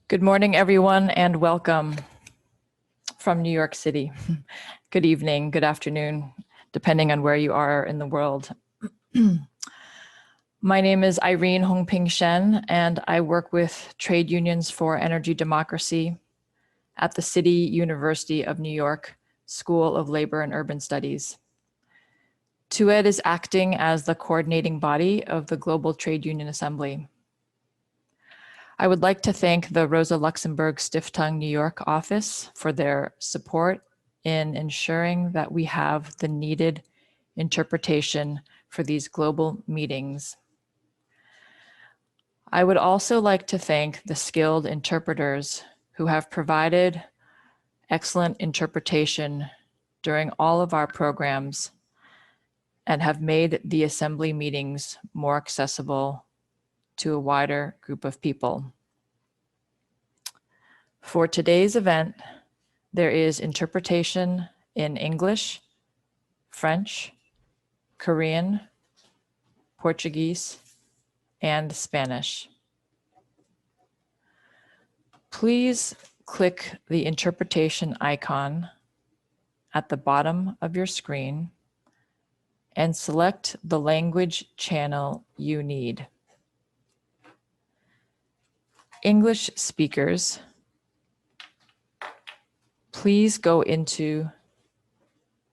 Good morning, everyone, and welcome from New York City. Good evening, good afternoon, depending on where you are in the world. My name is Irene Hongping Shen, and I work with Trade Unions for Energy Democracy at the City University of New York School of Labor and Urban Studies. TUED is acting as the coordinating body of the Global Trade Union Assembly. I would like to thank the Rosa Luxemburg Stiftung New York office for their support in ensuring that we have the needed interpretation for these global meetings. I would also like to thank the skilled interpreters who have provided excellent interpretation during all of our programs and have made the assembly meetings more accessible to a wider group of people. For today's event, there is interpretation in English, French, Korean, Portuguese, and Spanish. Please click the interpretation icon at the bottom of your screen and select the language channel you need. English speakers, please go into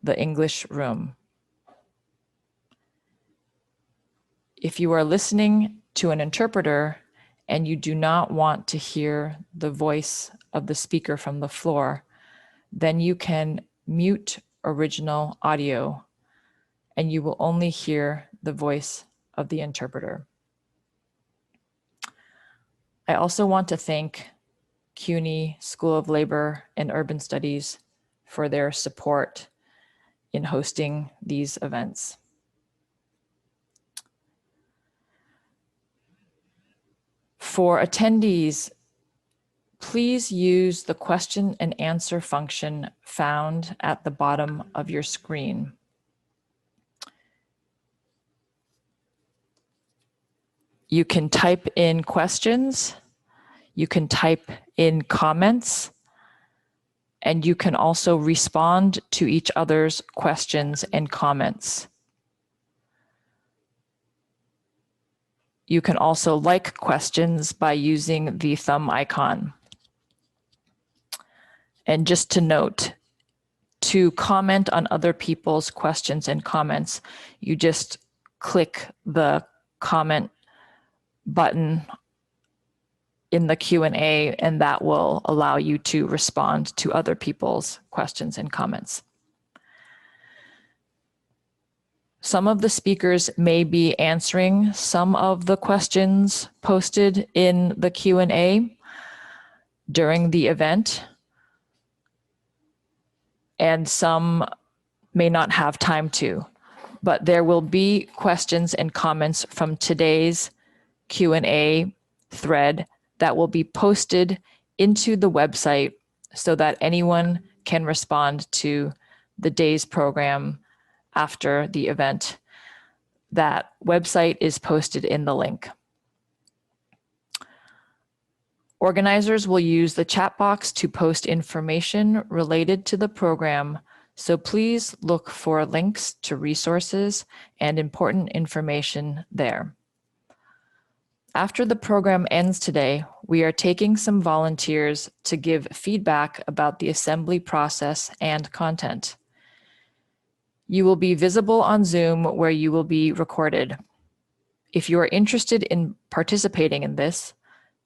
the English room. If you are listening to an interpreter and you do not want to hear the voice of the speaker from the floor, then you can mute original audio and you will only hear the voice of the interpreter. I also want to thank CUNY School of Labor and Urban Studies for their support in hosting these events. For attendees, please use the question and answer function found at the bottom of your screen. You can type in questions, you can type in comments, and you can also respond to each other's questions and comments. You can also like questions by using the thumb icon. And just to note, to comment on other people's questions and comments, you just click the comment button in the Q&A, and that will allow you to respond to other people's questions and comments. Some of the speakers may be answering some of the questions posted in the Q&A during the event, and some may not have time to, but there will be questions and comments from today's Q&A thread that will be posted into the website so that anyone can respond to the day's program after the event. That website is posted in the link. Organizers will use the chat box to post information related to the program, so please look for links to resources and important information there. After the program ends today, we are taking some volunteers to give feedback about the assembly process and content. You will be visible on Zoom where you will be recorded. If you are interested in participating in this,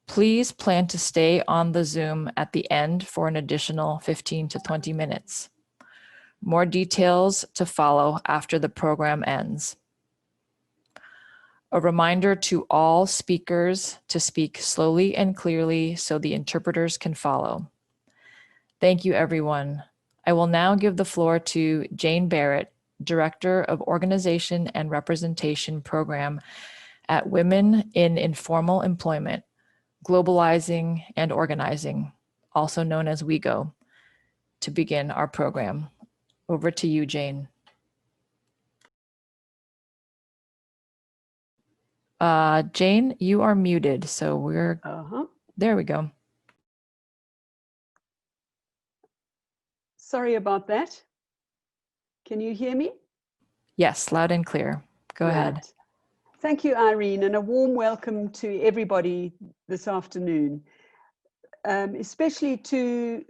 please plan to stay on the Zoom at the end for an additional 15 to 20 minutes. More details to follow after the program ends. A reminder to all speakers to speak slowly and clearly so the interpreters can follow. Thank you, everyone. I will now give the floor to Jane Barrett, Director of Organization and Representation Program at Women in Informal Employment, Globalizing and Organizing, also known as WeGo, to begin our program. Over to you, Jane. Jane, you are muted, so we're There we go. Sorry about that. Can you hear me? Yes, loud and clear. Go ahead. Thank you, Irene, and a warm welcome to everybody this afternoon, especially to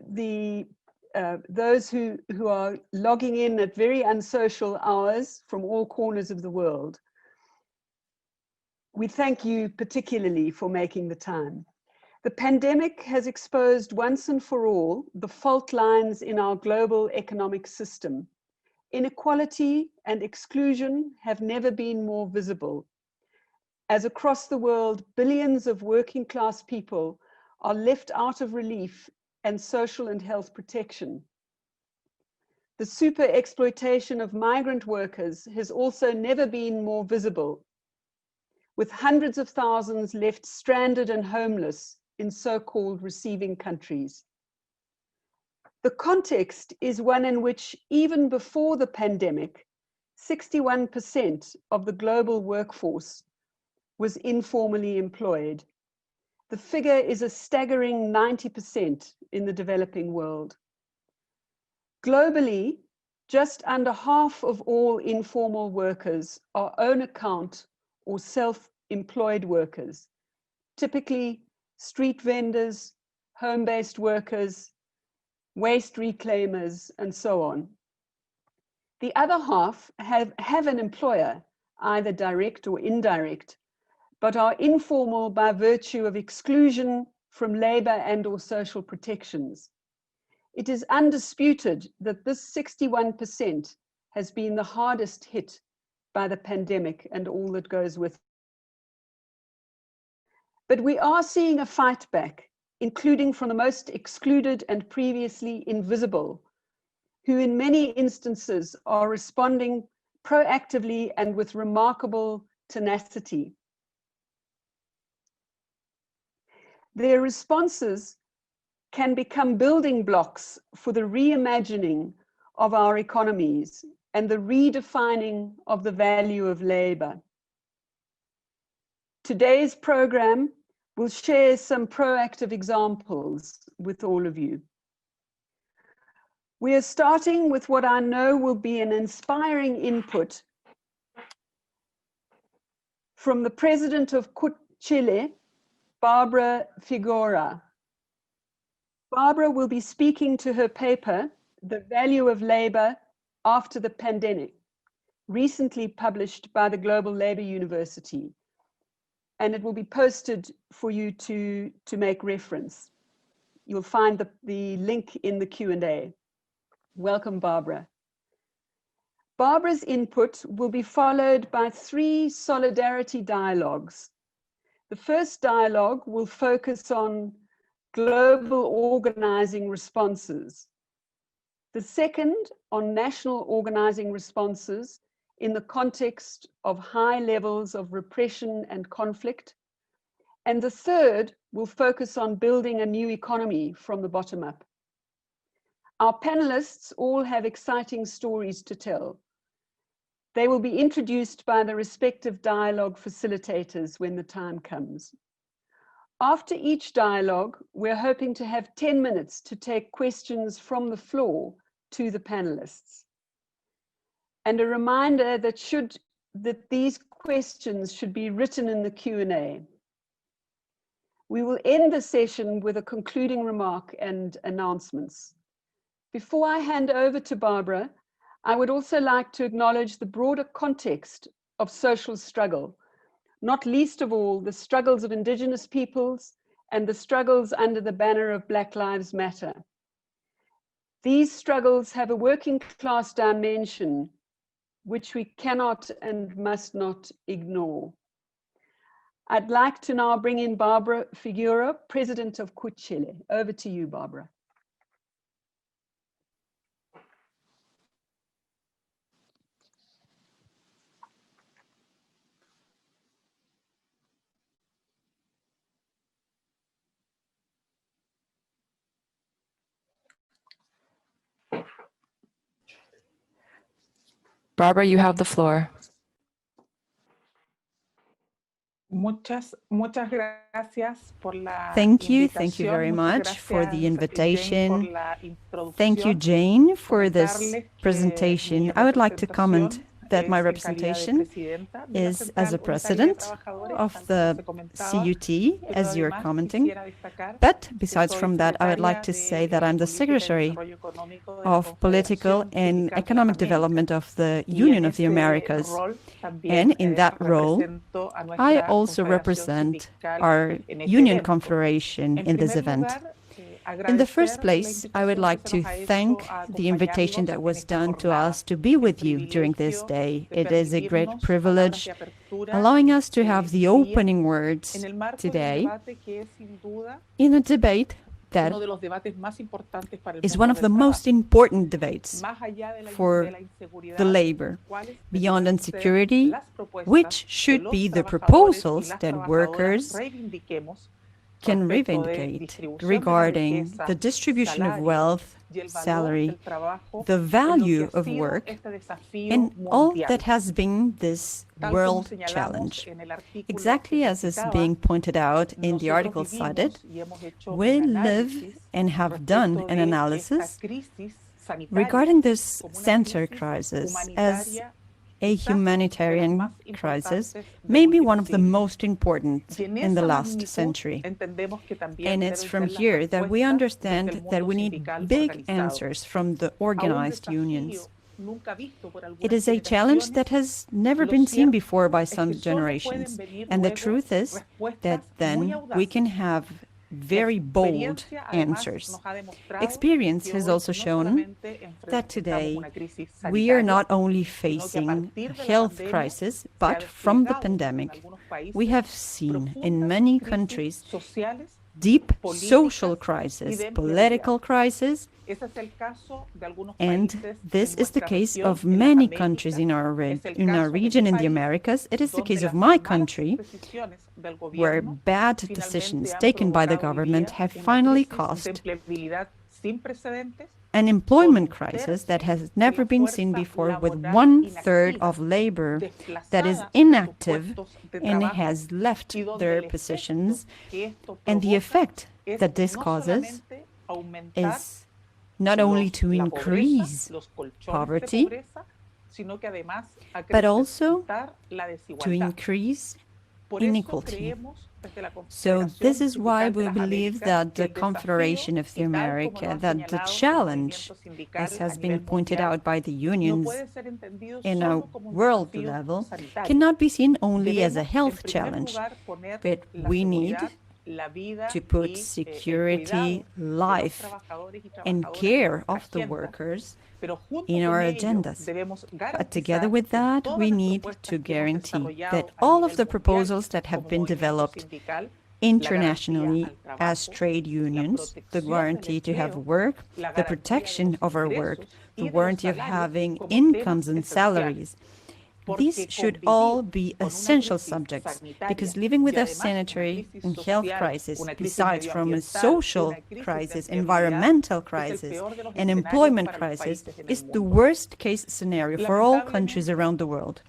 those who are logging in at very unsocial hours from all corners of the world. We thank you particularly for making the time. The pandemic has exposed once and for all the fault lines in our global economic system. Inequality and exclusion have never been more visible, as across the world, billions of working class people are left out of relief and social and health protection. The super exploitation of migrant workers has also never been more visible, with hundreds of thousands left stranded and homeless in so-called receiving countries. The context is one in which, even before the pandemic, 61% of the global workforce was informally employed. The figure is a staggering 90% in the developing world. Globally, just under half of all informal workers are own account or self-employed workers, typically street vendors, home-based workers, waste reclaimers, and so on. The other half have an employer, either direct or indirect, but are informal by virtue of exclusion from labor and or social protections. It is undisputed that this 61% has been the hardest hit by the pandemic and all that goes with it. But we are seeing a fight back, including from the most excluded and previously invisible, who in many instances are responding proactively and with remarkable tenacity. Their responses can become building blocks for the reimagining of our economies and the redefining of the value of labor. Today's program will share some proactive examples with all of you. We are starting with what I know will be an inspiring input from the president of Chile, Barbara Figueroa. Barbara will be speaking to her paper, The Value of Labor After the Pandemic, recently published by the Global Labor University, and it will be posted for you to make reference. You'll find the link in the Q&A. Welcome, Barbara. Barbara's input will be followed by 3 solidarity dialogues. The first dialogue will focus on global organizing responses. The second on national organizing responses in the context of high levels of repression and conflict. And the third will focus on building a new economy from the bottom up. Our panelists all have exciting stories to tell. They will be introduced by the respective dialogue facilitators when the time comes. After each dialogue, we're hoping to have 10 minutes to take questions from the floor to the panelists. And a reminder that these questions should be written in the Q&A. We will end the session with a concluding remark and announcements. Before I hand over to Barbara, I would also like to acknowledge the broader context of social struggle, not least of all the struggles of Indigenous peoples and the struggles under the banner of Black Lives Matter. These struggles have a working class dimension which we cannot and must not ignore. I'd like to now bring in Barbara Figueroa, President of Chile. Over to you, Barbara. Barbara, you have the floor. Muchas gracias por la Thank you invitación. very Muchas much for the gracias, Jane, invitation. por la introducción. Thank you, Jane, for this Comentarles que presentation. mi I would like to comment representación that my es en calidad de representation presidenta de la is Central as a Unitaria de president Trabajadores, of tal como the se comentaba, CUT, pero as you're además commenting. quisiera destacar But que besides soy from that, I would like secretaria to say de that I'm the Política y Secretary Desarrollo Económico de la of Political Confederación and Sindical Economic Panameña. Development of the Y Union en of the ese Americas. rol And también in that role, represento a I nuestra also Confederación represent Sindical our en este Union evento. Confederation En in this primer event. lugar, In the first agradecer place, I would la like invitación to que se nos ha thank hecho a the invitation that acompañarlos en was esta done to jornada. us to be with El you during this privilegio day. de It is a great permitirnos privilege, palabras de apertura allowing us to have the día opening words en el marco de un today debate que es sin duda in a debate that uno de los debates más importantes para el is mundo one of the del most trabajo. important debates Más allá de for la inseguridad, the labor, cuáles beyond deberían ser insecurity, las propuestas which que should los be the trabajadores y proposals las that trabajadoras workers reivindiquemos can respecto de reivindicate distribución de la regarding riqueza, the distribution of salario wealth, y el valor salary, del trabajo the en lo que value ha of sido work, este desafío and all mundial. that has been this Tal como world señalamos challenge. en el artículo Exactly que as is citaba, being pointed out in the nosotros article vivimos cited, y hemos hecho we un live análisis and have done respecto an de analysis esta crisis sanitaria regarding this como una center crisis crisis as humanitaria a quizás de las humanitarian más crisis, importantes del maybe último one of the siglo. most important Y en in the esa last magnitud century. entendemos que también And deben it's ser from las here that we respuestas desde el understand that mundo we need sindical big organizado. answers from the A un organized desafío unions. nunca visto por algunas It is a challenge generaciones. that has never Lo been seen cierto before by es que some solo pueden generations. venir And the luego truth is that respuestas muy then we audaces. can have very La bold experiencia, además, answers. nos ha demostrado Experience que has hoy also no shown solamente that enfrentamos today una crisis we are sanitaria, not only sino que a facing partir a de la health pandemia crisis, se ha but from the desplegado en pandemic, algunos países we have seen in profundas many crisis countries sociales, deep políticas social y crisis, de political empleabilidad. crisis, Ese es el caso de algunos and países this en is the nuestra case región, of en las many Américas. countries in our Es el in our caso de region mi in the país, Americas. It is the donde case of las my malas country, decisiones del where gobierno bad finalmente decisions han taken by the provocado hoy government día have una finally crisis de caused empleabilidad sin precedentes, an con employment un crisis tercio that has de never la been seen fuerza before, with laboral 1/3 inactiva of labor that is desplazada de sus inactive puestos de and trabajo, has left y donde their el efecto positions. que esto And the provoca effect es that this no causes solamente aumentar is not only los- to la increase pobreza, los colchones poverty, de pobreza, sino que además but also acrecentar la to desigualdad. increase Por eso inequality. creemos desde la So this is why Confederación we Sindical de las believe Américas that que the el desafío, Confederation of the y tal como lo America, han that the señalado los challenge, movimientos as sindicales has a been nivel pointed mundial, out by the no unions puede ser entendido in a solo como un world desafío level, sanitario. cannot be seen only as a Debemos, health en primer challenge, lugar, poner but la we need seguridad, la vida to put y, el security, cuidado de los life, trabajadores y and trabajadoras en care nuestra of the agenda. workers Pero junto in con our ello, agendas. debemos But together garantizar with que that, todas we las need propuestas to que hemos guarantee desarrollado that a all nivel of the mundial proposals that have como been movimiento developed sindical, internationally la garantía al as trabajo, trade la unions, the protección del guarantee to have empleo, work, la the garantía de protection los of our work, ingresos y the de los warranty of salarios having como incomes temas and esenciales. salaries. These Porque should convivir all be con una essential crisis subjects, sanitaria because living with y a además una sanitary crisis and health social, crisis, una crisis besides from a medioambiental, social una crisis de crisis, empleabilidad, environmental es el crisis, peor de los and escenarios employment para los crisis, países en el is the mundo. worst case scenario for all countries Lamentablemente, around the world.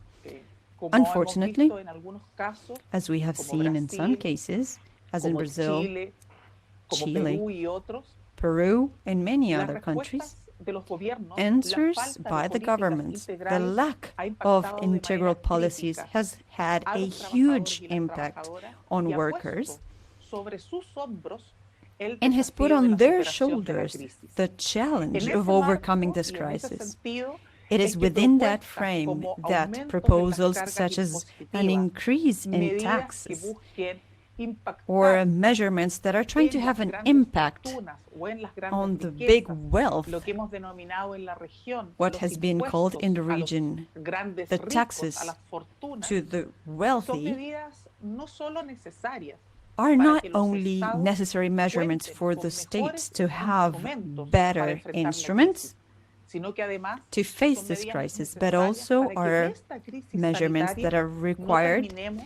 Como hemos Unfortunately, visto en algunos casos, as we have como seen in some Brasil, cases, as in como Brazil, Chile, como Chile, Perú y otros, Peru, and many las other countries, respuestas de los gobiernos, answers la falta by de the políticas governments, the integrales lack ha of impactado de integral manera policies crítica has had a a los trabajadores huge y las impact trabajadoras on y ha workers puesto sobre sus hombros el and has put desafío de on la their superación de la shoulders crisis. the En challenge ese of overcoming marco this y en ese crisis. sentido, It es is que within that propuestas frame como that aumentos en las proposals cargas such as an impositivas, increase in medidas que taxes busquen impactar or measurements that are trying to en have las an grandes impact fortunas o en las grandes on the big riquezas, wealth, lo que hemos denominado en la región what los has been called in the impuestos a los region grandes the ricos, taxes a las fortunas, to the son wealthy, medidas no solo necesarias are para not que los only estados necessary measurements cuenten for con the mejores states to have instrumentos para better enfrentar la instruments crisis, sino que además to face son this medidas crisis, but necesarias also para que are esta crisis measurements sanitaria that are no required terminemos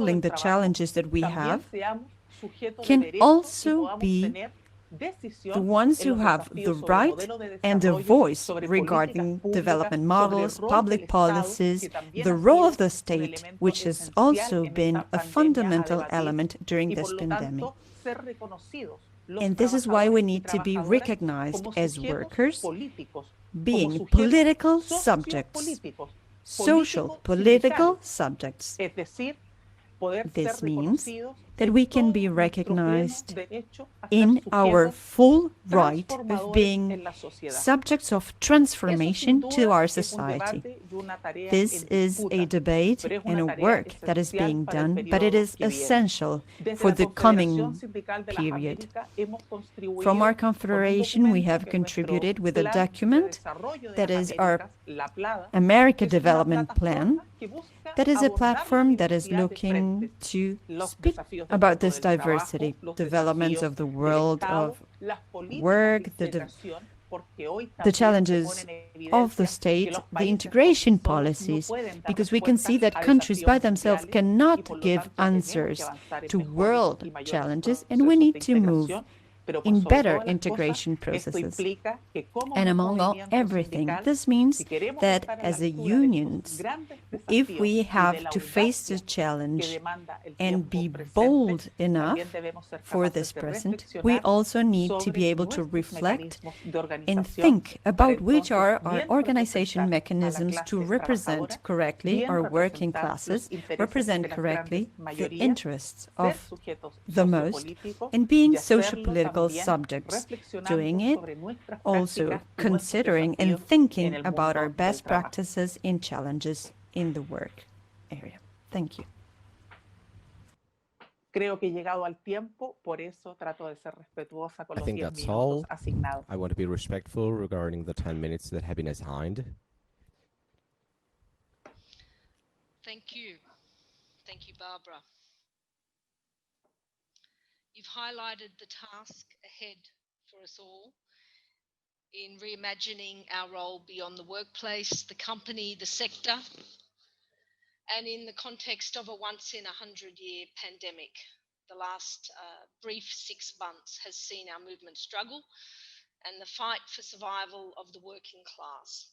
handling del the trabajo challenges that we también have seamos sujetos de can derechos y also podamos be tener decisión the ones en who los have the desafíos sobre right modelo de and the desarrollo, voice sobre regarding políticas públicas, development sobre el models, rol public del Estado, policies, que también the ha role sido of the un state, elemento which has esencial also en been esta a pandemia a fundamental debatir, element during y this por lo pandemic. tanto ser reconocidos los And this is why we trabajadores y need to be trabajadoras recognized como as sujetos workers, políticos, como being sujetos political subjects, sociopolíticos, social, político-sindicales, political subjects. es decir, poder ser This means reconocidos that en we can be todo nuestro pleno recognized derecho a ser in our sujetos full right of transformadores being en la sociedad. subjects of Eso sin transformation to duda our es un society. debate y una tarea This en is a disputa, debate pero es and a una tarea work that is esencial being para el done, but it periodo is que viene. essential Desde for la the Confederación coming Sindical de las period. Américas hemos contribuido From our con un confederation, we documento have que es nuestro contributed with a Plan de document Desarrollo de that las is our Américas, la PLADA, America que es una Development Plan, plataforma que busca that is a abordar la platform that is diversidad de looking frentes, to los speak desafíos del about mundo this del diversity, trabajo, los developments desafíos of the del world Estado, of las políticas work, de the integración, porque hoy the también se challenges pone en of the evidencia que state, los the países por sí integration solos no policies, pueden dar because we can see respuesta that a countries by desafíos themselves mundiales y cannot por lo give tanto tenemos que answers avanzar en to mejores world y mayores challenges, and we procesos need de to move integración, pero por in sobre better todas las cosas, integration esto processes. implica que como And un among all, movimiento everything, sindical, this means si queremos that estar a la as a altura de estos unions, grandes if desafíos we y de have la to face the audacia que challenge demanda el and tiempo be presente, bold enough también debemos ser for capaces this de present, we reflexionar also need to sobre be able to nuestros reflect mecanismos de and organización think para about which entonces are our bien organization representar a la mechanisms to clase represent trabajadora, correctly bien our working representar los classes, intereses represent de las correctly grandes the mayorías, interests ser of sujetos the most, sociopolíticos and being y hacerlo socio-political también subjects, reflexionando doing it sobre nuestras also prácticas y nuestros considering and desafíos en thinking el about our mundo del best trabajo. practices and challenges in the work area. Thank you. Creo que he llegado al tiempo, por eso trato de ser respetuosa con I los think 10 that's minutos all. asignados. I want to be respectful regarding the 10 minutes that have been assigned. Thank you. Thank you, Barbara. You've highlighted the task ahead for us all in reimagining our role beyond the workplace, the company, the sector, and in the context of a once-in-a-100-year pandemic. The last brief 6 months has seen our movement struggle and the fight for survival of the working class.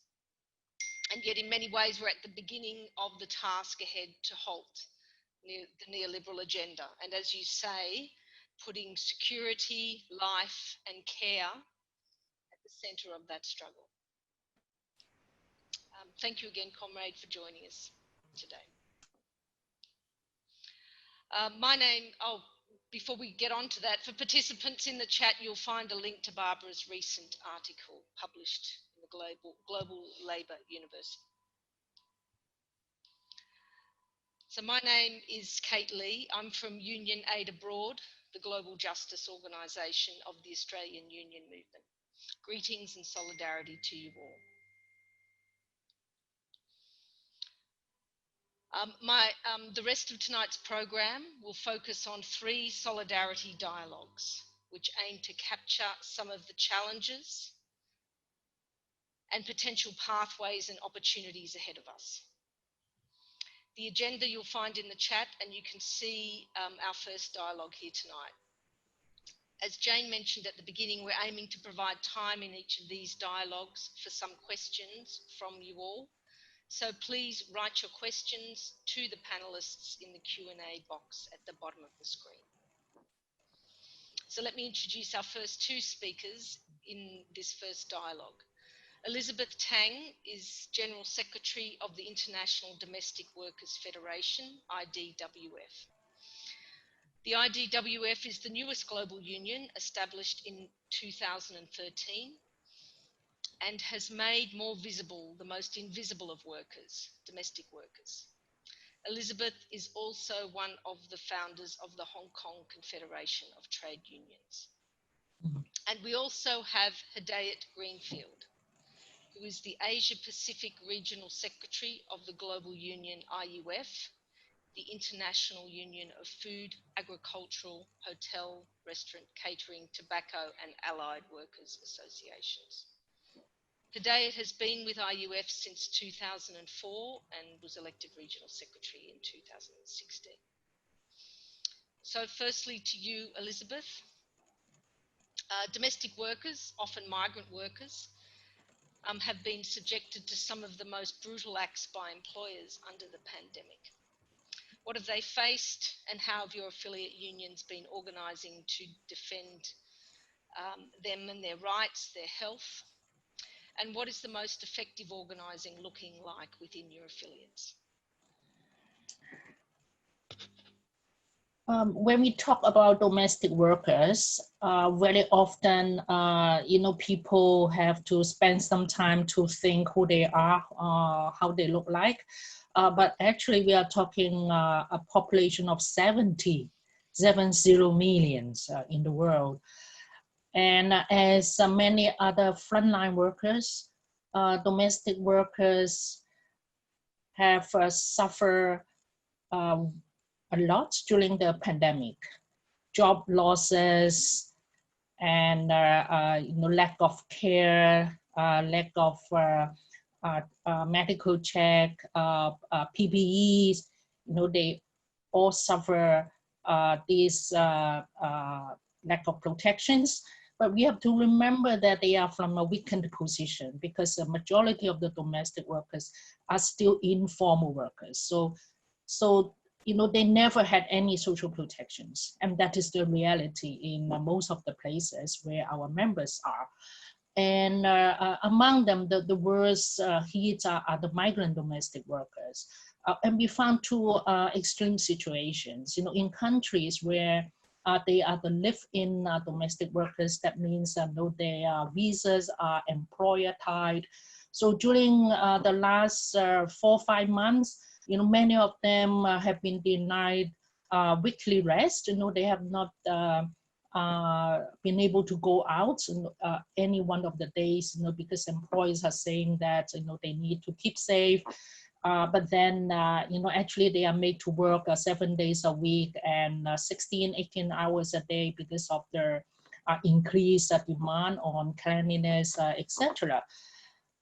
And yet in many ways we're at the beginning of the task ahead to halt the neoliberal agenda. And as you say, putting security, life and care at the centre of that struggle. Thank you again, comrade, for joining us today. Before we get on to that, for participants in the chat, you'll find a link to Barbara's recent article published in the Global Labour University. So my name is Kate Lee. I'm from Union Aid Abroad, the global justice organisation of the Australian Union Movement. Greetings and solidarity to you all. The rest of tonight's program will focus on 3 solidarity dialogues, which aim to capture some of the challenges and potential pathways and opportunities ahead of us. The agenda you'll find in the chat, and you can see our first dialogue here tonight. As Jane mentioned at the beginning, we're aiming to provide time in each of these dialogues for some questions from you all. So please write your questions to the panelists in the Q&A box at the bottom of the screen. So let me introduce our first 2 speakers in this first dialogue. Elizabeth Tang is General Secretary of the International Domestic Workers Federation, IDWF. The IDWF is the newest global union established in 2013 and has made more visible the most invisible of workers, domestic workers. Elizabeth is also one of the founders of the Hong Kong Confederation of Trade Unions. And we also have Hidayat Greenfield, who is the Asia Pacific Regional Secretary of the Global Union IUF, the International Union of Food, Agricultural, Hotel, Restaurant, Catering, Tobacco and Allied Workers Associations. Hidayat has been with IUF since 2004 and was elected Regional Secretary in 2016. So firstly to you, Elizabeth. Domestic workers, often migrant workers, have been subjected to some of the most brutal acts by employers under the pandemic. What have they faced, and how have your affiliate unions been organising to defend them and their rights, their health? And what is the most effective organising looking like within your affiliates? When we talk about domestic workers, very often, people have to spend some time to think who they are, how they look like. But actually, we are talking a population of 70 million in the world. And as many other frontline workers, domestic workers have suffered a lot during the pandemic. Job losses and lack of care, lack of medical check, PPEs. They all suffer this lack of protections. But we have to remember that they are from a weakened position, because the majority of the domestic workers are still informal workers. So they never had any social protections. And that is the reality in most of the places where our members are. And among them, the worst hit are the migrant domestic workers. And we found two extreme situations. In countries where they are the live-in domestic workers, that means their visas are employer tied. So during the last 4 or 5 months, many of them have been denied weekly rest. They have not been able to go out any one of the days, because employers are saying that they need to keep safe. But then, actually they are made to work 7 days a week and 16, 18 hours a day because of their increased demand on cleanliness, etc.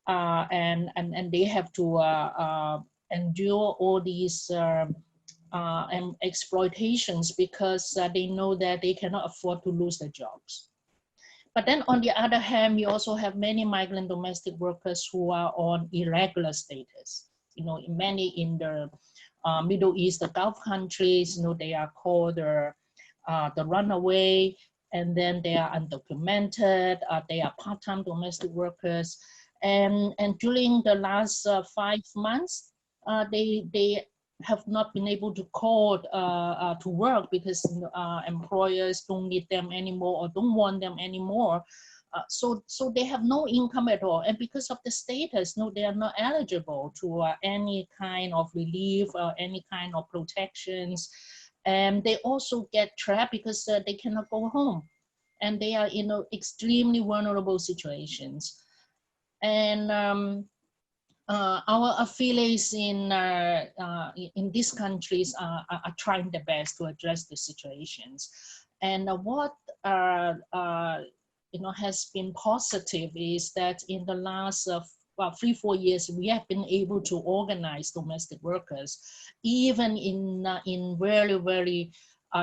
And they have to endure all these exploitations because they know that they cannot afford to lose their jobs. But then on the other hand, we also have many migrant domestic workers who are on irregular status. Many in the Middle East, the Gulf countries, they are called the runaway, and then they are undocumented, they are part-time domestic workers. And during the last 5 months, they have not been able to call to work because employers don't need them anymore or don't want them anymore. So they have no income at all. And because of the status, they are not eligible to any kind of relief or any kind of protections. And they also get trapped because they cannot go home. And they are in extremely vulnerable situations. And our affiliates in these countries are trying their best to address the situations. And what has been positive is that in the last 3-4 years, we have been able to organize domestic workers, even in very, very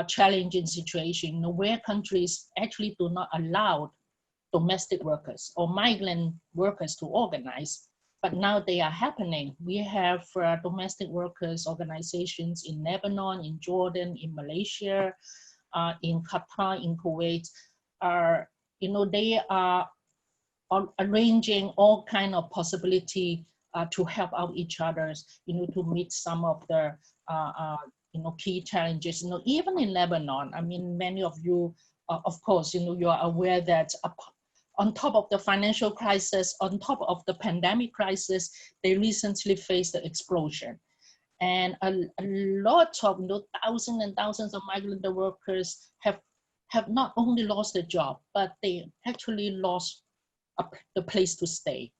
challenging situation, where countries actually do not allow domestic workers or migrant workers to organize. But now they are happening. We have domestic workers organizations in Lebanon, in Jordan, in Malaysia, in Qatar, in Kuwait. They are arranging all kind of possibility to help out each other, to meet some of the key challenges. Even in Lebanon, I mean, many of you, of course, you are aware that on top of the financial crisis, on top of the pandemic crisis, they recently faced the explosion. And a lot of thousands and thousands of migrant workers have not only lost their job, but they actually lost the place to stay,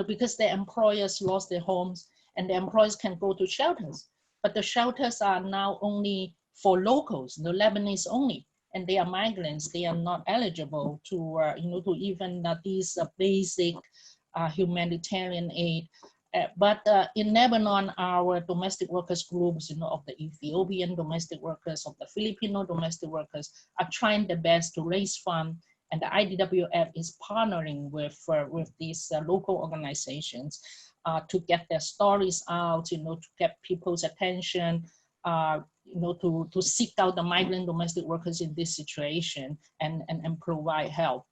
because their employers lost their homes and the employers can go to shelters. But the shelters are now only for locals, Lebanese only. And they are migrants, they are not eligible to, to even these basic humanitarian aid. But in Lebanon, our domestic workers groups, of the Ethiopian domestic workers, of the Filipino domestic workers, are trying their best to raise funds And the IDWF is partnering with these local organizations to get their stories out, to get people's attention, to seek out the migrant domestic workers in this situation and provide help.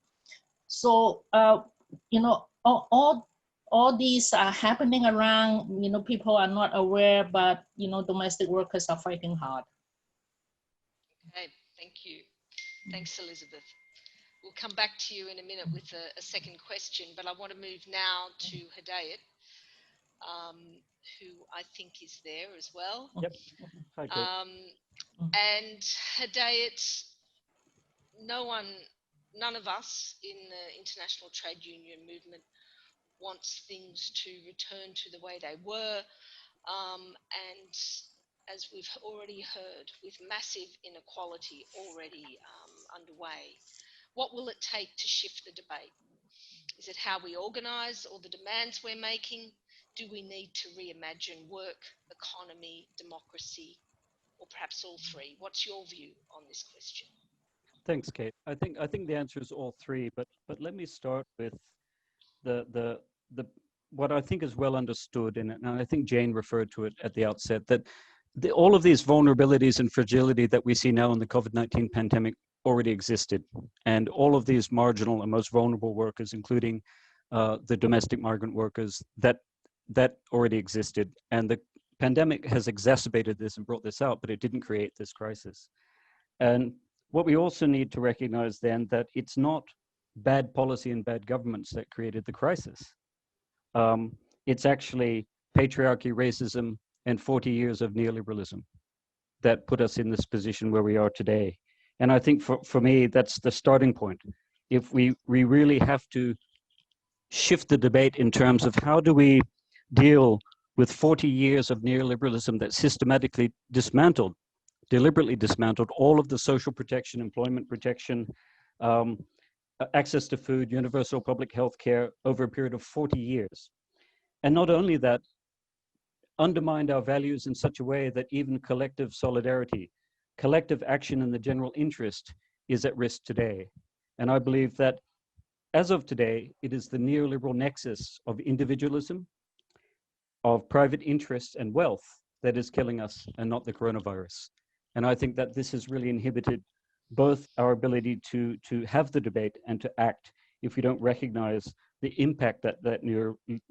So, all these are happening around, people are not aware, but, domestic workers are fighting hard. Okay, thank you. Thanks, Elizabeth. We'll come back to you in a minute with a second question, but I want to move now to Hidayat, who I think is there as well. Yep. Hi, Kate. And Hidayat, none of us in the international trade union movement wants things to return to the way they were. And as we've already heard, with massive inequality already underway, what will it take to shift the debate? Is it how we organise or the demands we're making? Do we need to reimagine work, economy, democracy, or perhaps all three? What's your view on this question? Thanks, Kate. I think the answer is all three, but let me start with the what I think is well understood, and I think Jane referred to it at the outset, that all of these vulnerabilities and fragility that we see now in the COVID-19 pandemic already existed, and all of these marginal and most vulnerable workers, including the domestic migrant workers, that already existed, and the pandemic has exacerbated this and brought this out, but it didn't create this crisis. And what we also need to recognize then that it's not bad policy and bad governments that created the crisis. It's actually patriarchy, racism, and 40 years of neoliberalism that put us in this position where we are today. And I think for me, that's the starting point. If we really have to shift the debate in terms of how do we deal with 40 years of neoliberalism that systematically deliberately dismantled all of the social protection, employment protection, access to food, universal public health care over a period of 40 years. And not only that, undermined our values in such a way that even collective solidarity, collective action in the general interest is at risk today. And I believe that as of today, it is the neoliberal nexus of individualism, of private interests and wealth that is killing us, and not the coronavirus. And I think that this has really inhibited both our ability to have the debate and to act if we don't recognize the impact that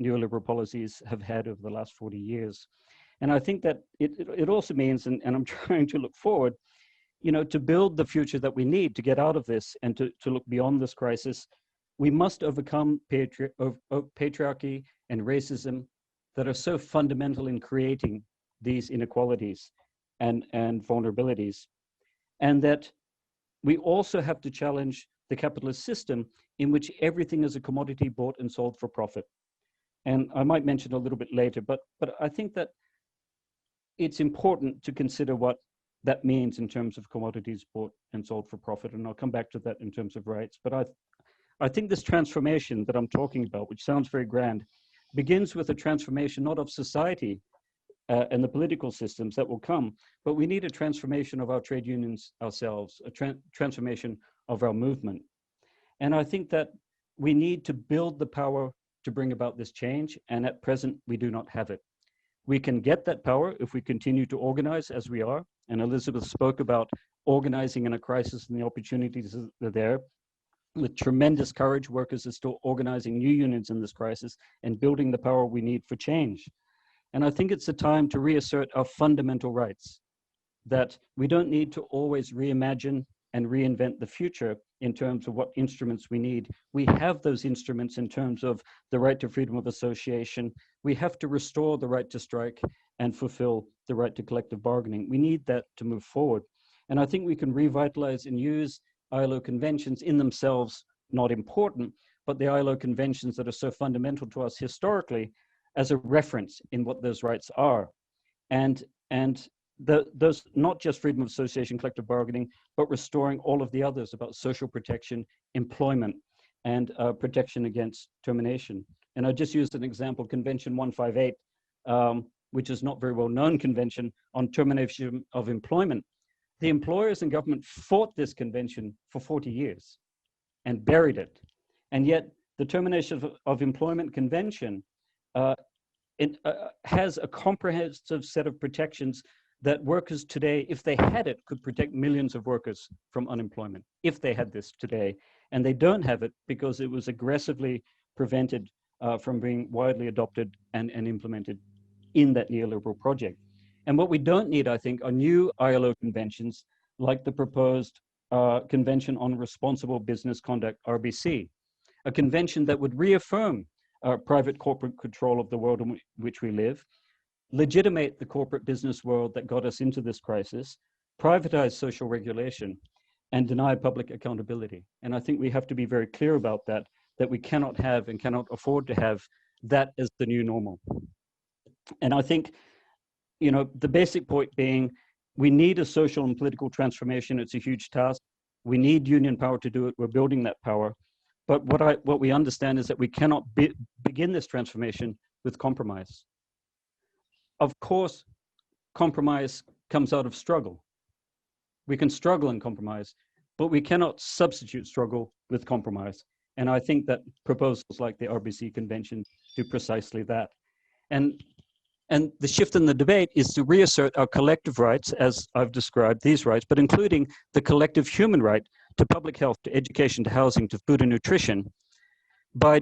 neoliberal policies have had over the last 40 years. And I think that it also means, and I'm trying to look forward, to build the future that we need to get out of this and to look beyond this crisis, we must overcome patriarchy and racism that are so fundamental in creating these inequalities and vulnerabilities. And that we also have to challenge the capitalist system in which everything is a commodity bought and sold for profit. And I might mention a little bit later, but I think that it's important to consider what that means in terms of commodities bought and sold for profit. And I'll come back to that in terms of rights. But I think this transformation that I'm talking about, which sounds very grand, begins with a transformation not of society and the political systems that will come, but we need a transformation of our trade unions ourselves, a transformation of our movement. And I think that we need to build the power to bring about this change, and at present, we do not have it. We can get that power if we continue to organize as we are, and Elizabeth spoke about organizing in a crisis and the opportunities that are there. With tremendous courage, workers are still organizing new unions in this crisis and building the power we need for change. And I think it's a time to reassert our fundamental rights, that we don't need to always reimagine and reinvent the future in terms of what instruments we need. We have those instruments in terms of the right to freedom of association. We have to restore the right to strike and fulfill the right to collective bargaining. We need that to move forward. And I think we can revitalize and use ILO conventions in themselves, not important, but the ILO conventions that are so fundamental to us historically as a reference in what those rights are. And those, not just freedom of association, collective bargaining, but restoring all of the others about social protection, employment, and protection against termination. And I just used an example, Convention 158, which is not very well known convention on termination of employment. The employers and government fought this convention for 40 years. and buried it. And yet the Termination of Employment Convention has a comprehensive set of protections that workers today, if they had it, could protect millions of workers from unemployment, if they had this today. And they don't have it because it was aggressively prevented from being widely adopted and implemented in that neoliberal project. And what we don't need, I think, are new ILO conventions like the proposed Convention on Responsible Business Conduct, RBC, a convention that would reaffirm private corporate control of the world in which we live, legitimate the corporate business world that got us into this crisis, privatize social regulation, and deny public accountability. And I think we have to be very clear about that, that we cannot have and cannot afford to have that as the new normal. And I think, you know, the basic point being, we need a social and political transformation. It's a huge task. We need union power to do it. We're building that power. But what we understand is that we cannot begin this transformation with compromise. Of course, compromise comes out of struggle. We can struggle and compromise, but we cannot substitute struggle with compromise. And I think that proposals like the RBC Convention do precisely that. And the shift in the debate is to reassert our collective rights, as I've described these rights, but including the collective human right to public health, to education, to housing, to food and nutrition. By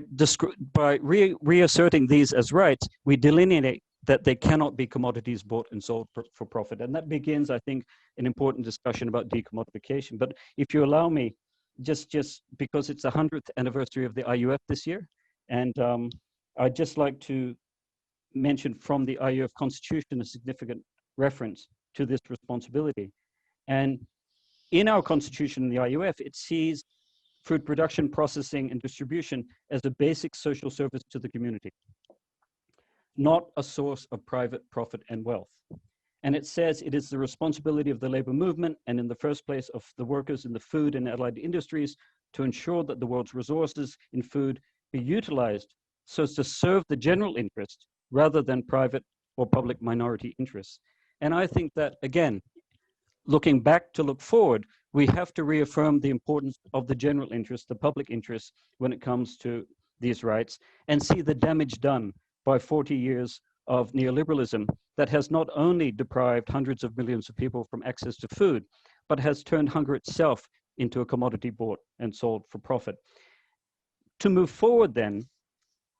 reasserting these as rights, we delineate that they cannot be commodities bought and sold for profit. And that begins, I think, an important discussion about decommodification. But if you allow me, just because it's the 100th anniversary of the IUF this year, and I'd just like to mention from the IUF Constitution a significant reference to this responsibility. And in our Constitution in the IUF, it sees food production, processing, and distribution as a basic social service to the community, not a source of private profit and wealth. And it says it is the responsibility of the labor movement, and in the first place of the workers in the food and allied industries, to ensure that the world's resources in food be utilized so as to serve the general interest rather than private or public minority interests. And I think that, again, looking back to look forward, we have to reaffirm the importance of the general interest, the public interest, when it comes to these rights, and see the damage done by 40 years of neoliberalism that has not only deprived hundreds of millions of people from access to food, but has turned hunger itself into a commodity bought and sold for profit. To move forward then,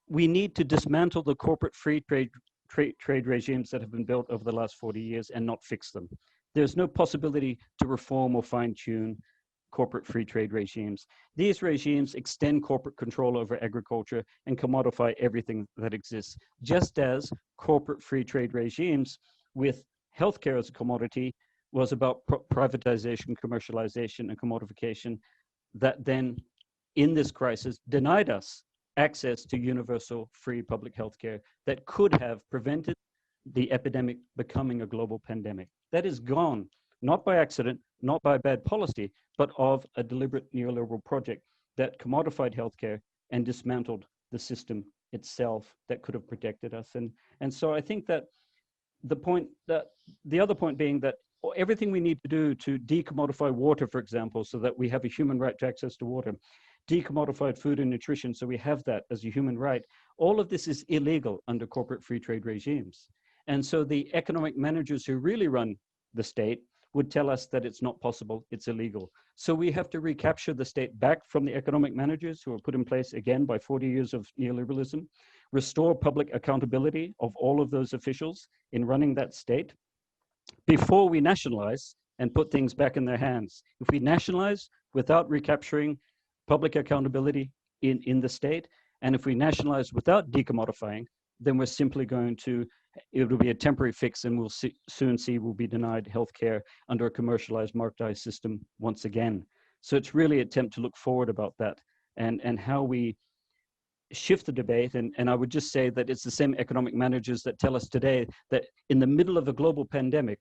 we need to dismantle the corporate free trade regimes that have been built over the last 40 years and not fix them. There's no possibility to reform or fine-tune corporate free trade regimes. These regimes extend corporate control over agriculture and commodify everything that exists, just as corporate free trade regimes with healthcare as a commodity was about privatization, commercialization, and commodification that then, in this crisis, denied us access to universal free public healthcare that could have prevented the epidemic becoming a global pandemic. That is gone, not by accident, not by bad policy, but of a deliberate neoliberal project that commodified healthcare and dismantled the system itself that could have protected us. And so I think that the other point being that everything we need to do to decommodify water, for example, so that we have a human right to access to water, decommodified food and nutrition, so we have that as a human right, all of this is illegal under corporate free trade regimes. And so the economic managers who really run the state would tell us that it's not possible, it's illegal. So we have to recapture the state back from the economic managers who were put in place again by 40 years of neoliberalism, restore public accountability of all of those officials in running that state before we nationalize and put things back in their hands. If we nationalize without recapturing public accountability in the state, and if we nationalize without decommodifying, then we're simply going to, it will be a temporary fix, and we'll soon see we'll be denied healthcare under a commercialized, marketized system once again. So it's really an attempt to look forward about that and how we shift the debate. And I would just say that it's the same economic managers that tell us today that in the middle of a global pandemic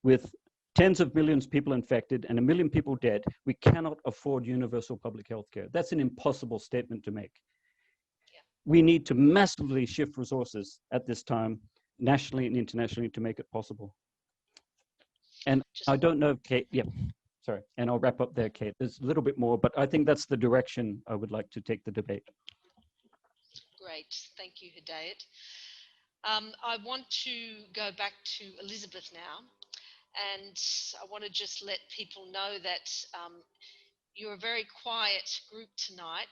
with tens of millions of people infected and 1 million people dead, we cannot afford universal public health care. That's an impossible statement to make. We need to massively shift resources at this time, nationally and internationally, to make it possible. And I don't know, Kate, yeah, Sorry, and I'll wrap up there, Kate. There's a little bit more, but I think that's the direction I would like to take the debate. Great, thank you, Hidayat. I want to go back to Elizabeth now, and I want to just let people know that you're a very quiet group tonight,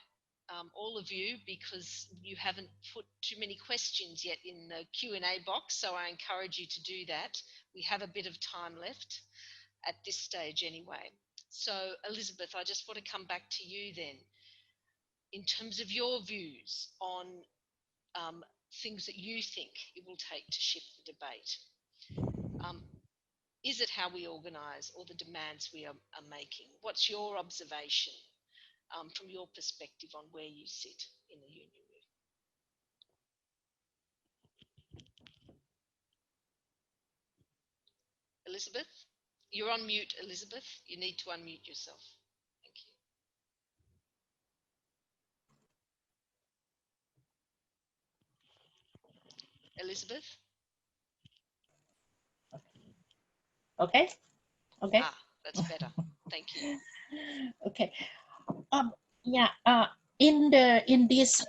all of you, because you haven't put too many questions yet in the Q&A box, so I encourage you to do that. We have a bit of time left at this stage anyway. So Elizabeth, I just want to come back to you then. In terms of your views on things that you think it will take to shift the debate. Is it how we organise or the demands we are making? What's your observation from your perspective on where you sit in the union movement? Elizabeth? You're on mute, Elizabeth. You need to unmute yourself. Thank you. Elizabeth? Okay. Okay. Ah, that's better. Thank you. Okay. Yeah. In this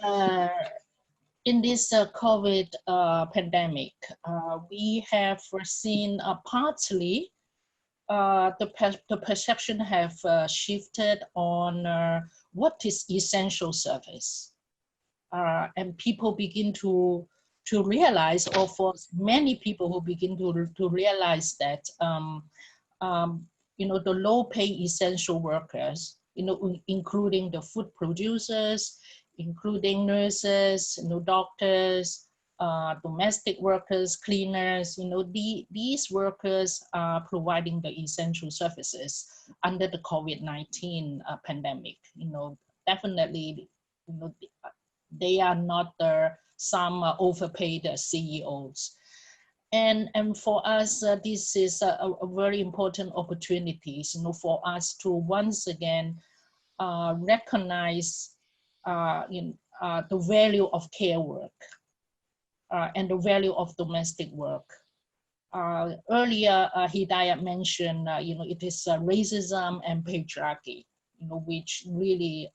COVID pandemic, we have seen partly the perception have shifted on what is essential service, and people begin to realize, or for many people who begin to realize that you know, the low-pay essential workers, you know, including the food producers, including nurses, you know, doctors, domestic workers, cleaners, you know, these workers are providing the essential services under the COVID-19 pandemic. You know, definitely, you know, they are not some overpaid CEOs. And for us, this is a very important opportunity, you know, for us to once again recognize the value of care work and the value of domestic work. Earlier, Hidayat mentioned, you know, it is racism and patriarchy, you know, which really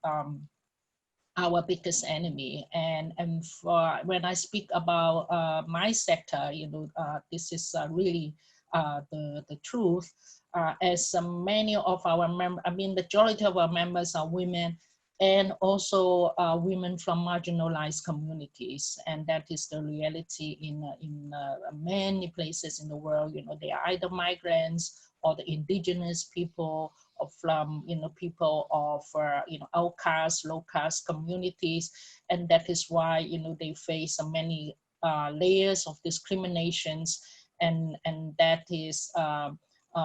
our biggest enemy. And for, when I speak about my sector, you know, this is really the truth. As many of our members, I mean, the majority of our members are women, and also women from marginalized communities, and that is the reality in many places in the world. You know, they are either migrants or the indigenous people, or from, you know, people of you know, outcast, low caste communities, and that is why, you know, they face many layers of discriminations, and that is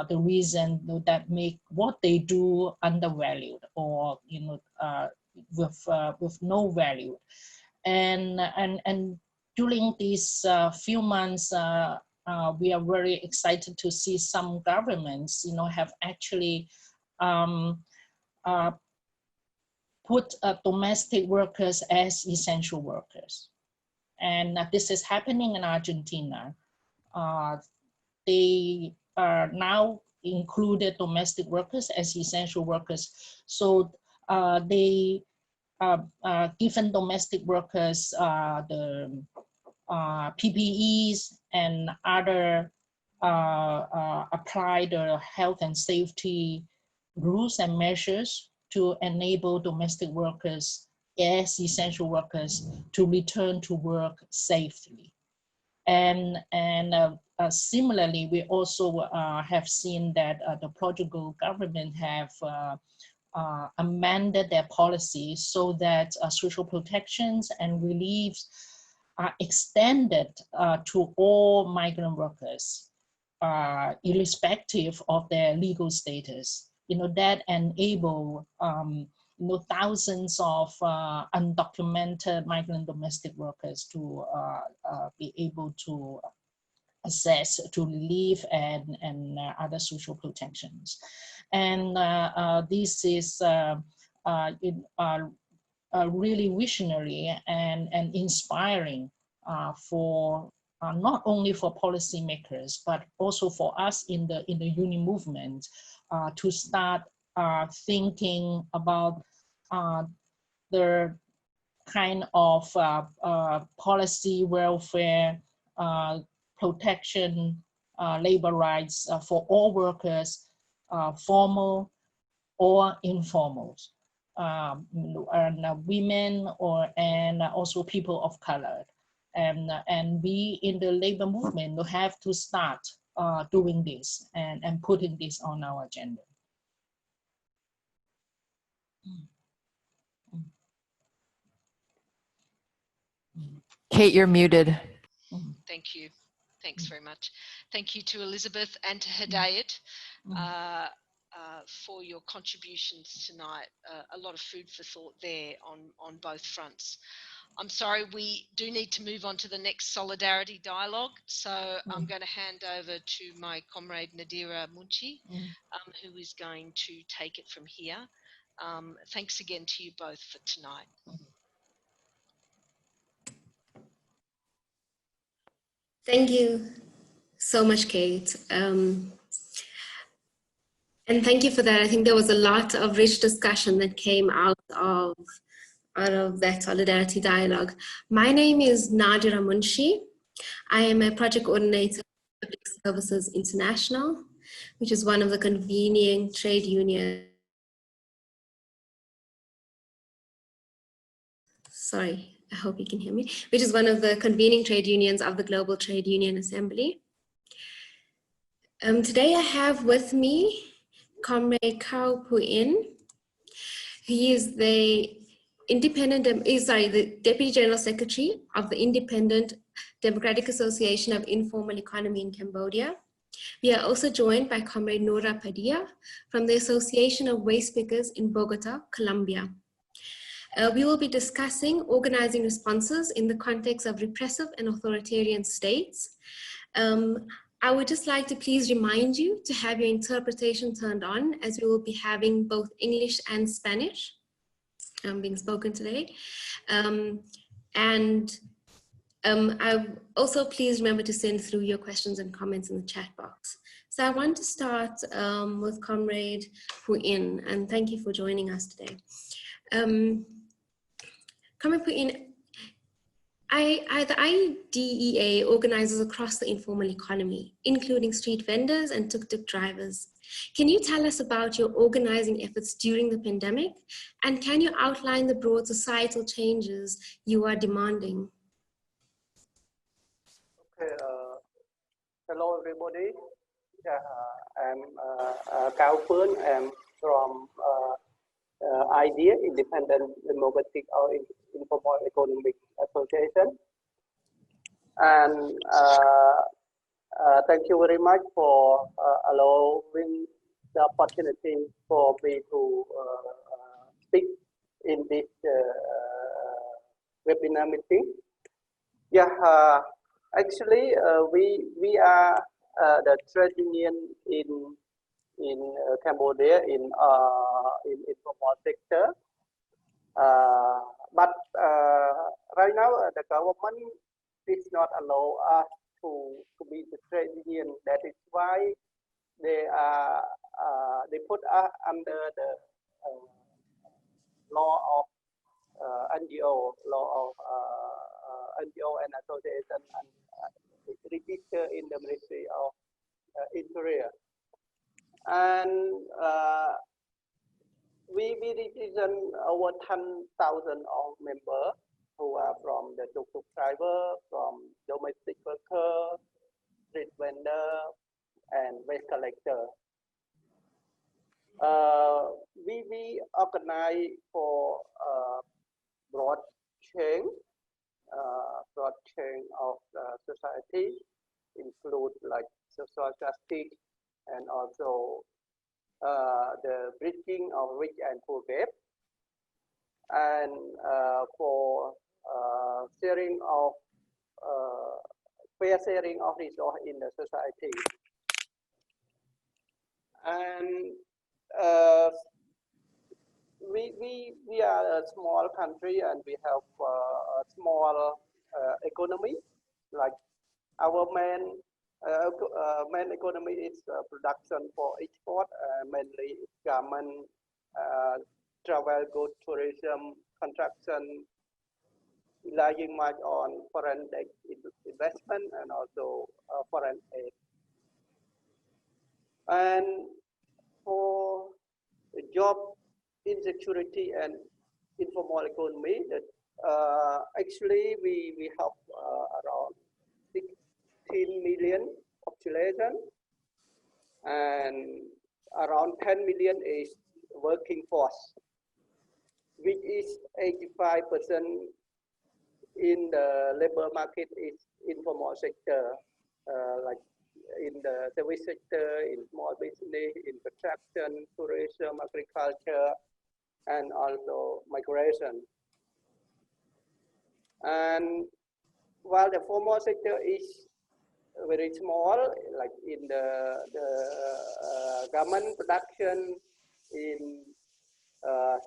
the reason, you know, that make what they do undervalued, or, you know, with no value. And during these few months, we are very excited to see some governments, you know, have actually put domestic workers as essential workers. And this is happening in Argentina. They are now included domestic workers as essential workers. So they given domestic workers the PPEs and other apply the health and safety rules and measures to enable domestic workers as essential workers to return to work safely. And similarly, we also have seen that the Portugal government have amended their policy so that social protections and reliefs are extended to all migrant workers, irrespective of their legal status. You know, that enable you know, thousands of undocumented migrant domestic workers to be able to access to relief and other social protections. And this is really visionary and inspiring for not only for policymakers, but also for us in the union movement to start thinking about the kind of policy, welfare, protection, labor rights for all workers, formal or informal, and women and also people of color. And we in the labor movement will have to start doing this and putting this on our agenda. Kate, you're muted. Thank you. Thanks very much. Thank you to Elizabeth and to Hidayat for your contributions tonight. A lot of food for thought there on both fronts. I'm sorry, we do need to move on to the next solidarity dialogue. So I'm going to hand over to my comrade Nadira Munshi, who is going to take it from here. Thanks again to you both for tonight. Thank you so much, Kate. And thank you for that. I think there was a lot of rich discussion that came out of that solidarity dialogue. My name is Nadira Munshi. I am a project coordinator at Public Services International, which is one of the convening trade unions. Sorry, I hope you can hear me, which is one of the convening trade unions of the Global Trade Union Assembly. Today I have with me Comrade Khao Puin. He is the the Deputy General Secretary of the Independent Democratic Association of Informal Economy in Cambodia. We are also joined by Comrade Nora Padilla from the Association of Waste Pickers in Bogota, Colombia. We will be discussing organizing responses in the context of repressive and authoritarian states. I would just like to please remind you to have your interpretation turned on, as we will be having both English and Spanish being spoken today. I also please remember to send through your questions and comments in the chat box. So I want to start with Comrade Puin, and thank you for joining us today. Comrade Puin, the IDEA organizes across the informal economy, including street vendors and tuk-tuk drivers. Can you tell us about your organizing efforts during the pandemic? And can you outline the broad societal changes you are demanding? Okay, hello everybody. Yeah, I'm Cao Phương. I'm from IDEA, Independent Democratic or Informal Economic Association. And thank you very much for allowing the opportunity for me to speak in this webinar meeting. Yeah, actually, we are the trade union in Cambodia in informal sector. But right now, the government does not allow us to be the trade union. That is why they put us under the law of NGO, law of NGO and association, and register in the Ministry of Interior. And we represent over 10,000 of members who are from the tuk-tuk driver, from domestic worker, street vendor, and waste collector. We organize for broad change of society, include like social justice and also the bridging of rich and poor gap, and for sharing of fair sharing of resources in the society. And we are a small country and we have a small economy. Like our main economy is production for export, mainly garment, travel, goods, tourism, construction, relying much on foreign investment and also foreign aid. And for the job insecurity and informal economy, that actually we have around 16 million population, and around 10 million is working force, which is 85% in the labor market is informal sector, like in the service sector, in small business, in construction, tourism, agriculture, and also migration. And while the formal sector is very small, like in the garment production, in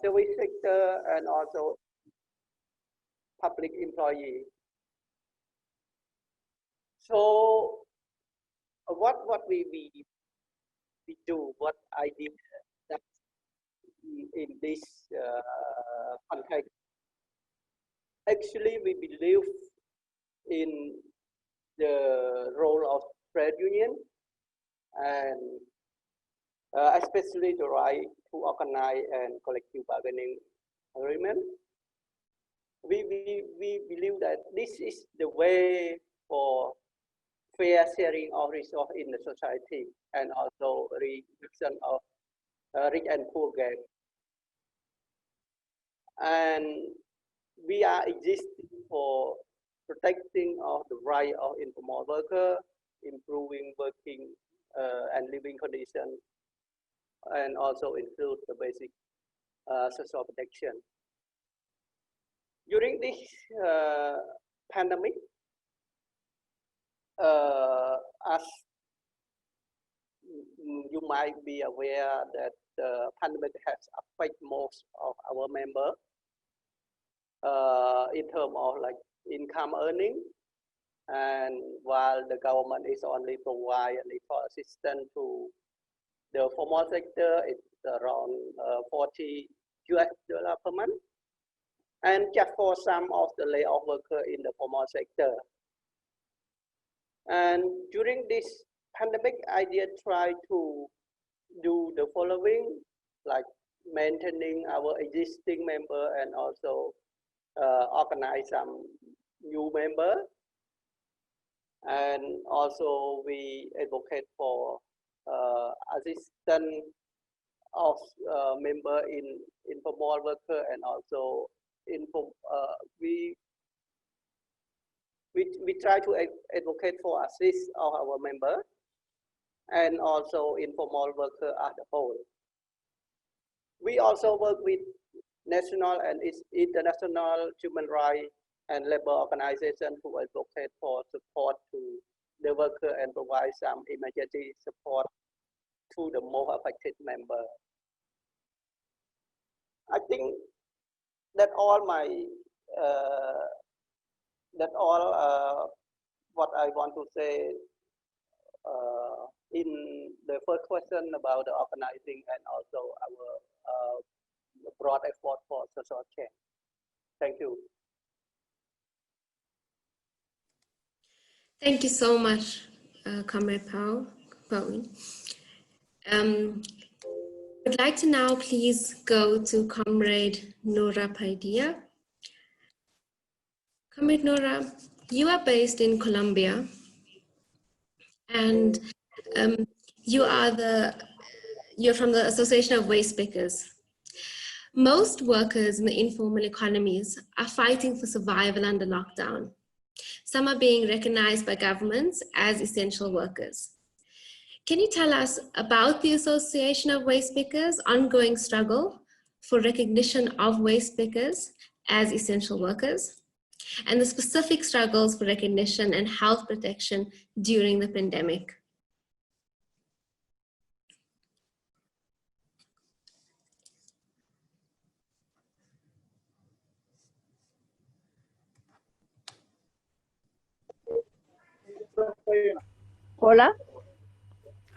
service sector, and also public employee. So what we do, what I did that in this context, actually we believe in the role of trade union, and especially the right to organize and collective bargaining agreement. We believe that this is the way for fair sharing of resources in the society, and also reduction of rich and poor gap. And we are existing for protecting of the right of informal worker, improving working and living conditions, and also include the basic social protection. During this pandemic, as you might be aware that the pandemic has affected most of our members in terms of like income earning, and while the government is only providing little assistance to the formal sector, it's around $40 per month, and just for some of the layoff workers in the formal sector. And during this pandemic, I did try to do the following, like maintaining our existing member and also organize some new member. And also we advocate for assistance of member in informal worker, and also we try to advocate for assist of our member and also informal worker as a whole. We also work with national and international human rights and labor organizations who advocate for support to the worker and provide some emergency support to the most affected member. I think that all what I want to say in the first question about the organizing and also our broad effort for social change. Thank you. Thank you so much, Comrade Paul. I'd like to now please go to Comrade Nora Paidia. Comrade Nora, you are based in Colombia, and you're from the Association of Waste Pickers. Most workers in the informal economies are fighting for survival under lockdown. Some are being recognized by governments as essential workers. Can you tell us about the Association of Waste Pickers' ongoing struggle for recognition of waste pickers as essential workers, and the specific struggles for recognition and health protection during the pandemic? Hola.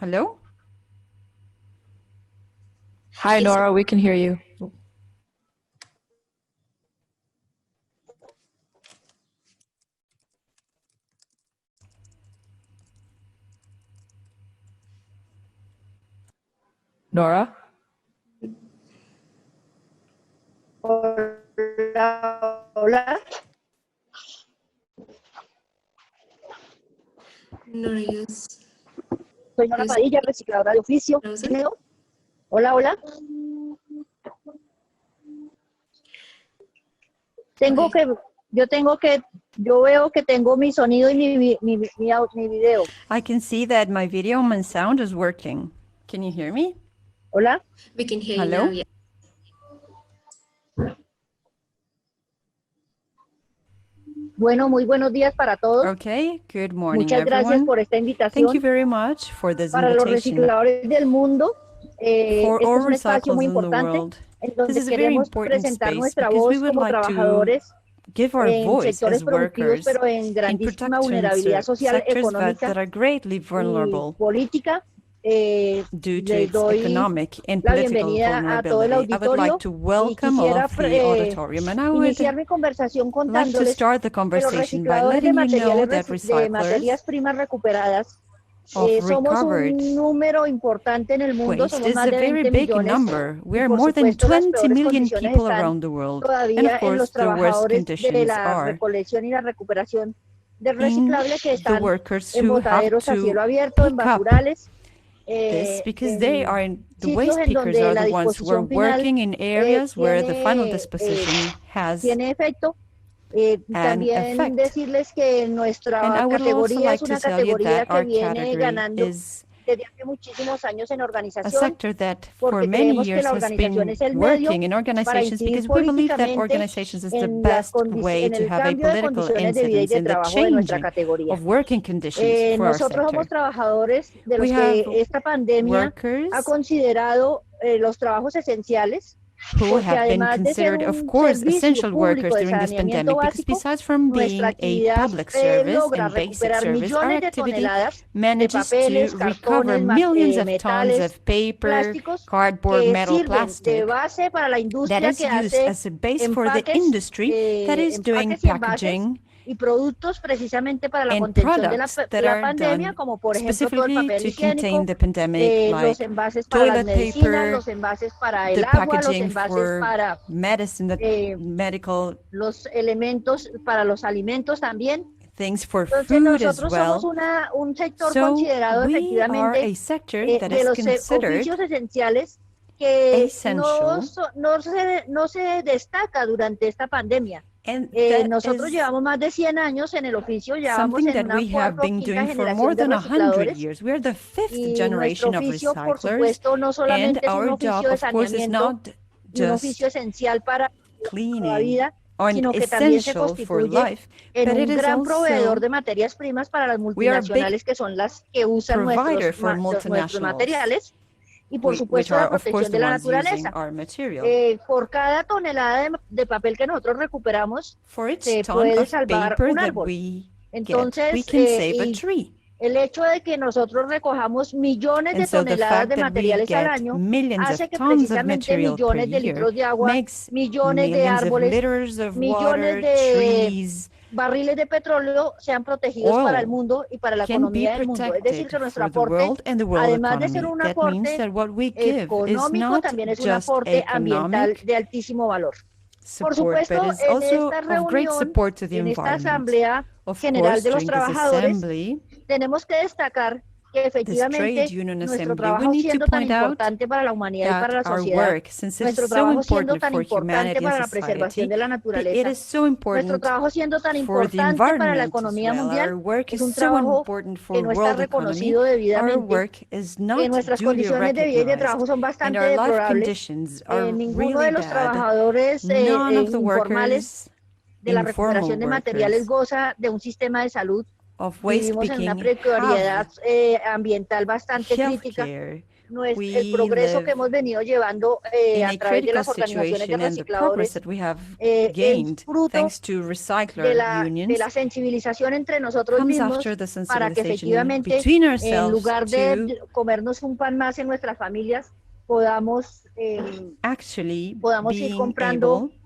Hello? Hi, Yes. Nora, we can hear you. Nora? Hola. Hola. No use. Soy Nora Padilla, recicladora de oficio. Browser. ¿Me veo? Hola, hola. Yo veo que tengo mi sonido y mi video. I can see that my video and sound is working. Can you hear me? Hola. We can hear Hello? you now, yeah. Bueno, muy buenos días para todos. Okay, good morning, Muchas gracias everyone. por esta Thank you invitación. very much for this Para los invitation. recicladores del mundo, For este all es un espacio recyclers muy in the importante world, en this donde is a very queremos important presentar space nuestra because we voz would como like to trabajadores give our en voice sectores as productivos, workers pero en in grandísima production vulnerabilidad social, sectors that económica are greatly y vulnerable política. due to Les its doy economic and la political bienvenida a todo el vulnerability. I would like auditorio to y welcome all quisiera of the auditorium, and I would iniciar mi conversación like to contándoles start the que los conversation by recicladores de letting you know materiales that de materias recyclers primas recuperadas of somos recovered un número importante en el mundo, waste somos is más a de very 20 big millones number. We y are por more than supuesto las 20 peores million condiciones people están around the world. And todavía of en los course, the worst trabajadores de conditions la are recolección y la recuperación del in reciclable que the están workers en who have botaderos a to cielo abierto, en pick up basurales, this because they are in the sitios waste en pickers donde are la the ones who are disposición final working in areas where the final disposition has tiene efecto. an También effect. decirles que And I nuestra would also categoría es like to una tell you categoría that que our viene category ganando is desde hace muchísimos años en a organización, sector that for porque many creemos que years la has organización been es el medio working in para organizations incidir because we believe that políticamente organizations is the en las best way en to el have a cambio de political condiciones de vida y incidence de in the trabajo de nuestra changing categoría. of working conditions for our Nosotros sector. somos trabajadores de We los have que esta pandemia ha workers considerado los trabajos esenciales, who porque have been además de ser considered, of un course, servicio essential workers público de during this saneamiento pandemic, because básico, besides from nuestra being a actividad public service logra and basic recuperar service, our millones de activity toneladas de manages papeles, to recover cartones, millions of tons metales, of paper, plásticos cardboard, que metal, sirven de plastic base para la that industria is que used hace as a base for the industry that is doing empaques y envases packaging y productos precisamente para la and contención de products that la are pandemia, done como por ejemplo todo el specifically papel to contain higiénico, the pandemic, los like envases para las toilet medicinas, paper, los envases para el the agua, los packaging envases for para medicine, the medical los elementos para los alimentos también. things for Entonces food as nosotros well. somos un sector So considerado we are efectivamente a sector that de is los considered oficios esenciales que essential, no se destaca durante esta pandemia. and that Nosotros is llevamos más de 100 años en el oficio, llevamos something en that una we have cuarta o been quinta doing for more generación de than 100 recicladores. years. We are the fifth Y nuestro generation of oficio, por recyclers, supuesto, no and solamente es un our oficio job, de of course, is saneamiento not y un just oficio esencial para la cleaning vida, or sino que también se essential for constituye life, en but it un is gran proveedor also de materias primas para las we are a big multinacionales que son las que usan provider for nuestros multinationals, materiales y por which supuesto are, la of course, protección the de la ones using naturaleza. our material. Por cada tonelada de papel que nosotros recuperamos, For each se ton puede of salvar paper un that árbol. we get, we Entonces, can save a y tree. el hecho de que nosotros recojamos millones de And so the toneladas fact de that we materiales al get año millions hace of que tons of precisamente material per millones de year litros de agua, makes millones de millions of árboles, liters of millones water, de trees, barriles de petróleo sean protegidos para el oil mundo y para la can be economía del mundo. Es decir, protected que nuestro for the aporte, world and the world además de ser economy. un That means aporte that what we give is económico, not también es un just aporte ambiental economic de altísimo valor. Por support, supuesto, but is en also esta of great reunión, support to the en esta environment. Asamblea Of General course, de los during this Trabajadores, assembly, tenemos que destacar que this trade efectivamente union nuestro assembly, we trabajo need to siendo tan point out importante para la humanidad y para la that our sociedad, work, since it nuestro is so trabajo siendo important tan for importante humanity para and la preservación society, de la it naturaleza, is so nuestro important trabajo siendo tan for the importante para la environment as economía well. mundial, Our work es is un so trabajo important que for no está world economy. reconocido Our debidamente, work is que not nuestras duly condiciones de vida y de recognized, trabajo son and bastante our life deplorables. conditions are Ninguno de really los bad. trabajadores None of the informales workers, de la informal recuperación de materiales workers, goza de un sistema de salud of waste vivimos en una picking precariedad have ambiental bastante crítica. healthcare. El progreso que live hemos venido llevando in a a través de critical las organizaciones de situation, and the progress recicladores that we have es gained fruto thanks to de recycler la unions sensibilización entre nosotros comes mismos after the para que sensibilization efectivamente, between en ourselves lugar to de comernos un pan más en nuestras familias, podamos actually ir being comprando able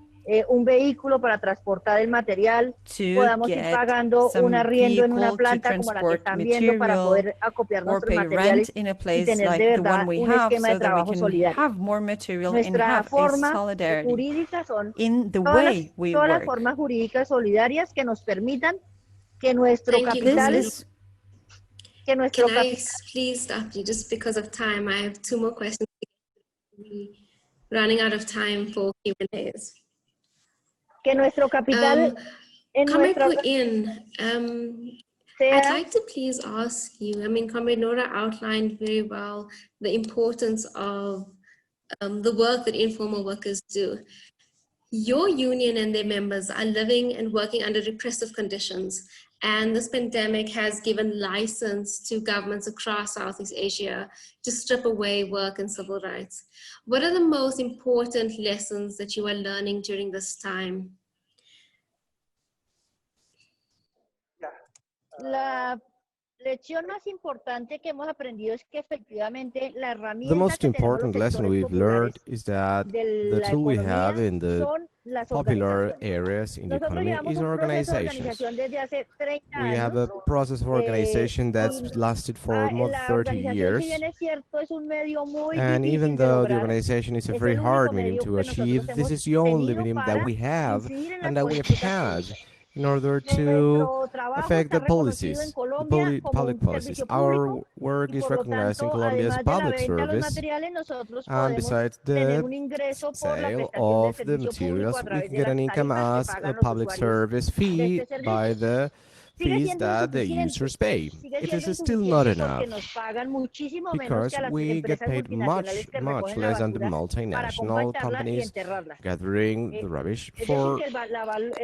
un vehículo para transportar el material, to podamos ir get pagando un some arriendo en una vehicle to planta como la que transport están viendo para material poder acopiar or nuestros pay rent materiales in a y place tener like de the one verdad we un have, esquema de so that we trabajo can solidario. have more material and Nuestra have a forma solidarity jurídica son in the todas way we las work. formas jurídicas solidarias que nos permitan que nuestro Thank you, capital, Connie. que nuestro Can I capital, please stop you just because of time? I have 2 more questions. We're running out of time for Q&As. que nuestro capital en Comrade nuestra Puin, I'd like to please ask you, I mean, Comrade Nora outlined very well the importance of the work that informal workers do. Your union and their members are living and working under repressive conditions, and this pandemic has given license to governments across Southeast Asia to strip away work and civil rights. What are the most important lessons that you are learning during this time? la lección más importante que hemos aprendido es que efectivamente la The herramienta most que tenemos los important lesson sectores we've learned populares is that de the la tool we have economía in the son las popular organizaciones. areas in the Nosotros economy llevamos is un proceso de organizations. organización desde hace 30 We have años. a process of organization that's lasted for more than La 30 organización, si years. bien es cierto, es un medio muy And even difícil de though the lograr, organization is a es very el hard único medium medio to que nosotros achieve, this hemos is the only tenido medium that para we have incidir en and las that we have políticas had públicas. in order to Nuestro trabajo affect está the reconocido en policies, Colombia como public un policies. servicio Our público work y is por lo recognized in tanto, Colombia as a además de la public venta de los service. materiales, nosotros And podemos besides tener the un ingreso por la sale prestación del of the servicio público materials, a we través can de get las an income tarifas que as a pagan los public usuarios service de fee este by servicio. the Sigue fees siendo that the insuficiente. users pay. Sigue It siendo is still not insuficiente porque enough nos pagan muchísimo menos because que a las we get empresas paid multinacionales much, que much recogen la less than the basura para multinational compactarla y companies enterrarla. gathering the rubbish Es decir, for que el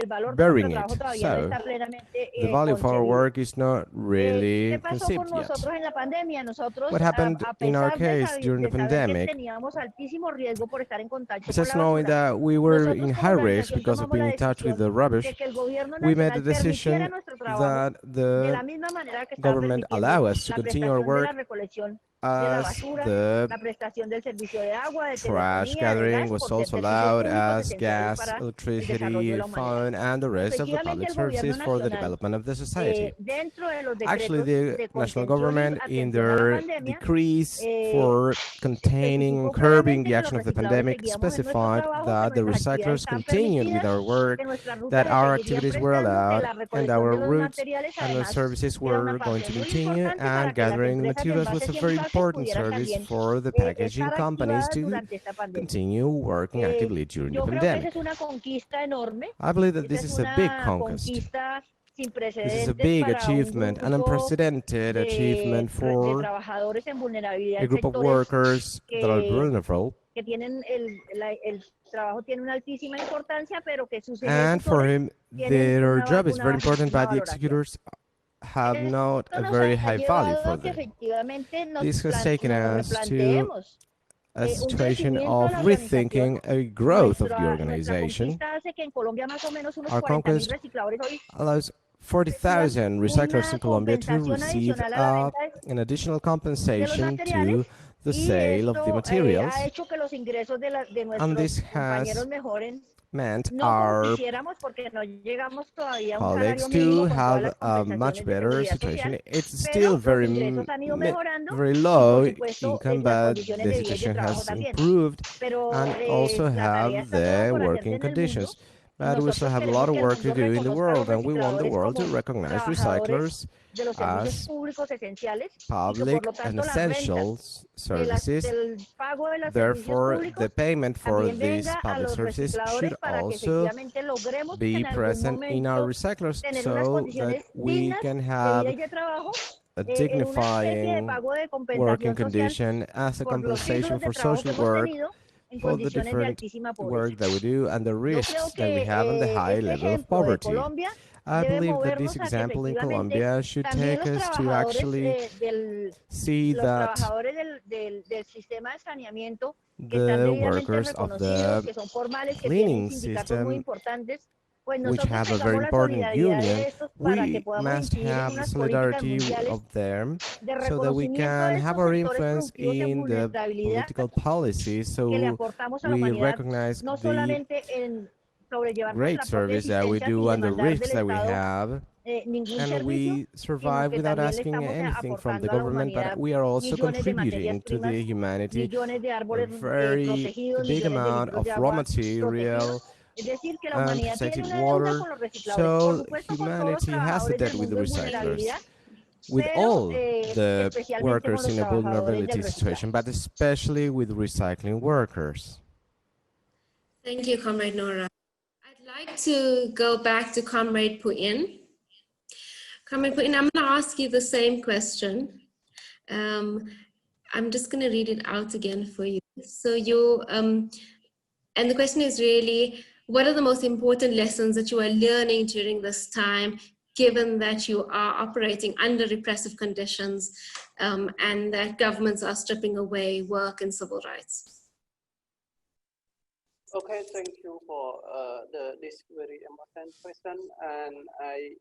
valor de burying nuestro trabajo it. todavía no So está plenamente the value of our concebido. work is not ¿Qué really pasó con conceived yet. nosotros en la pandemia? Nosotros, What happened a in our pesar case during the de saber que pandemic, teníamos altísimo riesgo por estar en contacto con besides la knowing basura, that we were nosotros in como high risk organización because of tomamos la being in touch with decisión the de rubbish, que el gobierno we made the nacional permitiera decision nuestro trabajo that de la the misma manera que estaba government permitiendo allow us to la continue our prestación de la work recolección de la as basura, the la prestación del servicio de agua, de trash telefonía, de gathering gas, was por ser also servicios allowed públicos as esenciales gas, para el desarrollo de electricity, la humanidad. phone, and the rest of the Efectivamente, public el gobierno services for the nacional, development of the society. dentro de los Actually, decretos the de national contención y government, in atención a la their pandemia, decrees for containing especificó and curbing claramente the que action los of the recicladores pandemic, seguíamos en nuestro specified trabajo, que that the nuestras actividades recyclers estaban continued with permitidas, our work, que nuestras rutas that se our seguirían activities were prestando, que allowed, la and recolección our de los routes materiales and our además services era una were going parte to muy continue, importante para and que las gathering empresas de materials was a envases y very envases important pudieran service también for the packaging estar companies activadas to durante esta pandemia. continue working actively during the Yo creo que esa pandemic. es una conquista enorme. I believe that Esa this es is a big una conquest. conquista sin This is a precedentes big para un achievement, an grupo unprecedented achievement de for trabajadores en vulnerabilidad a en group of sectores workers that are que vulnerable, tienen el trabajo tiene una altísima importancia, pero que sus and for ejecutores him, tienen their job is very una important, but the valoración. executors have not Esto a nos very ha high value llevado for a que them. efectivamente This has nos taken us to replanteemos a un situation crecimiento of de la organización. rethinking a growth of the Nuestra organization. conquista hace que en Colombia más o menos unos Our 40.000 conquest recicladores hoy allows 40,000 recyclers in Colombia to compensación receive adicional a la venta an additional de los compensation materiales, to the y sale of the esto materials, ha hecho que los ingresos de and this nuestros compañeros has mejoren. meant No our como quisiéramos porque no llegamos todavía a un colleagues salario mínimo to con todas have las a much compensaciones de better seguridad situation. social, It's pero still los very ingresos han ido mejorando very y low por supuesto income, las but condiciones the de vida y de situation trabajo has también. improved, Pero and also la tarea have está toda the por hacerse working en el mundo. conditions. But we still Nosotros have a lot queremos of que el work to mundo do in the reconozca a los world, and we want the recicladores world to como recognize trabajadores recyclers de los servicios as públicos esenciales y que public por lo and tanto las rentas essential services. del pago de los servicios Therefore, públicos the payment for también these venga a public los services recicladores should para que also efectivamente logremos be en algún present in our momento recyclers tener unas so that condiciones we dignas can de have vida y de trabajo a en una especie de dignifying pago de working compensación social condition as a por los compensation siglos de for trabajo que social hemos work tenido en for the condiciones de different altísima work pobreza. that we do and the Yo creo risks that we que have and the high este level of ejemplo de poverty. Colombia I debe believe that this movernos a que example in efectivamente Colombia should también take los us to trabajadores actually see los that trabajadores del sistema de saneamiento que están the debidamente workers of reconocidos, the que son formales, que tienen cleaning sindicatos muy system, importantes, pues which nosotros have a very tengamos la important solidaridad de union, estos para que we podamos must incidir en have the unas políticas solidarity mundiales of them de so that we reconocimiento de can have estos our sectores influence productivos en in the vulnerabilidad political policy. que le So aportamos a la we humanidad, recognize no the solamente en sobrellevar great nuestra propia service that we existencia do sin and the demandar risks del that we Estado have, ningún and servicio, we sino survive que without también le asking estamos anything from the aportando a la government, but humanidad we are also millones de materias contributing to primas, the humanity millones de a árboles very protegidos, big millones de amount litros of de raw agua protegidos. material Es decir, que la and humanidad tiene protected una deuda water. con los recicladores, por So supuesto con todos los humanity has a trabajadores debt del with the mundo en recyclers, vulnerabilidad, with pero all the especialmente con workers los in a trabajadores del vulnerability reciclaje. situation, but especially with recycling workers. Thank you, Comrade Nora. I'd like to go back to Comrade Puin. Comrade Puin, I'm going to ask you the same question. I'm just going to read it out again for you. So and the question is really, what are the most important lessons that you are learning during this time, given that you are operating under repressive conditions and that governments are stripping away work and civil rights? Okay, thank you for this very important question, and I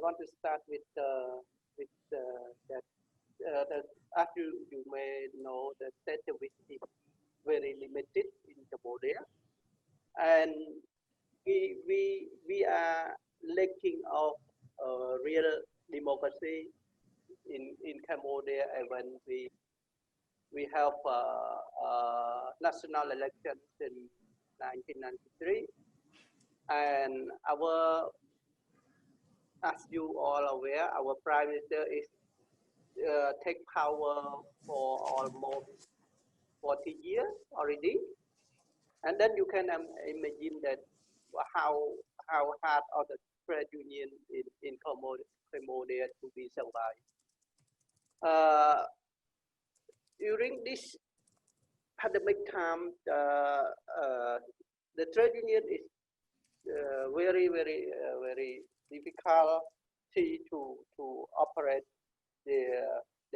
want to start with that as you may know, the statistics is very limited in Cambodia, and we are lacking of real democracy in Cambodia, and when we have national elections in 1993, and as you all aware, our prime minister is take power for almost 40 years already, and then you can imagine that how hard are the trade union in Cambodia to be survived. During this pandemic time, the trade union is very difficult to operate the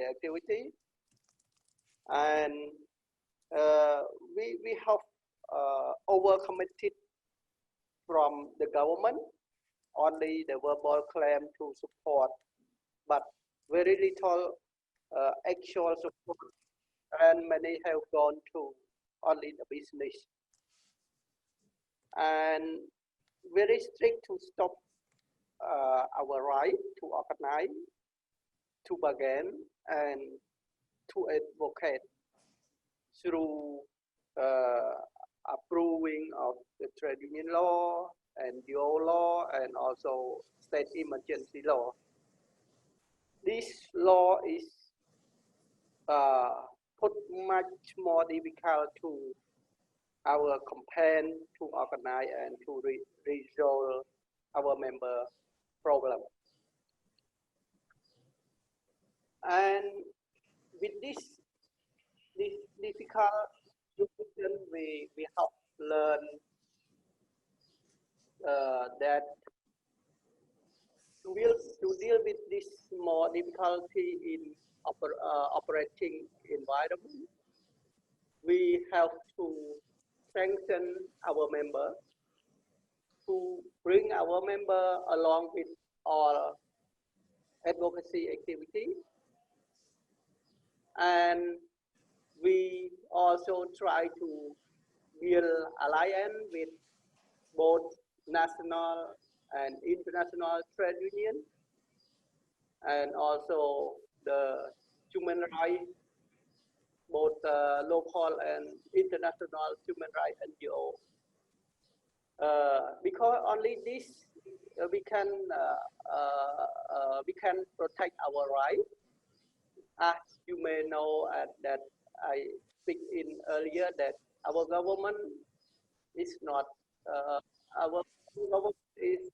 activity, and we have overcommitted from the government, only the verbal claim to support, but very little actual support, and many have gone to only the business, and very strict to stop our right to organize, to bargain, and to advocate through approving of the trade union law and DO law and also state emergency law. This law is put much more difficult to our campaign to organize and to resolve our member problem. And with this difficult situation, we have learned that to deal with this more difficulty in operating environment, we have to strengthen our member, to bring our member along with our advocacy activity, and we also try to build alliance with both national and international trade union, and also the human rights, both local and international human rights NGO. Because only this we can protect our rights. As you may know, that I speak in earlier, that our government is not our government is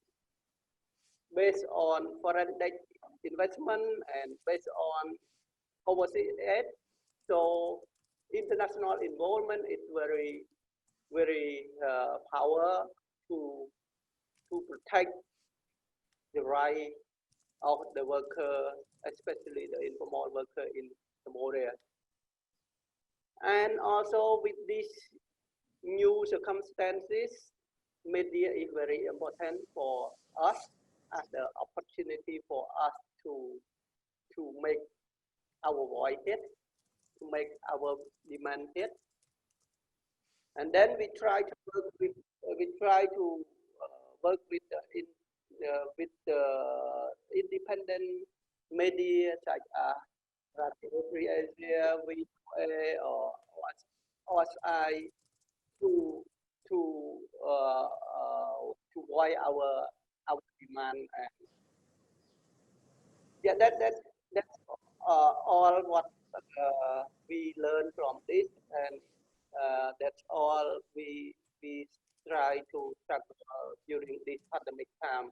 based on foreign direct investment and based on overseas aid. So international involvement is very power to to protect the right of the worker, especially the informal worker in Cambodia. And also with these new circumstances, media is very important for us as the opportunity for us to make our voice heard, to make our demand heard. And then we try to work with the independent media such as Radio Free Asia, VOA, or OSI to voice our demand. And yeah, that's all what we learned from this, and that's all we try to tackle during this pandemic time.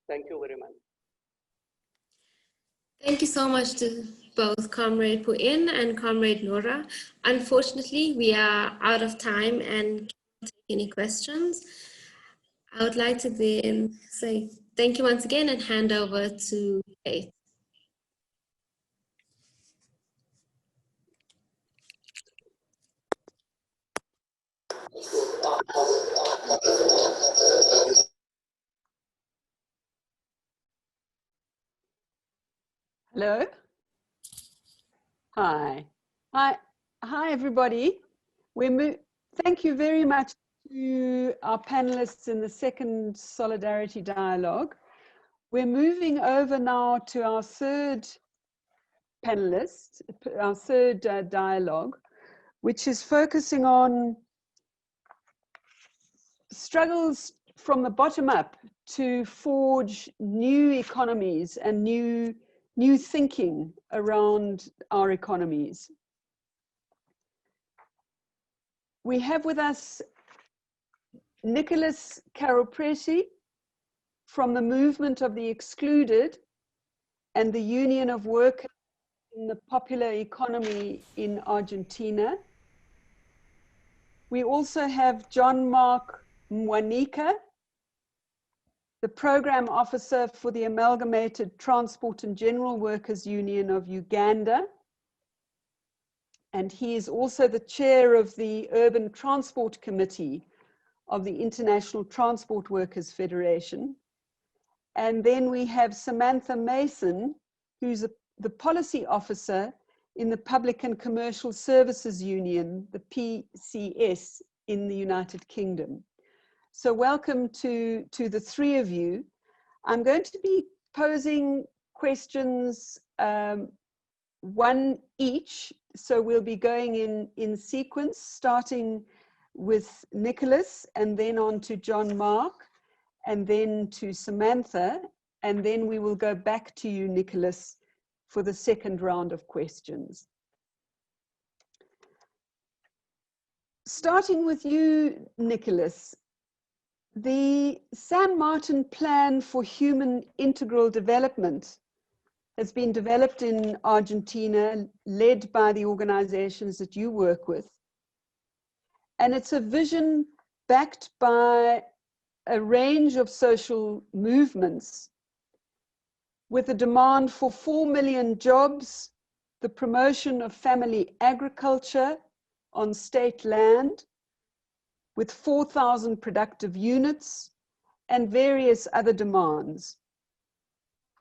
Thank you very much. Thank you so much to both Comrade Puin and Comrade Nora. Unfortunately, we are out of time and can't take any questions. I would like to then say thank you once again and hand over to Kate. Hello. Hi. Hi, everybody. Thank you very much to our panelists in the second Solidarity Dialogue. We're moving over now to our third panelist, our third dialogue, which is focusing on struggles from the bottom up to forge new economies and new thinking around our economies. We have with us Nicholas Caropresi from the Movement of the Excluded and the Union of Workers in the Popular Economy in Argentina. We also have John Mark Mwanika, the Program Officer for the Amalgamated Transport and General Workers Union of Uganda. And he is also the chair of the Urban Transport Committee of the International Transport Workers Federation. And then we have Samantha Mason, who's the policy officer in the Public and Commercial Services Union, the PCS, in the United Kingdom. So welcome to the three of you. I'm going to be posing questions, one each. So we'll be going in sequence, starting with Nicholas and then on to John Mark and then to Samantha. And then we will go back to you, Nicholas, for the second round of questions. Starting with you, Nicholas, the San Martin Plan for Human Integral Development has been developed in Argentina, led by the organizations that you work with. And it's a vision backed by a range of social movements with a demand for 4 million jobs, the promotion of family agriculture on state land, with 4,000 productive units and various other demands.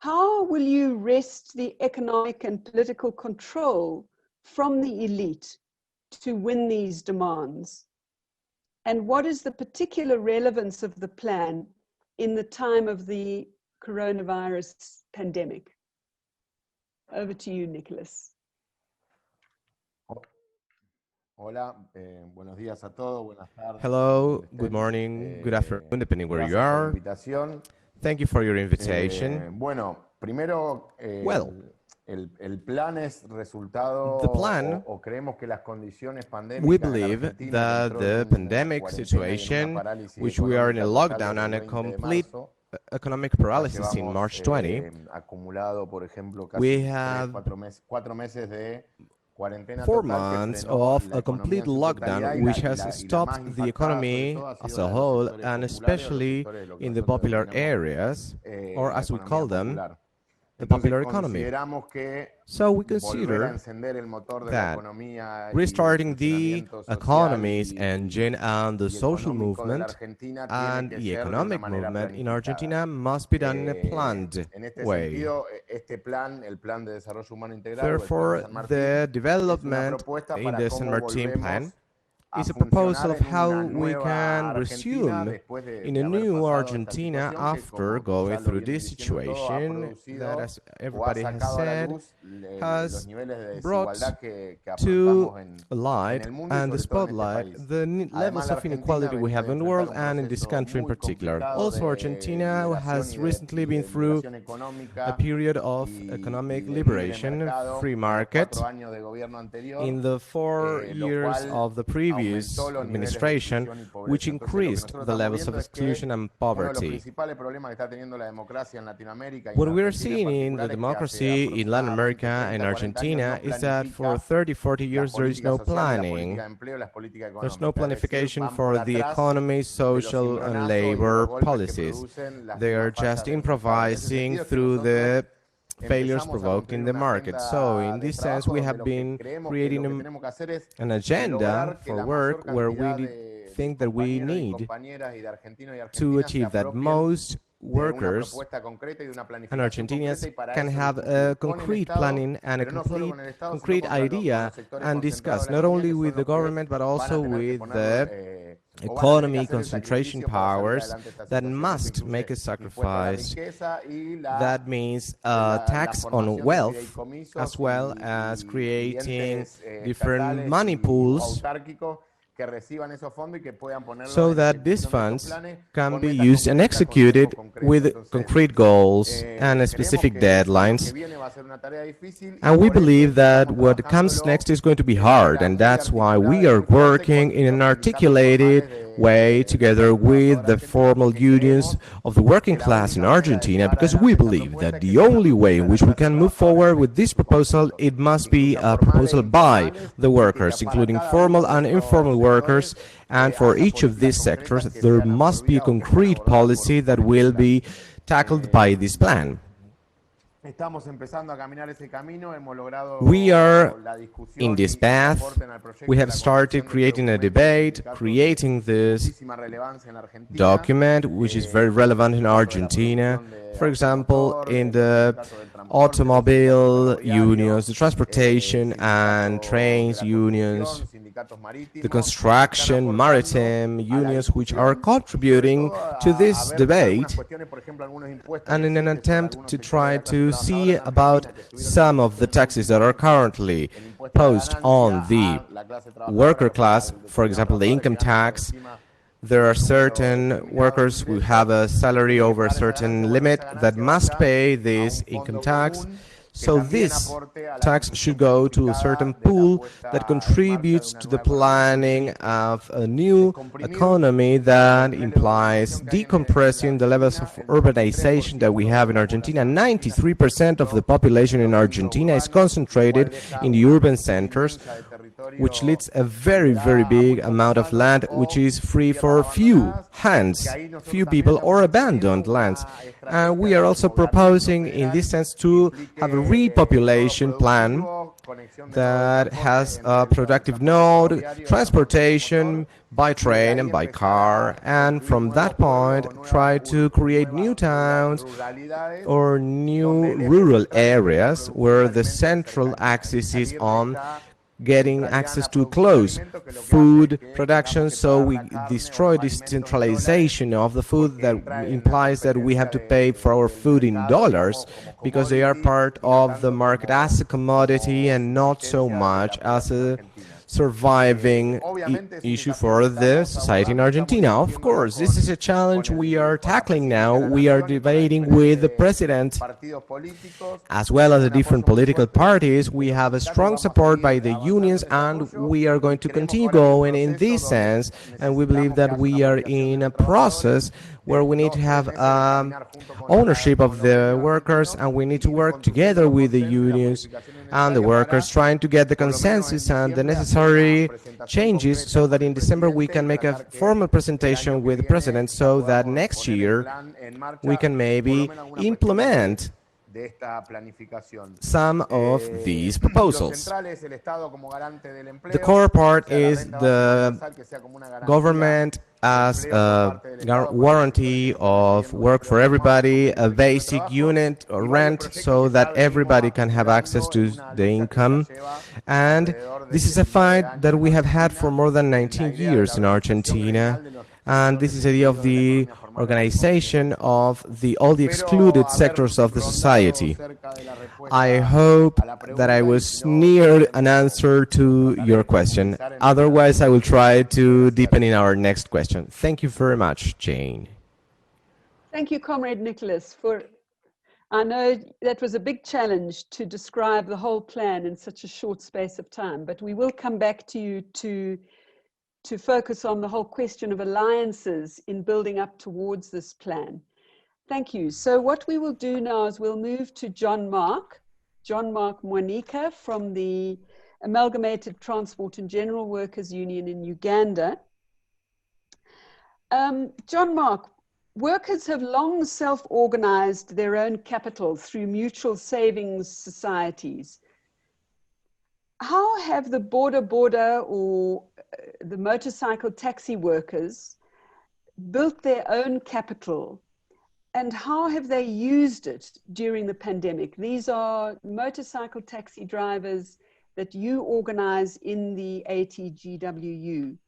How will you wrest the economic and political control from the elite to win these demands? And what is the particular relevance of the plan in the time of the coronavirus pandemic? Over to you, Nicholas. Hola, buenos días a todos, buenas tardes. Hello, good morning, good afternoon, depending where you are. Thank you for your invitation. Bueno, primero, Well, el plan es resultado, the plan, o creemos que las condiciones pandémicas we en la believe Argentina, that dentro de the una pandemic cuarentena y en situation, una parálisis which we are in a económica total lockdown and a desde el 20 de complete marzo, economic ya paralysis in llevamos March 20, acumulado, por ejemplo, we casi have 4 meses de 4 months of a complete lockdown, which has stopped the economy as a whole, and especially in the popular areas, or as we call them, the popular economy. So we consider that restarting the economy's engine and the social movement and the economic movement in Argentina must be done in a planned way. Therefore, the development in the San Martin plan is a proposal of how we can resume in a new Argentina after going through this situation that, as everybody has said, has brought to light and the spotlight the levels of inequality we have in the world and in this country in particular. Also, Argentina has recently been through a period of economic liberation, free market. In the 4 years of the previous administration, which increased the levels of exclusion and poverty. What we are seeing in the democracy in Latin America and Argentina is that for 30, 40 years there is no planning. There's no planification for the economy, social and labor policies. They are just improvising through the failures provoked in the market. So in this sense, we have been creating an agenda for work where we think that we need to achieve that most workers and Argentinians can have a concrete planning and a concrete idea and discuss not only with the government but also with the economy concentration powers that must make a sacrifice. That means a tax on wealth as well as creating different money pools so that these funds can be used and executed with concrete goals and specific deadlines. And we believe that what comes next is going to be hard, and that's why we are working in an articulated way together with the formal unions of the working class in Argentina, because we believe that the only way in which we can move forward with this proposal, it must be a proposal by the workers, including formal and informal workers, and for each of these sectors there must be a concrete policy that will be tackled by this plan. We are in this path. We have started creating a debate, creating this document, which is very relevant in Argentina. For example, in the automobile unions, the transportation and trains unions, the construction, maritime unions, which are contributing to this debate, and in an attempt to try to see about some of the taxes that are currently posed on the worker class, for example, the income tax. There are certain workers who have a salary over a certain limit that must pay this income tax. So this tax should go to a certain pool that contributes to the planning of a new economy that implies decompressing the levels of urbanization that we have in Argentina. 93% of the population in Argentina is concentrated in the urban centers, which leads a very, very big amount of land which is free for few hands, few people, or abandoned lands. And we are also proposing in this sense to have a repopulation plan that has a productive node, transportation by train and by car, and from that point try to create new towns or new rural areas where the central axis is on getting access to close food production, so we destroy this centralization of the food that implies that we have to pay for our food in dollars because they are part of the market as a commodity and not so much as a surviving issue for the society in Argentina. Of course, this is a challenge we are tackling now. We are debating with the president as well as the different political parties. We have a strong support by the unions, and we are going to continue going in this sense, and we believe that we are in a process where we need to have ownership of the workers, and we need to work together with the unions and the workers, trying to get the consensus and the necessary changes so that in December we can make a formal presentation with the president, so that next year we can maybe implement some of these proposals. The core part is the government as a warranty of work for everybody, a basic unit or rent, so that everybody can have access to the income. And this is a fight that we have had for more than 19 years in Argentina. And this is the idea of the organization of all the excluded sectors of the society. I hope that I was near an answer to your question. Otherwise, I will try to deepen in our next question. Thank you very much, Jane. Thank you, Comrade Nicholas. I know that was a big challenge to describe the whole plan in such a short space of time, but we will come back to you to focus on the whole question of alliances in building up towards this plan. Thank you. So what we will do now is we'll move to John Mark Mwanika from the Amalgamated Transport and General Workers Union in Uganda. John Mark, workers have long self-organized their own capital through mutual savings societies. How have the border or the motorcycle taxi workers built their own capital, and how have they used it during the pandemic? These are motorcycle taxi drivers that you organize in the ATGWU.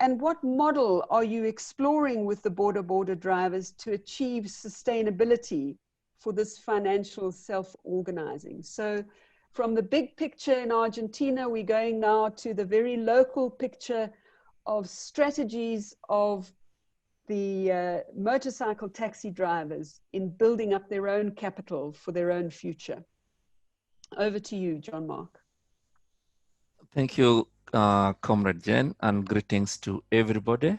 And what model are you exploring with the border drivers to achieve sustainability for this financial self-organizing? So from the big picture in Argentina, we're going now to the very local picture of strategies of the motorcycle taxi drivers in building up their own capital for their own future. Over to you, John Mark. Thank you, Comrade Jen, and greetings to everybody.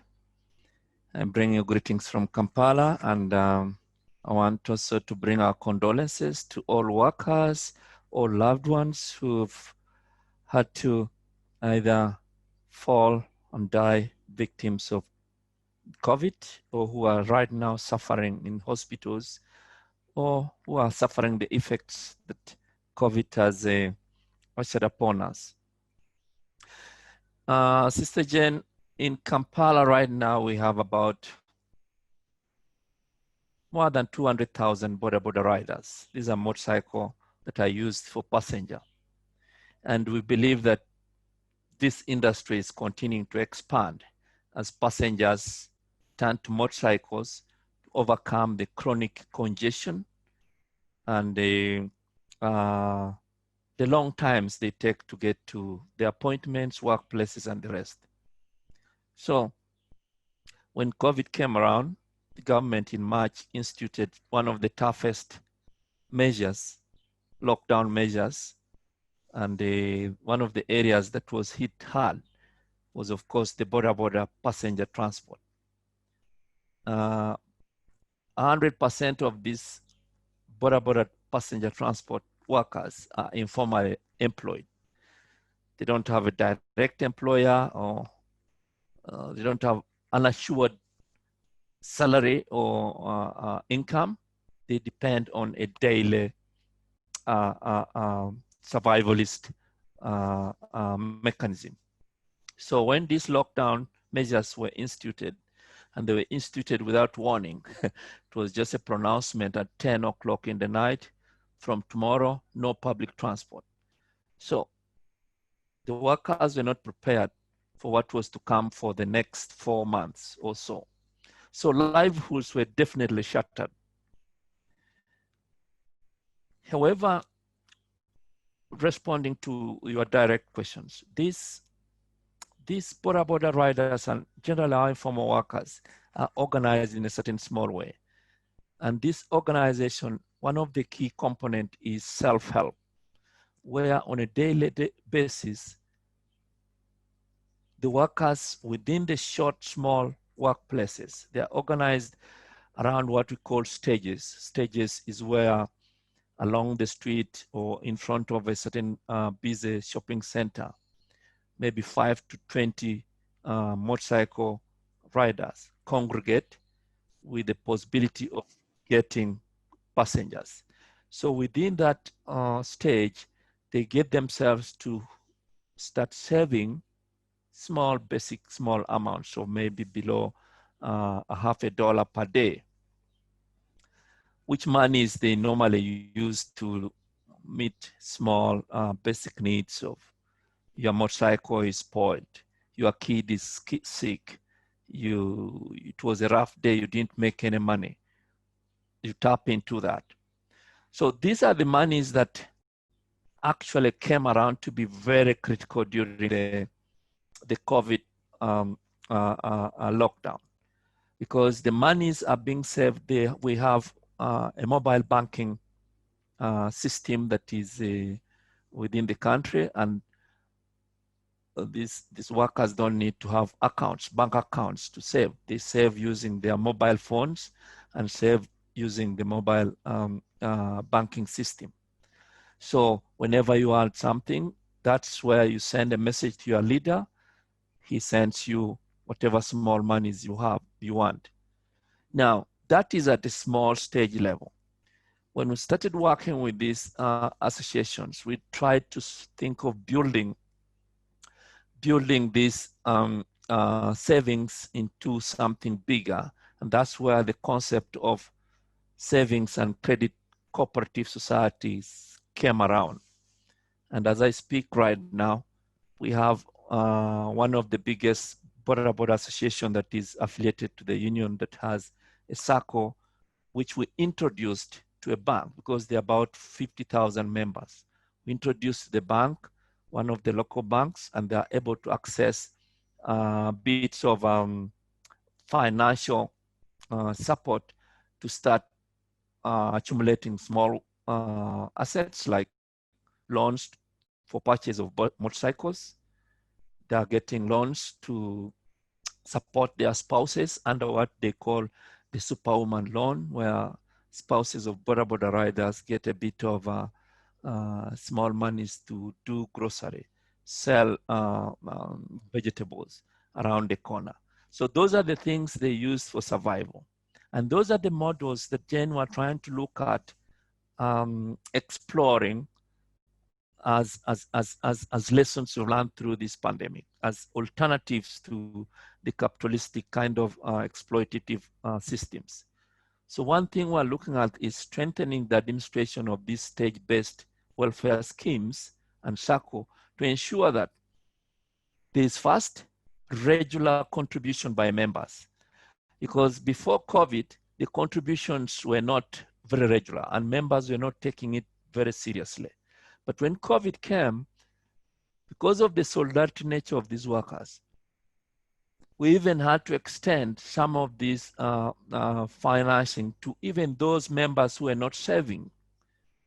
I bring you greetings from Kampala, and I want also to bring our condolences to all workers, all loved ones who've had to either fall and die victims of COVID, or who are right now suffering in hospitals, or who are suffering the effects that COVID has ushered upon us. Sister Jane, in Kampala right now, we have about more than 200,000 border riders. These are motorcycles that are used for passenger. And we believe that this industry is continuing to expand as passengers turn to motorcycles to overcome the chronic congestion and the long times they take to get to their appointments, workplaces, and the rest. So when COVID came around, the government in March instituted one of the toughest measures, lockdown measures, and one of the areas that was hit hard was, of course, the border passenger transport. 100% of these border passenger transport workers are informally employed. They don't have a direct employer, or they don't have an assured salary or income. They depend on a daily survivalist mechanism. So when these lockdown measures were instituted, and they were instituted without warning, it was just a pronouncement at 10 o'clock in the night, from tomorrow, no public transport. So the workers were not prepared for what was to come for the next 4 months or so. So livelihoods were definitely shattered. However, responding to your direct questions, these border riders and generally our informal workers are organized in a certain small way. And this organization, one of the key components is self-help, where on a daily basis, the workers within the short, small workplaces. They are organized around what we call stages. Stages is where along the street or in front of a certain busy shopping center, maybe 5 to 20 motorcycle riders congregate with the possibility of getting passengers. So within that stage, they get themselves to start saving small, basic, small amounts, so maybe below $50 per day, which monies they normally use to meet small basic needs of your motorcycle is spoiled, your kid is sick, it was a rough day, you didn't make any money. You tap into that. So these are the monies that actually came around to be very critical during the COVID lockdown, because the monies are being saved there. We have a mobile banking system that is within the country, and these workers don't need to have accounts, bank accounts to save. They save using their mobile phones and save using the mobile banking system. So whenever you want something, that's where you send a message to your leader. He sends you whatever small monies you want. Now, that is at the small stage level. When we started working with these associations, we tried to think of building these savings into something bigger. And that's where the concept of savings and credit cooperative societies came around. And as I speak right now, we have one of the biggest border association that is affiliated to the union that has a SACCO, which we introduced to a bank because there are about 50,000 members. We introduced the bank, one of the local banks, and they are able to access bits of financial support to start accumulating small assets like loans for purchase of motorcycles. They are getting loans to support their spouses under what they call the superwoman loan, where spouses of border riders get a bit of small monies to do grocery, sell vegetables around the corner. So those are the things they use for survival. And those are the models that Jen were trying to look at exploring as lessons to learn through this pandemic, as alternatives to the capitalistic kind of exploitative systems. So one thing we're looking at is strengthening the administration of these stage-based welfare schemes and SACCO to ensure that there is first regular contribution by members. Because before COVID, the contributions were not very regular and members were not taking it very seriously. But when COVID came, because of the solidarity nature of these workers, we even had to extend some of this financing to even those members who were not saving,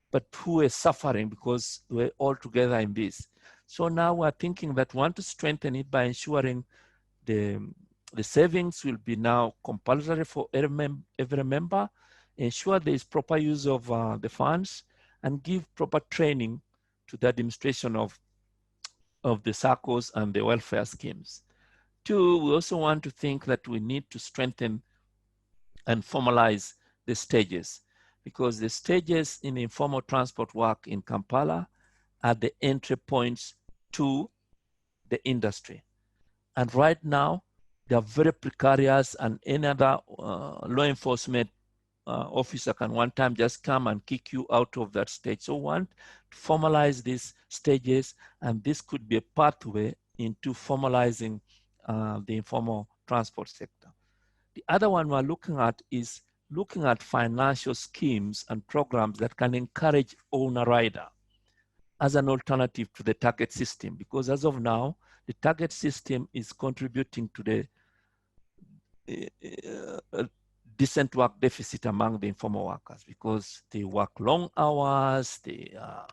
but who were suffering because we're all together in this. So now we're thinking that we want to strengthen it by ensuring the savings will be now compulsory for every member, ensure there is proper use of the funds, and give proper training to the administration of the SACCOs and the welfare schemes. Two, we also want to think that we need to strengthen and formalize the stages, because the stages in informal transport work in Kampala are the entry points to the industry. And right now, they are very precarious, and any other law enforcement officer can one time just come and kick you out of that stage. So we want to formalize these stages, and this could be a pathway into formalizing the informal transport sector. The other one we're looking at is looking at financial schemes and programs that can encourage owner-rider as an alternative to the target system, because as of now, the target system is contributing to the decent work deficit among the informal workers, because they work long hours, they are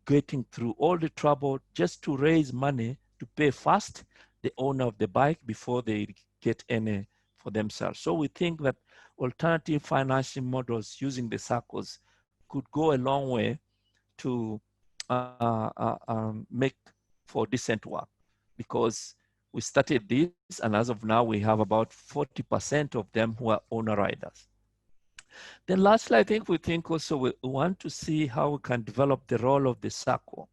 getting through all the trouble just to raise money to pay first the owner of the bike before they get any for themselves. So we think that alternative financing models using the SACCOs could go a long way to make for decent work, because we started this, and as of now, we have about 40% of them who are owner riders. Then lastly, I think we also we want to see how we can develop the role of the SACCO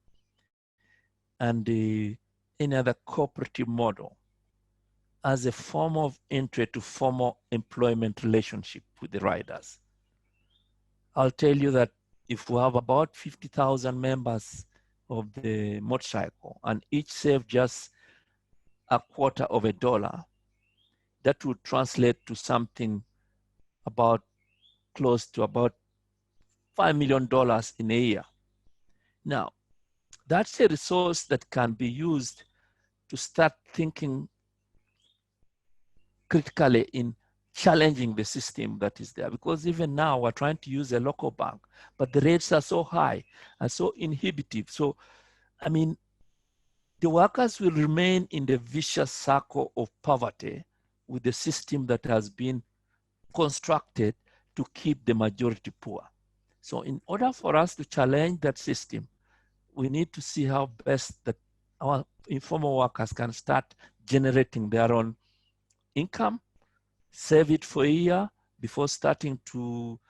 and any other cooperative model as a form of entry to formal employment relationship with the riders. I'll tell you that if we have about 50,000 members of the motorcycle and each save just $0.25, that would translate to something about close to about $5 million in a year. Now, that's a resource that can be used to start thinking critically in challenging the system that is there, because even now we're trying to use a local bank, but the rates are so high and so inhibitive. So, I mean, the workers will remain in the vicious circle of poverty with the system that has been constructed to keep the majority poor. So in order for us to challenge that system, we need to see how best that our informal workers can start generating their own income, save it for a year before starting to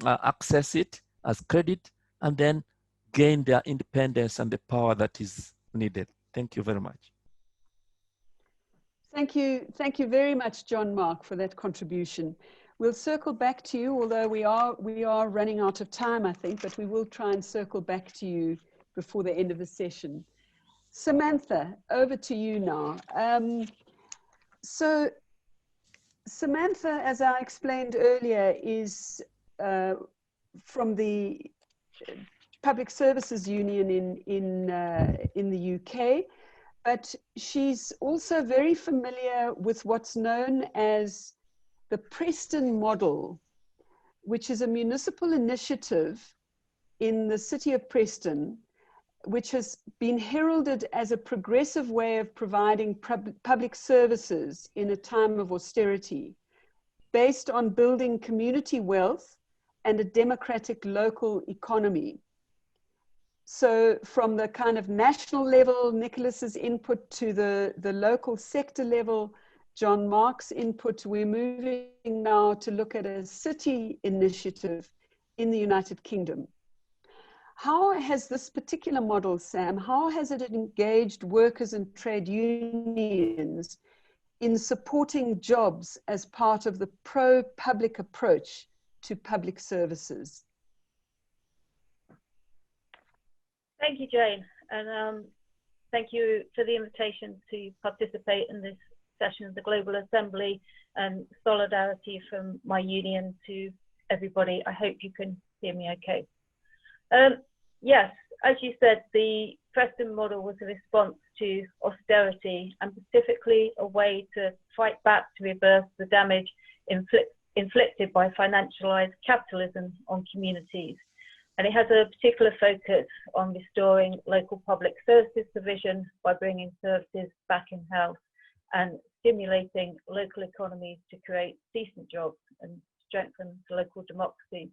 access it as credit, and then gain their independence and the power that is needed. Thank you very much. Thank you very much, John Mark, for that contribution. We'll circle back to you, although we are running out of time, I think, but we will try and circle back to you before the end of the session. Samantha, over to you now. So Samantha, as I explained earlier, is from the Public Services Union in the UK, but she's also very familiar with what's known as the Preston model, which is a municipal initiative in the city of Preston, which has been heralded as a progressive way of providing public services in a time of austerity, based on building community wealth and a democratic local economy. So from the kind of national level, Nicholas's input, to the local sector level, John Mark's input, we're moving now to look at a city initiative in the United Kingdom. How has this particular model, Sam, how has it engaged workers and trade unions in supporting jobs as part of the pro-public approach to public services? Thank you, Jane, and thank you for the invitation to participate in this session of the Global Assembly, and solidarity from my union to everybody. I hope you can hear me okay. Yes, as you said, the Preston model was a response to austerity, and specifically a way to fight back to reverse the damage inflicted by financialized capitalism on communities. And it has a particular focus on restoring local public services provision by bringing services back in-house and stimulating local economies to create decent jobs and strengthen local democracy.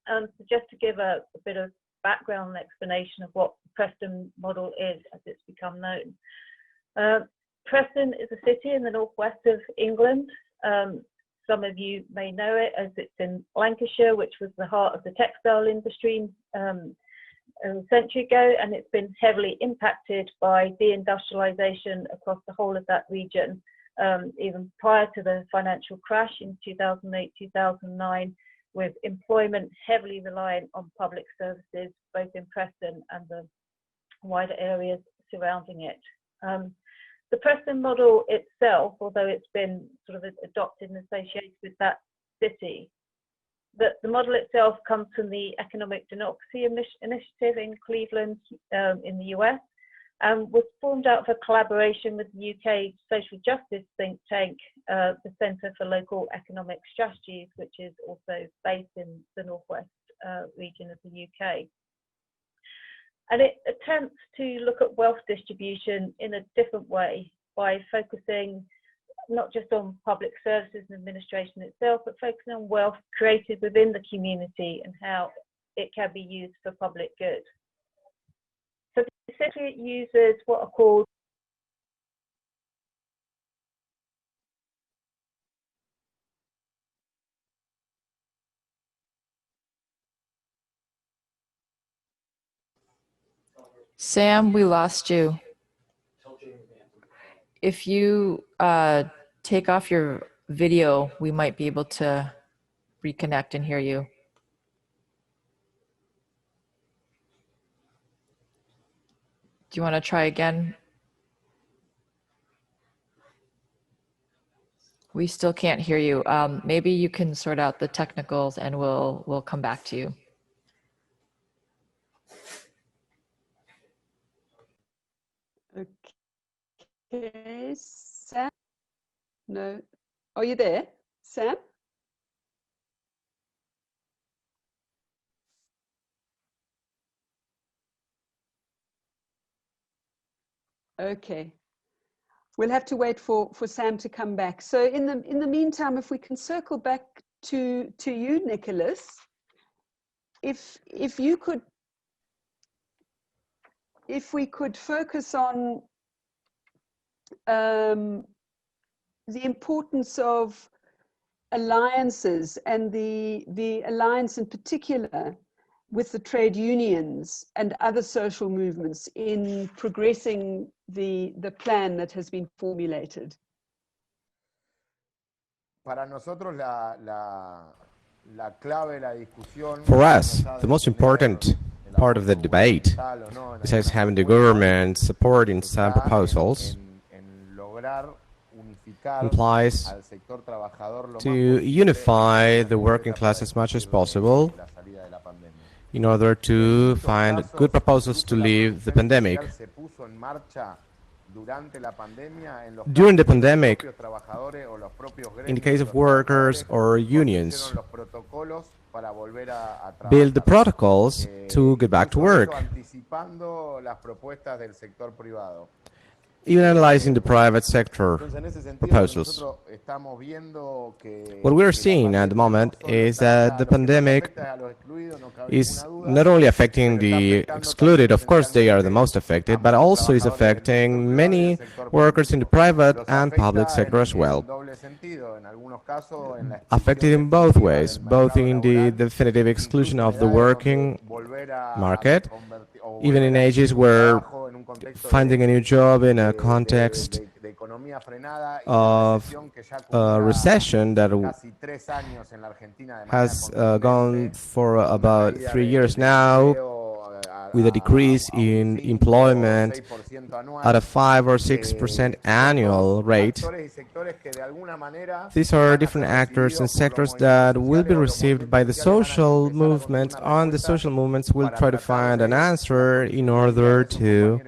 So just to give a bit of background and explanation of what the Preston model is as it's become known. Preston is a city in the northwest of England. Some of you may know it as it's in Lancashire, which was the heart of the textile industry a century ago, and it's been heavily impacted by deindustrialization across the whole of that region, even prior to the financial crash in 2008, 2009, with employment heavily reliant on public services, both in Preston and the wider areas surrounding it. The Preston model itself, although it's been sort of adopted and associated with that city, the model itself comes from the Economic Democracy Initiative in Cleveland in the US, and was formed out of a collaboration with the UK social justice think tank, the Centre for Local Economic Strategies, which is also based in the northwest region of the UK. And it attempts to look at wealth distribution in a different way by focusing not just on public services and administration itself, but focusing on wealth created within the community and how it can be used for public good. So essentially it uses what are called Sam, we lost you. If you take off your video, we might be able to reconnect and hear you. Do you want to try again? We still can't hear you. Maybe you can sort out the technicals and we'll come back to you. Okay, Sam? No. Are you there, Sam? Okay. We'll have to wait for Sam to come back. So in the meantime, if we can circle back to you, Nicholas, if we could focus on the importance of alliances and the alliance in particular with the trade unions and other social movements in progressing the plan that has been formulated. For us, the most important part of the debate, besides having the government supporting some proposals, implies to unify the working class as much as possible in order to find good proposals to leave the pandemic. During the pandemic, in the case of workers or unions, build the protocols to get back to work, even analyzing the private sector proposals. What we're seeing at the moment is that the pandemic is not only affecting the excluded, of course they are the most affected, but also is affecting many workers in the private and public sector as well. Affected in both ways, both in the definitive exclusion of the working market, even in ages where finding a new job in a context of recession that has gone for about 3 years now, with a decrease in employment at a 5 or 6% annual rate. These are different actors and sectors that will be received by the social movement, and the social movements will try to find an answer in order to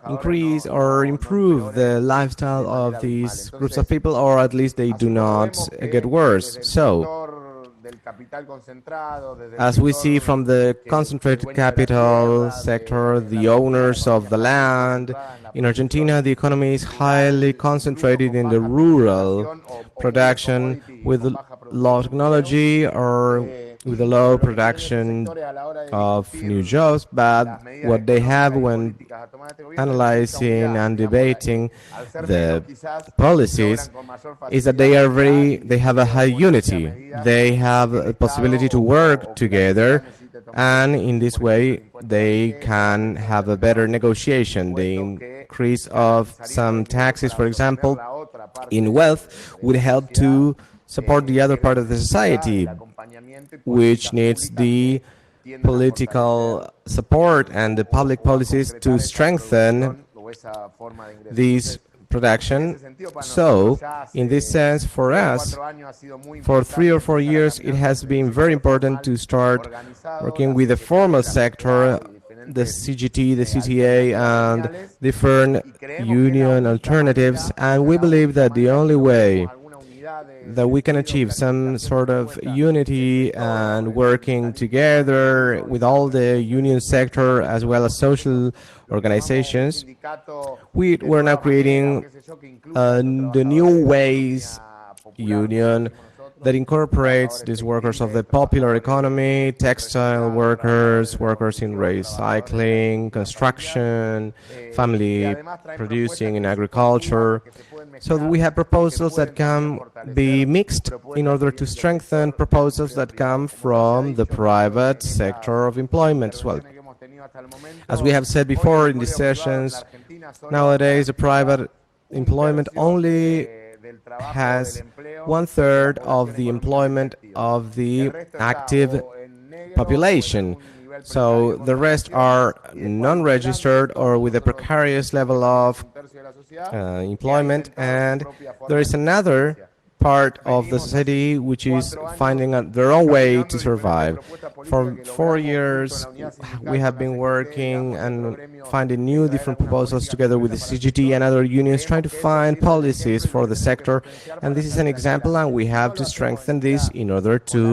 increase or improve the lifestyle of these groups of people, or at least they do not get worse. So, as we see from the concentrated capital sector, the owners of the land, in Argentina the economy is highly concentrated in the rural production with low technology or with a low production of new jobs, but what they have when analyzing and debating the policies is that they have a high unity. They have a possibility to work together, and in this way they can have a better negotiation. The increase of some taxes, for example, in wealth would help to support the other part of the society, which needs the political support and the public policies to strengthen this production. So, in this sense, for us, for 3 or 4 years, it has been very important to start working with the formal sector, the CGT, the CTA, and different union alternatives, and we believe that the only way that we can achieve some sort of unity and working together with all the union sector as well as social organizations, we're now creating the new ways union that incorporates these workers of the popular economy, textile workers, workers in recycling, construction, family producing in agriculture. So we have proposals that can be mixed in order to strengthen proposals that come from the private sector of employment as well. As we have said before in these sessions, nowadays the private employment only has 1/3 of the employment of the active population. So the rest are non-registered or with a precarious level of employment, and there is another part of the society which is finding their own way to survive. For 4 years, we have been working and finding new different proposals together with the CGT and other unions, trying to find policies for the sector. And this is an example, and we have to strengthen this in order to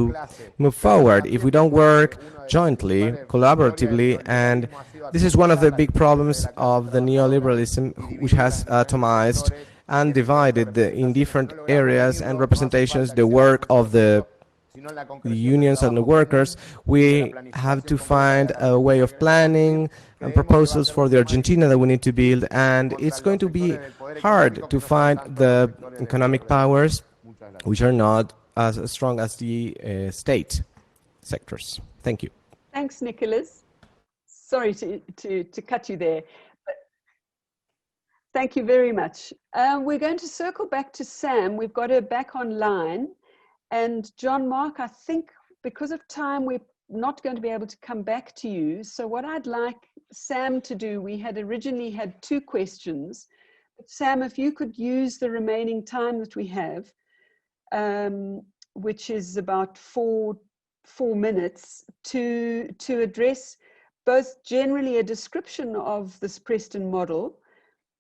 move forward. If we don't work jointly, collaboratively, and this is one of the big problems of the neoliberalism, which has atomized and divided in different areas and representations the work of the unions and the workers. We have to find a way of planning and proposals for the Argentina that we need to build, and it's going to be hard to find the economic powers which are not as strong as the state sectors. Thank you. Thanks, Nicholas. Sorry to cut you there. Thank you very much. We're going to circle back to Sam. We've got her back online. And John Mark, I think because of time, we're not going to be able to come back to you. So what I'd like Sam to do, we had originally had 2 questions. But Sam, if you could use the remaining time that we have, which is about four minutes, to address both generally a description of this Preston model,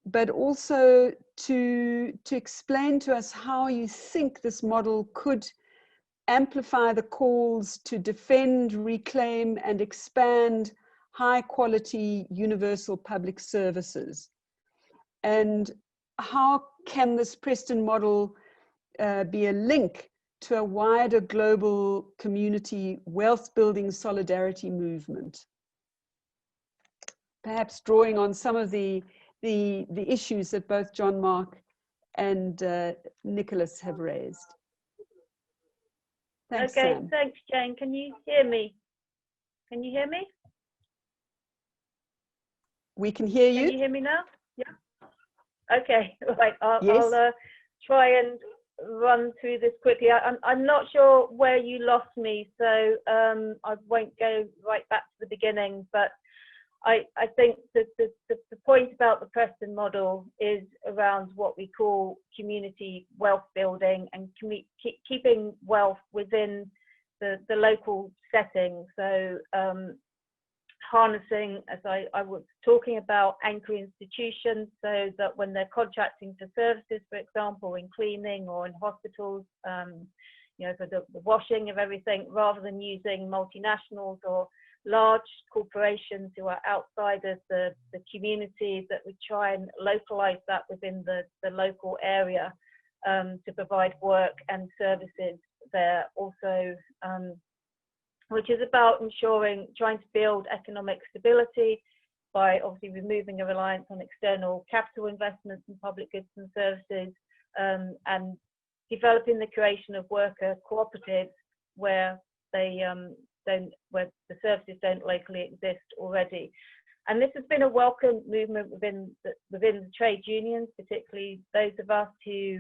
but also to explain to us how you think this model could amplify the calls to defend, reclaim, and expand high-quality universal public services. And how can this Preston model be a link to a wider global community wealth-building solidarity movement? Perhaps drawing on some of the issues that both John Mark and Nicholas have raised. Thanks, okay, Sam. thanks, Jane. Can you hear me? Can you hear me? We can hear you. Can you hear me now? Yeah. Okay, right. I'll try and run through this quickly. I'm not sure where you lost me, so I won't go right back to the beginning, but I think that the point about the Preston model is around what we call community wealth building and keeping wealth within the local setting. So harnessing, as I was talking about, anchor institutions so that when they're contracting for services, for example, in cleaning or in hospitals, you know, for the washing of everything, rather than using multinationals or large corporations who are outside of the community, that we try and localize that within the local area to provide work and services there also, which is about trying to build economic stability by obviously removing a reliance on external capital investments in public goods and services, and developing the creation of worker cooperatives where where the services don't locally exist already. And this has been a welcome movement within the trade unions, particularly those of us who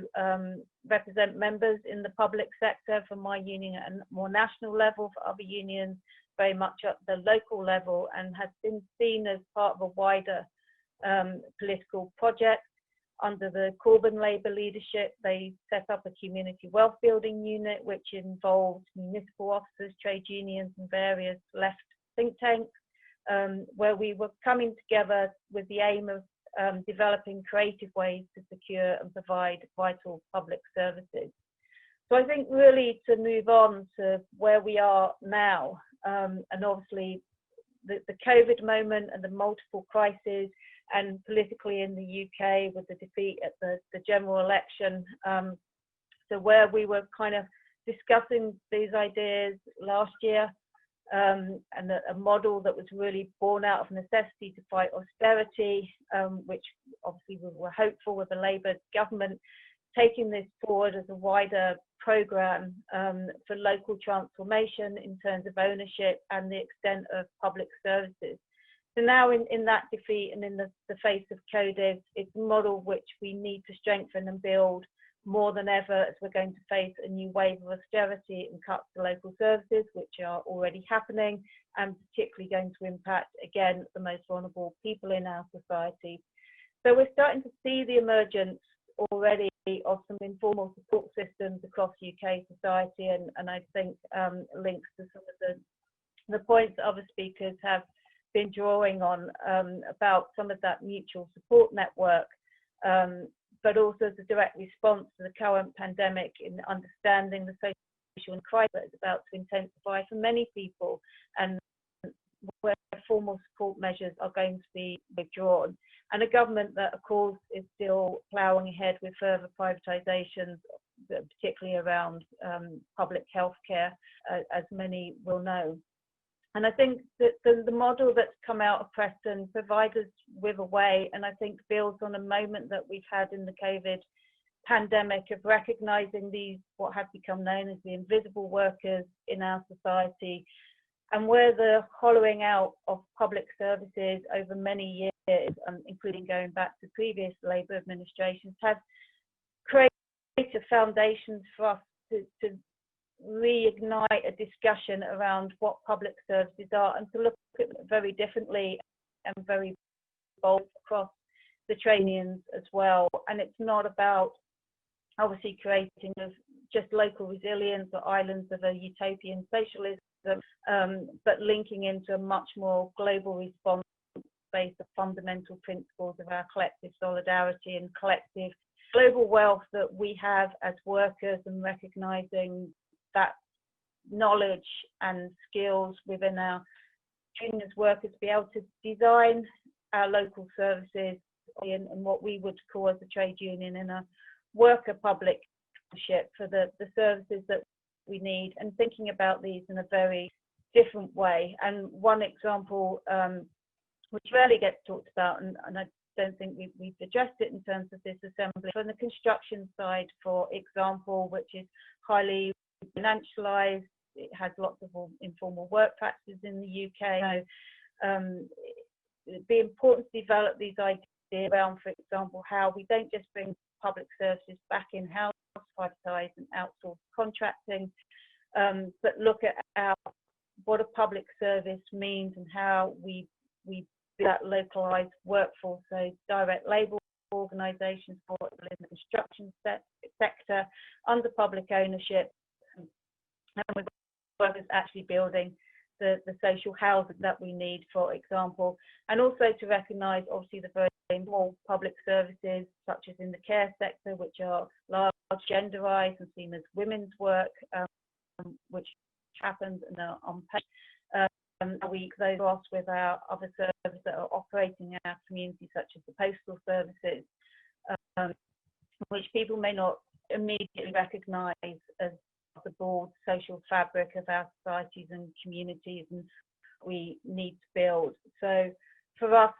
represent members in the public sector, from my union at a more national level, for other unions very much at the local level, and has been seen as part of a wider political project. Under the Corbyn Labour leadership, they set up a community wealth building unit, which involved municipal officers, trade unions, and various left think tanks, where we were coming together with the aim of developing creative ways to secure and provide vital public services. So I think really to move on to where we are now, and obviously the COVID moment and the multiple crises, and politically in the UK with the defeat at the general election. So where we were kind of discussing these ideas last year, and a model that was really born out of necessity to fight austerity, which obviously we were hopeful with the Labour government taking this forward as a wider programme for local transformation in terms of ownership and the extent of public services. So now in that defeat and in the face of COVID, it's a model which we need to strengthen and build more than ever as we're going to face a new wave of austerity and cuts to local services, which are already happening and particularly going to impact, again, the most vulnerable people in our society. So we're starting to see the emergence already of some informal support systems across UK society, and I think links to some of the points that other speakers have been drawing on about some of that mutual support network, but also as a direct response to the current pandemic in understanding the social crisis that is about to intensify for many people, and where formal support measures are going to be withdrawn. And a government that, of course, is still ploughing ahead with further privatisations, particularly around public healthcare, as many will know. And I think that the model that's come out of Preston provides us with a way, and I think builds on a moment that we've had in the COVID pandemic of recognising these, what have become known as the invisible workers in our society, and where the hollowing out of public services over many years, including going back to previous Labour administrations, has created foundations for us to reignite a discussion around what public services are, and to look at them very differently and very bold across the trade unions as well. And it's not about obviously creating just local resilience or islands of a utopian socialism, but linking into a much more global response based on fundamental principles of our collective solidarity and collective global wealth that we have as workers, and recognising that knowledge and skills within our union as workers to be able to design our local services in what we would call as a trade union in a worker public partnership for the services that we need, and thinking about these in a very different way. And one example which rarely gets talked about, and I don't think we've addressed it in terms of this assembly, from the construction side, for example, which is highly financialised, it has lots of informal work practices in the UK. It'd be important to develop these ideas around, for example, how we don't just bring public services back in-house, privatise and outsource contracting, but look at what a public service means and how we build that localised workforce, so direct labour organisations for in the construction sector under public ownership, and with workers actually building the social housing that we need, for example, and also to recognise obviously the very small public services such as in the care sector, which are large genderised and seen as women's work, which happens and are unpaid. We those across with our other services that are operating in our community, such as the postal services, which people may not immediately recognise as the broad social fabric of our societies and communities, and we need to build. So for us,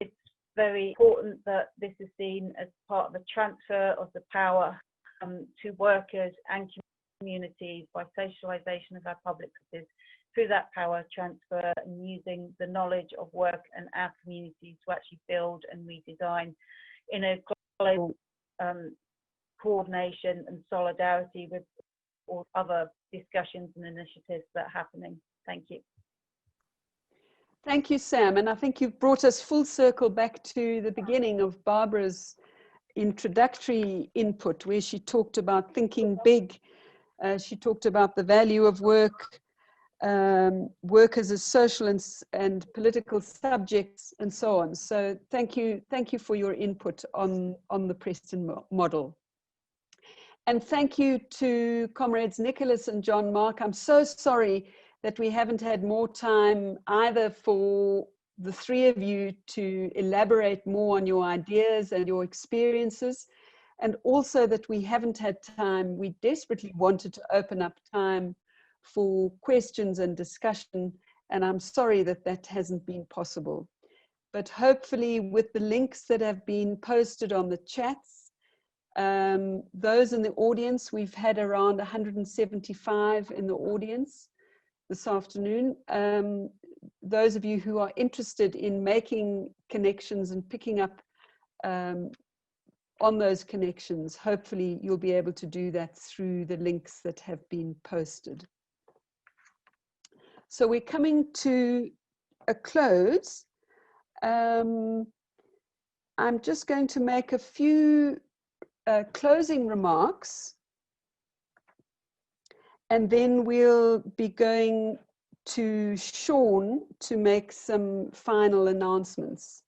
it's very important that this is seen as part of the transfer of the power to workers and communities by socialisation of our public services through that power transfer, and using the knowledge of work and our communities to actually build and redesign in a global coordination and solidarity with all other discussions and initiatives that are happening. Thank you. Thank you, Sam. And I think you've brought us full circle back to the beginning of Barbara's introductory input, where she talked about thinking big. She talked about the value of work, work as a social and political subjects, and so on. So thank you for your input on the Preston model. And thank you to comrades Nicholas and John Mark. I'm so sorry that we haven't had more time either for the three of you to elaborate more on your ideas and your experiences, and also that we haven't had time. We desperately wanted to open up time for questions and discussion, and I'm sorry that that hasn't been possible. But hopefully with the links that have been posted on the chats, those in the audience, we've had around 175 in the audience this afternoon. Those of you who are interested in making connections and picking up on those connections, hopefully you'll be able to do that through the links that have been posted. So we're coming to a close. I'm just going to make a few closing remarks, and then we'll be going to Sean to make some final announcements.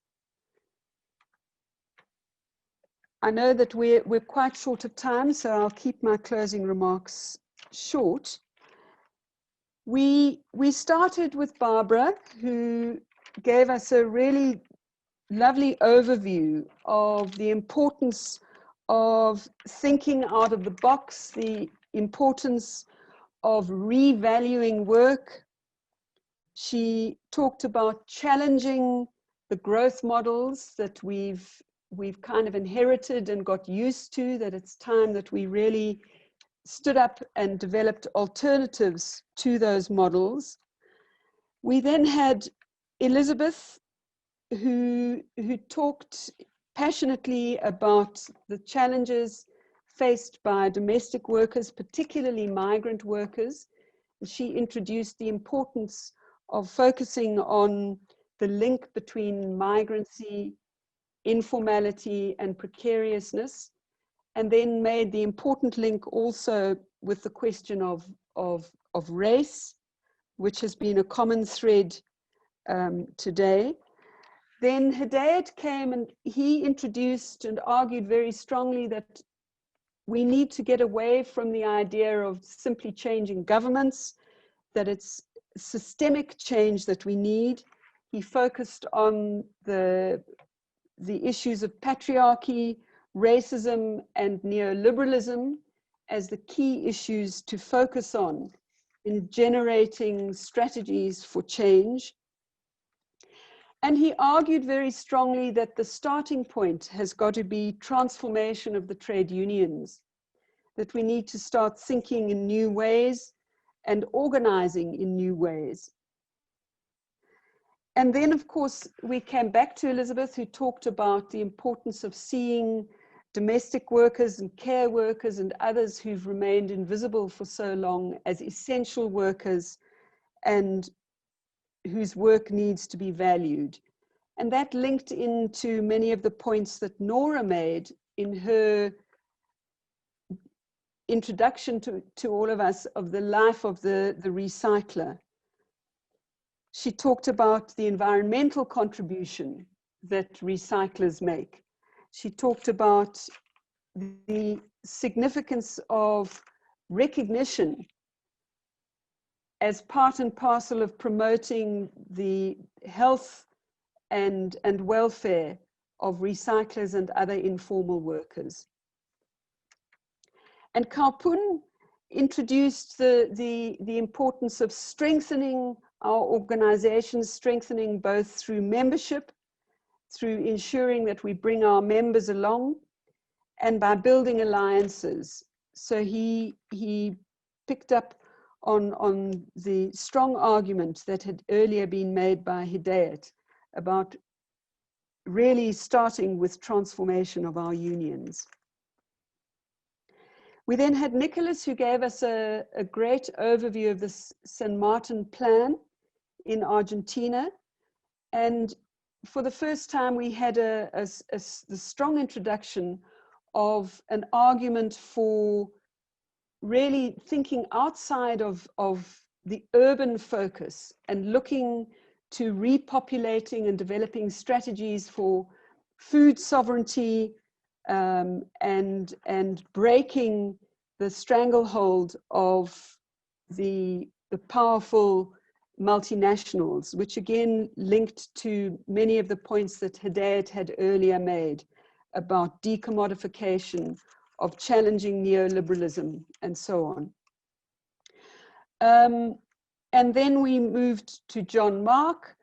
I know that we're quite short of time, so I'll keep my closing remarks short. We started with Barbara, who gave us a really lovely overview of the importance of thinking out of the box, the importance of revaluing work. She talked about challenging the growth models that we've kind of inherited and got used to, that it's time that we really stood up and developed alternatives to those models. We then had Elizabeth, who talked passionately about the challenges faced by domestic workers, particularly migrant workers. She introduced the importance of focusing on the link between migrancy, informality, and precariousness, and then made the important link also with the question of race, which has been a common thread today. Then Hidayat came and he introduced and argued very strongly that we need to get away from the idea of simply changing governments, that it's systemic change that we need. He focused on the issues of patriarchy, racism, and neoliberalism as the key issues to focus on in generating strategies for change. And he argued very strongly that the starting point has got to be transformation of the trade unions, that we need to start thinking in new ways and organizing in new ways. And then, of course, we came back to Elizabeth, who talked about the importance of seeing domestic workers and care workers and others who've remained invisible for so long as essential workers and whose work needs to be valued. And that linked into many of the points that Nora made in her introduction to all of us of the life of the recycler. She talked about the environmental contribution that recyclers make. She talked about the significance of recognition as part and parcel of promoting the health and welfare of recyclers and other informal workers. And Kalpun introduced the importance of strengthening our organizations, strengthening both through membership, through ensuring that we bring our members along, and by building alliances. So he picked up on the strong argument that had earlier been made by Hidayat about really starting with transformation of our unions. We then had Nicholas, who gave us a great overview of the San Martin plan in Argentina. And for the first time, we had the strong introduction of an argument for really thinking outside of the urban focus and looking to repopulating and developing strategies for food sovereignty and breaking the stranglehold of the powerful multinationals, which again linked to many of the points that Hidayat had earlier made about decommodification, of challenging neoliberalism, and so on. And then we moved to John Mark,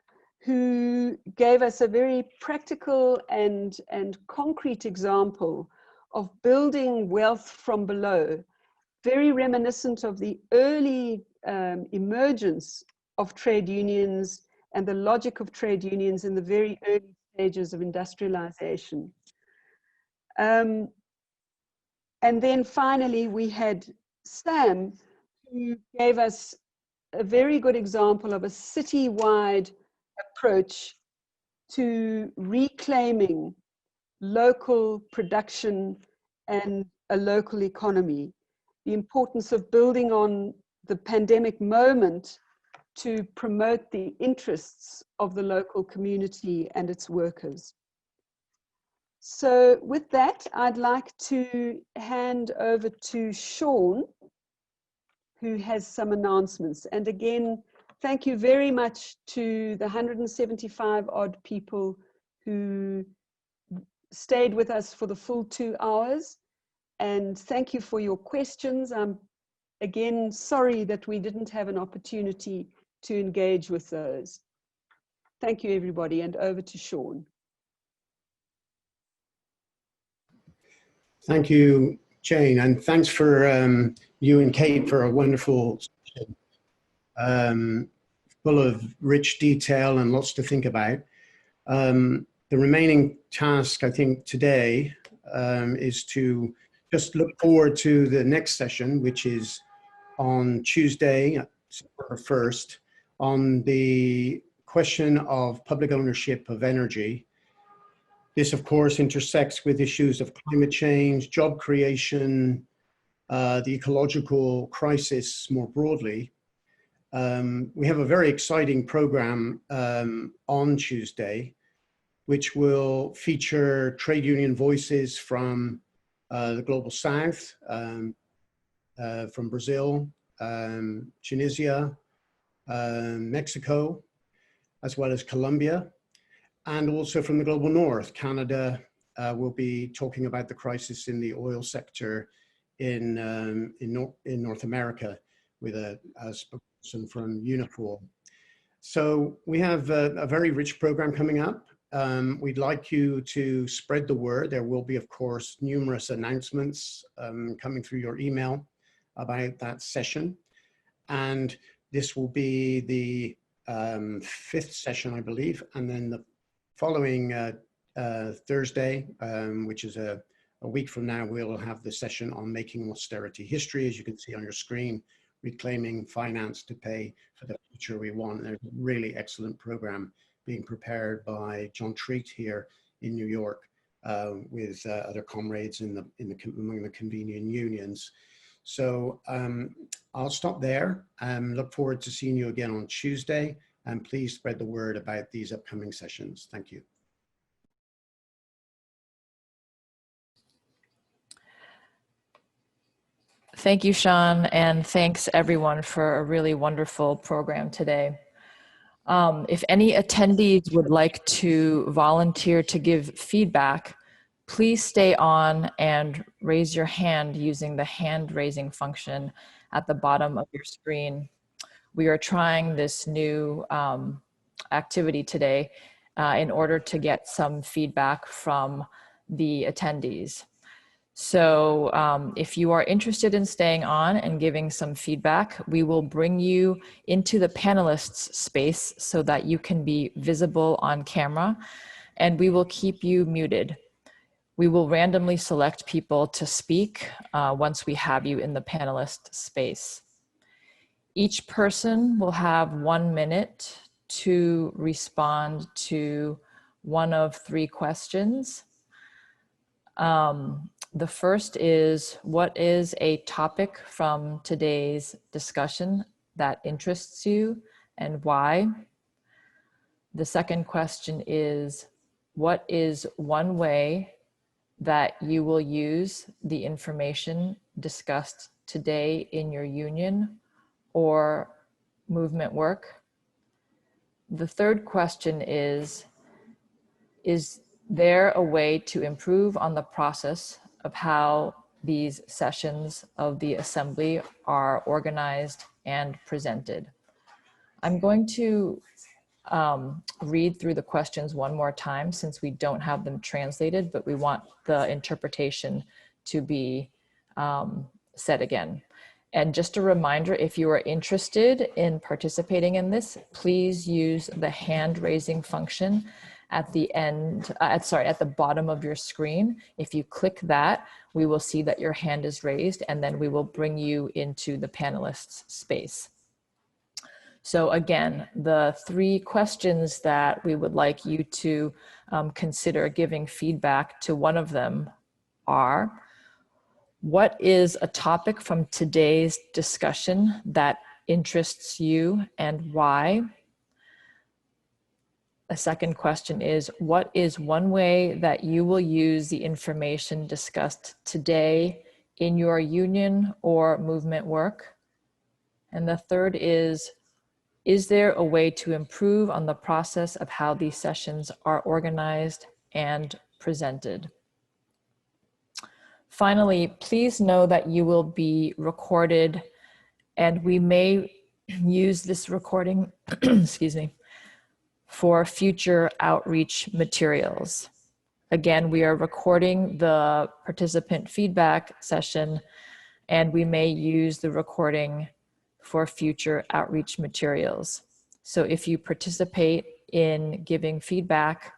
who gave us a very practical and concrete example of building wealth from below, very reminiscent of the early emergence of trade unions and the logic of trade unions in the very early stages of industrialization. And then finally, we had Sam, who gave us a very good example of a citywide approach to reclaiming local production and a local economy. The importance of building on the pandemic moment to promote the interests of the local community and its workers. So with that, I'd like to hand over to Sean, who has some announcements. And again, thank you very much to the 175 odd people who stayed with us for the full 2 hours. And thank you for your questions. I'm again sorry that we didn't have an opportunity to engage with those. Thank you, everybody, and over to Sean. Thank you, Jane, and thanks for you and Kate for a wonderful session, full of rich detail and lots to think about. The remaining task, I think, today is to just look forward to the next session, which is on Tuesday, September 1st, on the question of public ownership of energy. This, of course, intersects with issues of climate change, job creation, the ecological crisis more broadly. We have a very exciting program on Tuesday, which will feature trade union voices from the Global South, from Brazil, Tunisia, Mexico, as well as Colombia, and also from the Global North. Canada will be talking about the crisis in the oil sector in North America with a spokesperson from Unifor. So we have a very rich program coming up. We'd like you to spread the word. There will be, of course, numerous announcements coming through your email about that session. And this will be the 5th session, I believe. And then the following Thursday, which is a week from now, we'll have the session on making austerity history, as you can see on your screen, reclaiming finance to pay for the future we want. There's a really excellent program being prepared by John Treat here in New York with other comrades among the convening unions. So I'll stop there and look forward to seeing you again on Tuesday. And please spread the word about these upcoming sessions. Thank you. Thank you, Sean, and thanks everyone for a really wonderful program today. If any attendees would like to volunteer to give feedback, please stay on and raise your hand using the hand raising function at the bottom of your screen. We are trying this new activity today in order to get some feedback from the attendees. So if you are interested in staying on and giving some feedback, we will bring you into the panelists space so that you can be visible on camera, and we will keep you muted. We will randomly select people to speak once we have you in the panelist space. Each person will have 1 minute to respond to one of 3 questions. The first is, what is a topic from today's discussion that interests you and why? The second question is, what is one way that you will use the information discussed today in your union or movement work? The third question is there a way to improve on the process of how these sessions of the assembly are organized and presented? I'm going to read through the questions one more time since we don't have them translated, but we want the interpretation to be said again. And just a reminder, if you are interested in participating in this, please use the hand raising function at the end, at the bottom of your screen. If you click that, we will see that your hand is raised, and then we will bring you into the panelists space. So again, the three questions that we would like you to consider giving feedback to one of them are: what is a topic from today's discussion that interests you and why? A second question is, what is one way that you will use the information discussed today in your union or movement work? And the third is there a way to improve on the process of how these sessions are organized and presented? Finally, please know that you will be recorded, and we may use this recording, excuse me, for future outreach materials. Again, we are recording the participant feedback session, and we may use the recording for future outreach materials. So if you participate in giving feedback,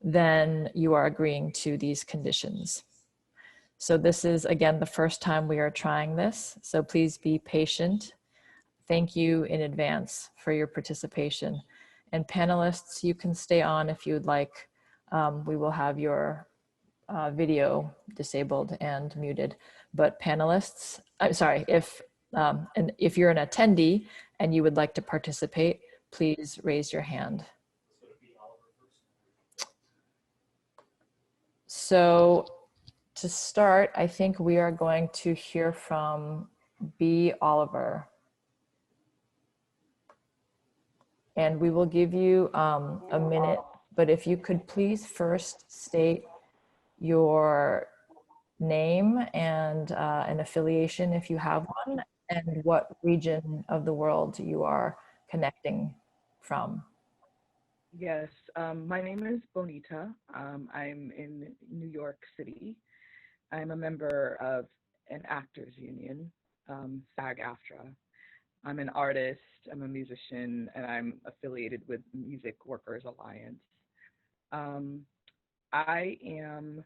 then you are agreeing to these conditions. So this is, again, the first time we are trying this, so please be patient. Thank you in advance for your participation. And panelists, you can stay on if you would like. We will have your video disabled and muted. But panelists, I'm sorry, if you're an attendee and you would like to participate, please raise your hand. So to start, I think we are going to hear from B. Oliver. And we will give you a minute, but if you could please first state your name and an affiliation if you have one, and what region of the world you are connecting from. Yes, my name is Bonita. I'm in New York City. I'm a member of an actors union, SAG-AFTRA. I'm an artist, I'm a musician, and I'm affiliated with Music Workers Alliance. I am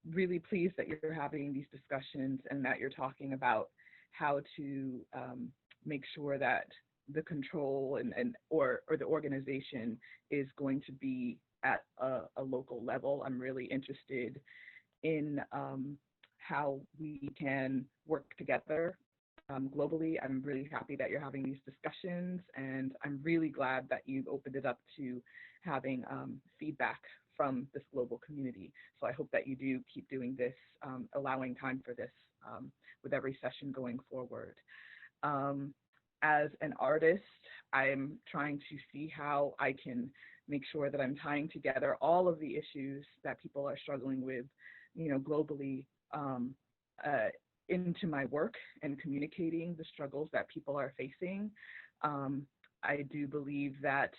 really pleased that you're having these discussions and that you're talking about how to make sure that the control or the organization is going to be at a local level. I'm really interested in how we can work together globally. I'm really happy that you're having these discussions, and I'm really glad that you've opened it up to having feedback from this global community. So I hope that you do keep doing this, allowing time for this with every session going forward. As an artist, I'm trying to see how I can make sure that I'm tying together all of the issues that people are struggling with, globally, into my work and communicating the struggles that people are facing. I do believe that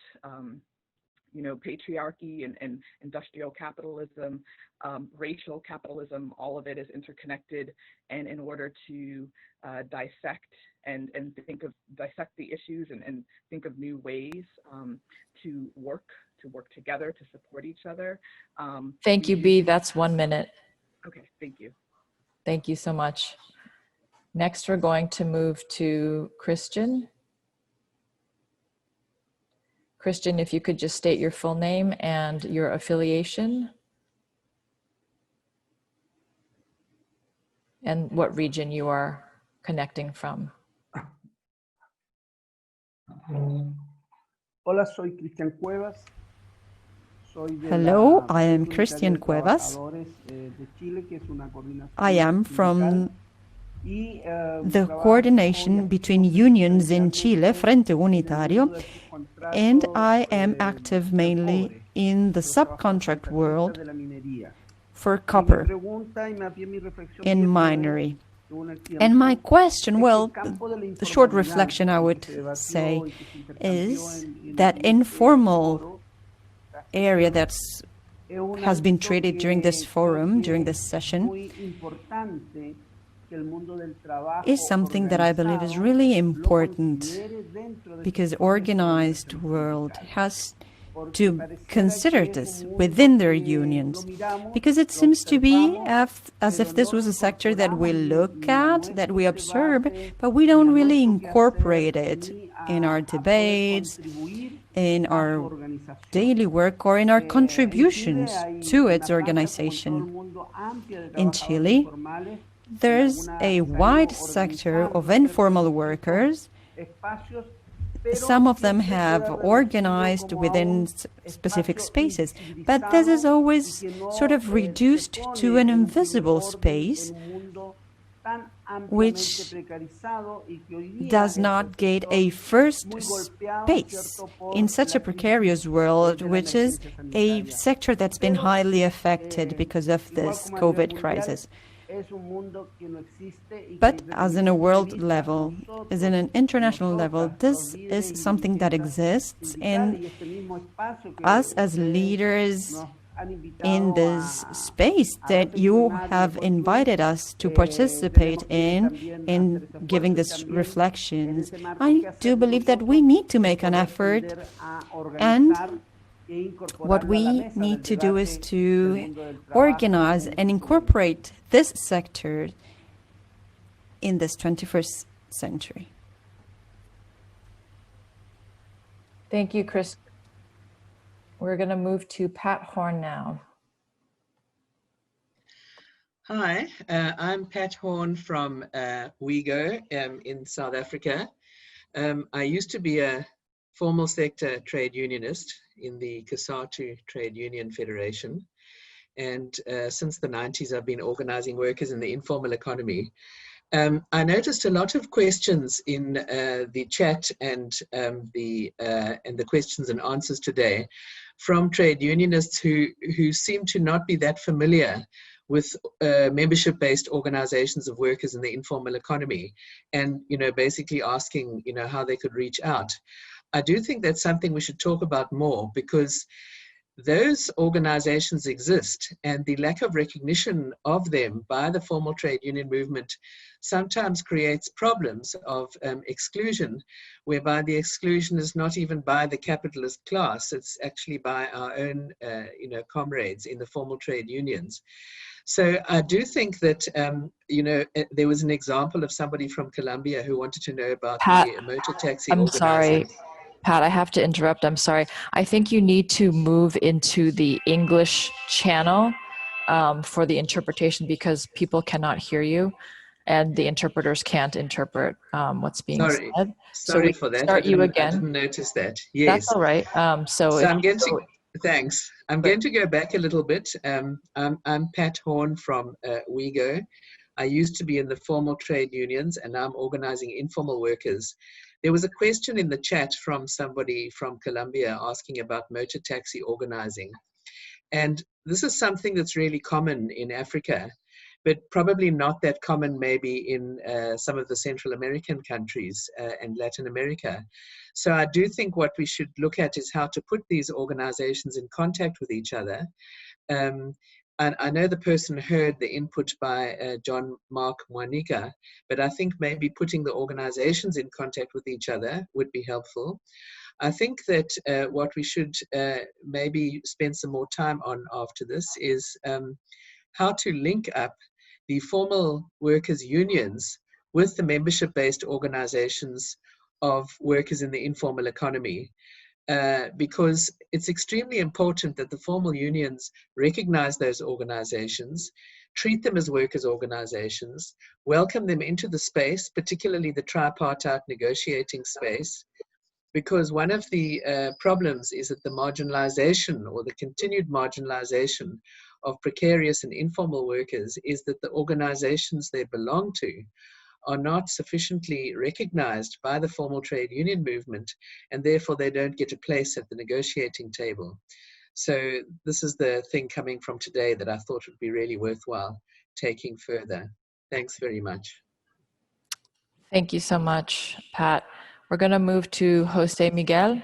patriarchy and industrial capitalism, racial capitalism, all of it is interconnected. And in order to dissect and dissect the issues and think of new ways to work together, to support each other. Thank you, B. That's 1 minute. Okay, thank you. Thank you so much. Next, we're going to move to Christian. Christian, if you could just state your full name and your affiliation and what region you are connecting from. Hola, soy Cristian Cuevas. Hello, I am Christian Cuevas. I am from the coordination between unions in Chile, Frente Unitario, and I am active mainly in the subcontract world for copper in minery. And my question, well, the short reflection I would say is that informal area that's has been treated during this forum, during this session, is something that I believe is really important, because organized world has to consider this within their unions, because it seems to be as if this was a sector that we look at, that we observe, but we don't really incorporate it in our debates, in our daily work, or in our contributions to its organization. In Chile, there's a wide sector of informal workers. Some of them have organized within specific spaces, but this is always sort of reduced to an invisible space, which does not get a first space in such a precarious world, which is a sector that's been highly affected because of this COVID crisis. But as in a world level, as in an international level, this is something that exists, and us as leaders in this space that you have invited us to participate in giving these reflections, I do believe that we need to make an effort, and what we need to do is to organize and incorporate this sector in this 21st century. Thank you, Chris. We're going to move to Pat Horn now. Hi, I'm Pat Horn from WIGO in South Africa. I used to be a formal sector trade unionist in the COSATU Trade Union Federation. And since the 90s, I've been organizing workers in the informal economy. I noticed a lot of questions in the chat and the questions and answers today from trade unionists who seem to not be that familiar with membership-based organizations of workers in the informal economy, and basically asking how they could reach out. I do think that's something we should talk about more, because those organizations exist, and the lack of recognition of them by the formal trade union movement sometimes creates problems of exclusion, whereby the exclusion is not even by the capitalist class, it's actually by our own comrades in the formal trade unions. So I do think that, there was an example of somebody from Colombia who wanted to know about the motor taxi organizing. Sorry, Pat, I have to interrupt. I'm sorry. I think you need to move into the English channel for the interpretation, because people cannot hear you and the interpreters can't interpret what's being said. Sorry for that. Start you again. I didn't notice that. Yes. That's all right. So I'm going to... Thanks. I'm going to go back a little bit. I'm Pat Horn from WIGO. I used to be in the formal trade unions, and I'm organizing informal workers. There was a question in the chat from somebody from Colombia asking about motor taxi organizing. And this is something that's really common in Africa, but probably not that common maybe in some of the Central American countries and Latin America. So I do think what we should look at is how to put these organizations in contact with each other. And I know the person heard the input by John Mark Mwanika, but I think maybe putting the organizations in contact with each other would be helpful. I think that what we should maybe spend some more time on after this is how to link up the formal workers' unions with the membership-based organizations of workers in the informal economy, because it's extremely important that the formal unions recognize those organizations, treat them as workers' organizations, welcome them into the space, particularly the tripartite negotiating space, because one of the problems is that the marginalization or the continued marginalization of precarious and informal workers is that the organizations they belong to are not sufficiently recognized by the formal trade union movement, and therefore they don't get a place at the negotiating table. So this is the thing coming from today that I thought would be really worthwhile taking further. Thanks very much. Thank you so much, Pat. We're going to move to Jose Miguel.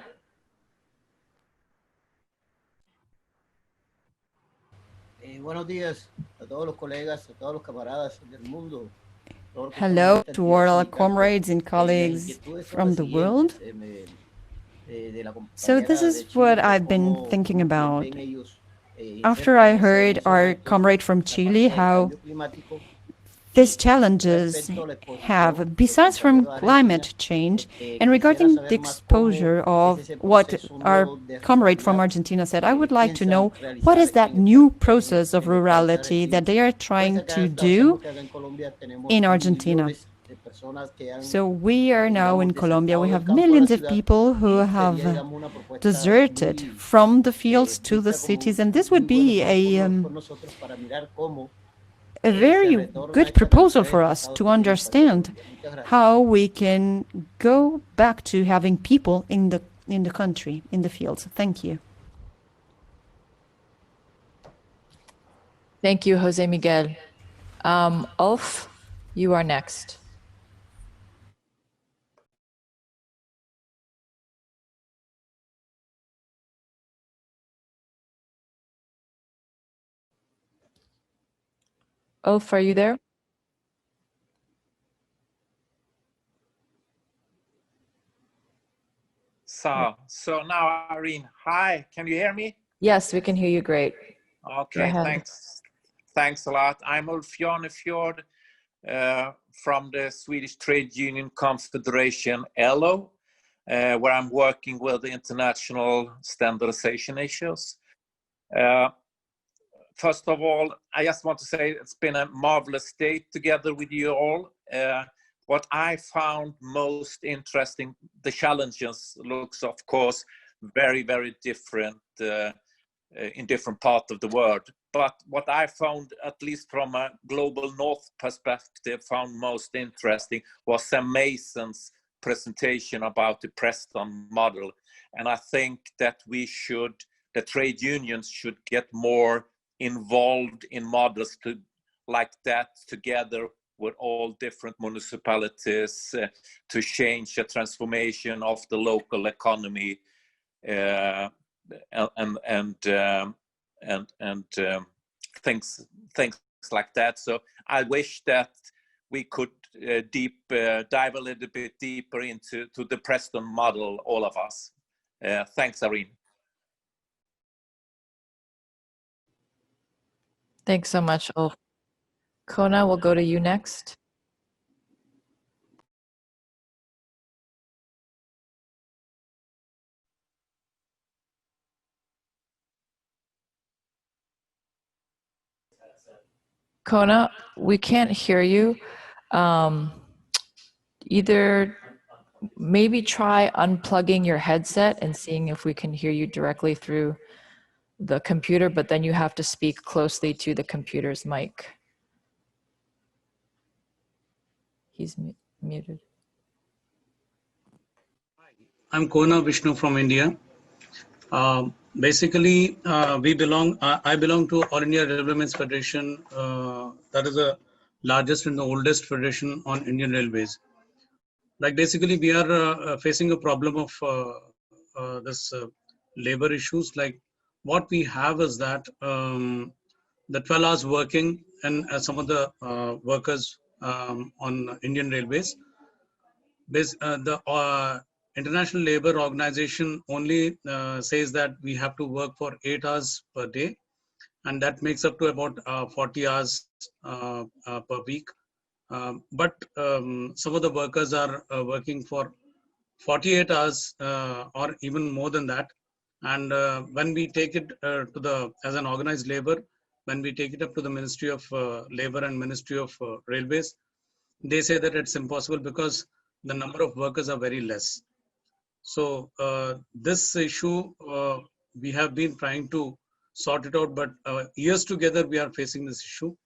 Buenos días a todos los colegas, a todos los camaradas del mundo. Hello to all our comrades and colleagues from the world. So this is what I've been thinking about. After I heard our comrade from Chile, how these challenges have, besides from climate change, and regarding the exposure of what our comrade from Argentina said, I would like to know what is that new process of rurality that they are trying to do in Argentina. So we are now in Colombia. We have millions of people who have deserted from the fields to the cities, and this would be a very good proposal for us to understand how we can go back to having people in the country, in the fields. Thank you. Thank you, Jose Miguel. Ulf, you are next. Ulf, are you there? So now, Irene, hi, can you hear me? Yes, we can hear you great. Okay, thanks a lot. I'm Ulf Janefjord from the Swedish Trade Union Confederation, LO, where I'm working with the international standardization issues. First of all, I just want to say it's been a marvelous day together with you all. What I found most interesting, the challenges looks, of course, very, very different in different parts of the world. But what I found, at least from a global north perspective, found most interesting was Sam Mason's presentation about the Preston model. And I think that the trade unions should get more involved in models like that together with all different municipalities to change the transformation of the local economy and things like that. So I wish that we could dive a little bit deeper into the Preston model, all of us. Thanks, Irene. Thanks so much, Ulf. Kona, we'll go to you next. Kona, we can't hear you. Either maybe try unplugging your headset and seeing if we can hear you directly through the computer, but then you have to speak closely to the computer's mic. He's muted. I'm Kona Vishnu from India. Basically, I belong to All India Railwaymen's Federation. That is the largest and the oldest federation on Indian Railways. Like basically, we are facing a problem of this labor issues. Like what we have is that the 12 hours working and some of the workers on Indian Railways. The International Labour Organization only says that we have to work for 8 hours per day, and that makes up to about 40 hours per week. But some of the workers are working for 48 hours or even more than that. And when we take it as an organized labor, when we take it up to the Ministry of Labor and Ministry of Railways, they say that it's impossible because the number of workers are very less. So this issue, we have been trying to sort it out, but years together we are facing this issue.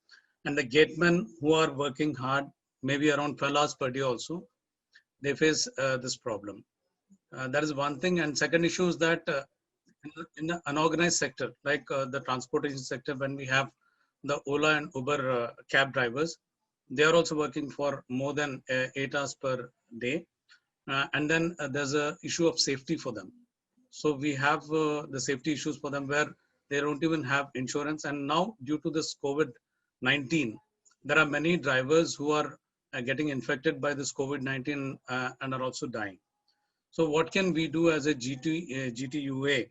And the gatemen who are working hard, maybe around 12 hours per day also, they face this problem. That is one thing. And second issue is that in the unorganized sector, like the transportation sector, when we have the Ola and Uber cab drivers, they are also working for more than 8 hours per day. And then there's a issue of safety for them. So we have the safety issues for them where they don't even have insurance. And now due to this COVID-19, there are many drivers who are getting infected by this COVID-19 and are also dying. So what can we do as a GTUA?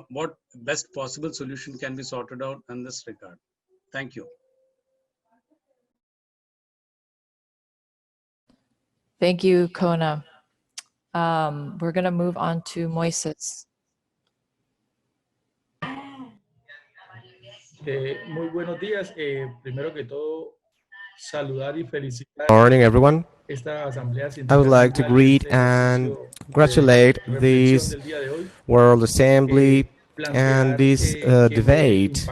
What best possible solution can be sorted out in this regard? Thank you. Thank you, Kona. We're going to move on to Moises. Muy buenos días. Primero que todo, saludar y felicitar. Morning, everyone. Esta asamblea I would like to greet and congratulate this World Assembly and this debate.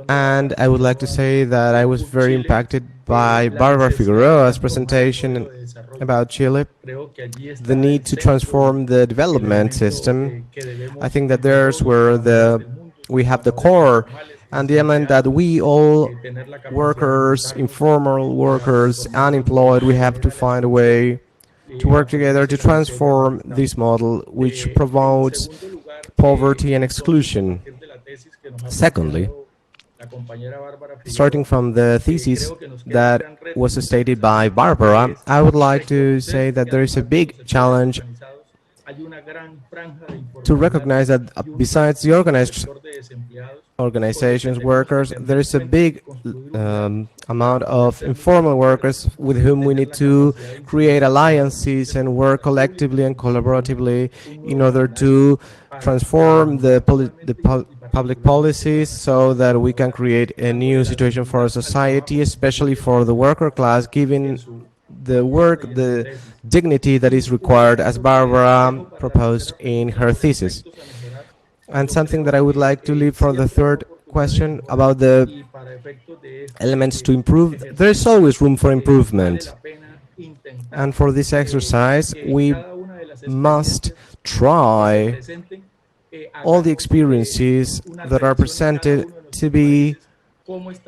And I would like to say that I was very impacted by Barbara Figueroa's presentation about Chile, the need to transform the development system. I think that there's where we have the core and the element that we all workers, informal workers, unemployed, we have to find a way to work together to transform this model which promotes poverty and exclusion. Secondly, starting from the thesis that was stated by Barbara, I would like to say that there is a big challenge to recognize that besides the organizations, workers, there is a big amount of informal workers with whom we need to create alliances and work collectively and collaboratively in order to transform the public policies so that we can create a new situation for our society, especially for the worker class, giving the work the dignity that is required, as Barbara proposed in her thesis. And something that I would like to leave for the third question about the elements to improve. There is always room for improvement. And for this exercise, we must try all the experiences that are presented to be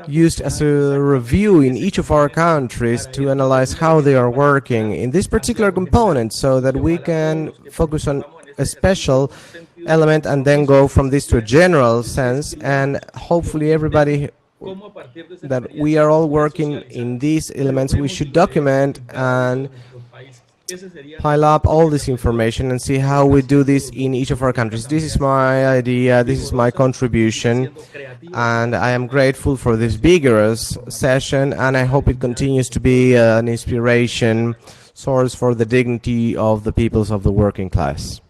used as a review in each of our countries to analyze how they are working in this particular component so that we can focus on a special element and then go from this to a general sense, and hopefully everybody that we are all working in these elements, we should document and pile up all this information and see how we do this in each of our countries. This is my idea, this is my contribution, and I am grateful for this vigorous session, and I hope it continues to be an inspiration source for the dignity of the peoples of the working class.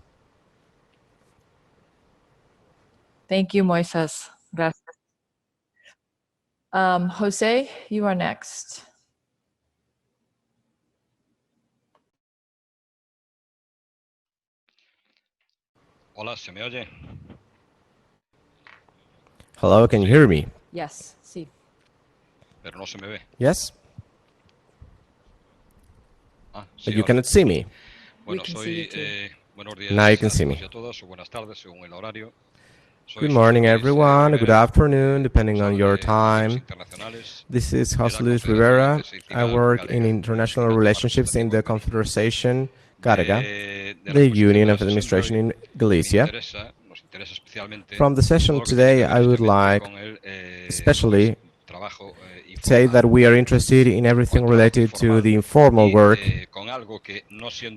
Thank you, Moises. Gracias. Jose, you are next. Hola, ¿se me oye? Hello, can you hear me? Yes, sí. Pero no se me ve. Yes? Ah, sí, But you ahora. cannot see me. Bueno, soy, buenos días Now you can see a me. todos y a todas, o buenas tardes según el horario. Good morning, everyone. Good afternoon, depending on your time. This is Jose Luis Rivera. I work in international relationships in the Confederation Carga, the Union of Administration in Galicia. From the session today, I would like especially say that we are interested in everything related to the informal work,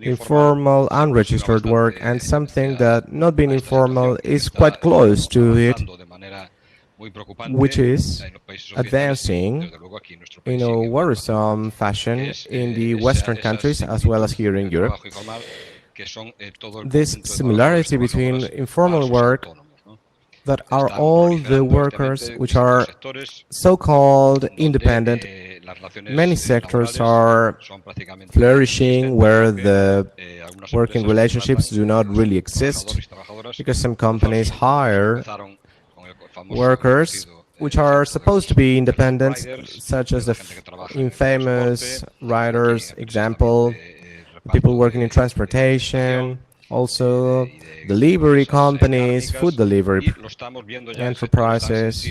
informal unregistered work, and something that not being informal is quite close to it, which is advancing in a worrisome fashion in the Western countries as well as here in Europe. This similarity between informal work that are all the workers which are so-called independent. Many sectors are flourishing where the working relationships do not really exist because some companies hire workers which are supposed to be independent, such as the infamous riders, example, people working in transportation, also delivery companies, food delivery enterprises.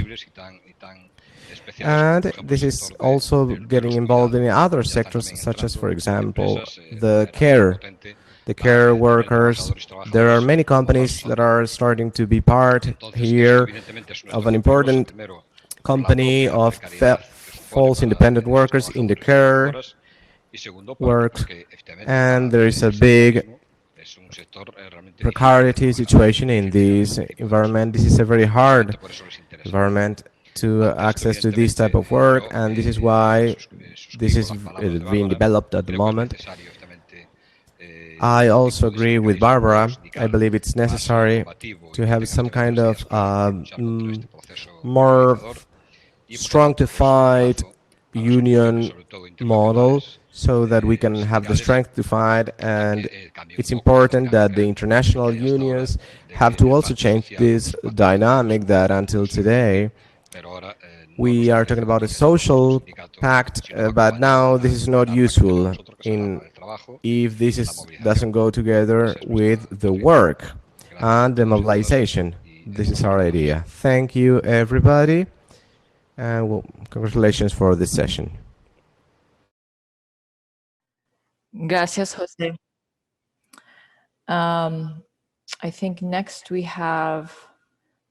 And this is also getting involved in other sectors, such as, for example, the care workers. There are many companies that are starting to be part here of an important company of false independent workers in the care work, and there is a big precarious situation in this environment. This is a very hard environment to access to this type of work, and this is why this is being developed at the moment. I also agree with Barbara. I believe it's necessary to have some kind of more strong to fight union model so that we can have the strength to fight, and it's important that the international unions have to also change this dynamic that until today we are talking about a social pact, but now this is not useful if this doesn't go together with the work and the mobilization. This is our idea. Thank you, everybody, and well, congratulations for this session. Gracias, Jose. I think next we have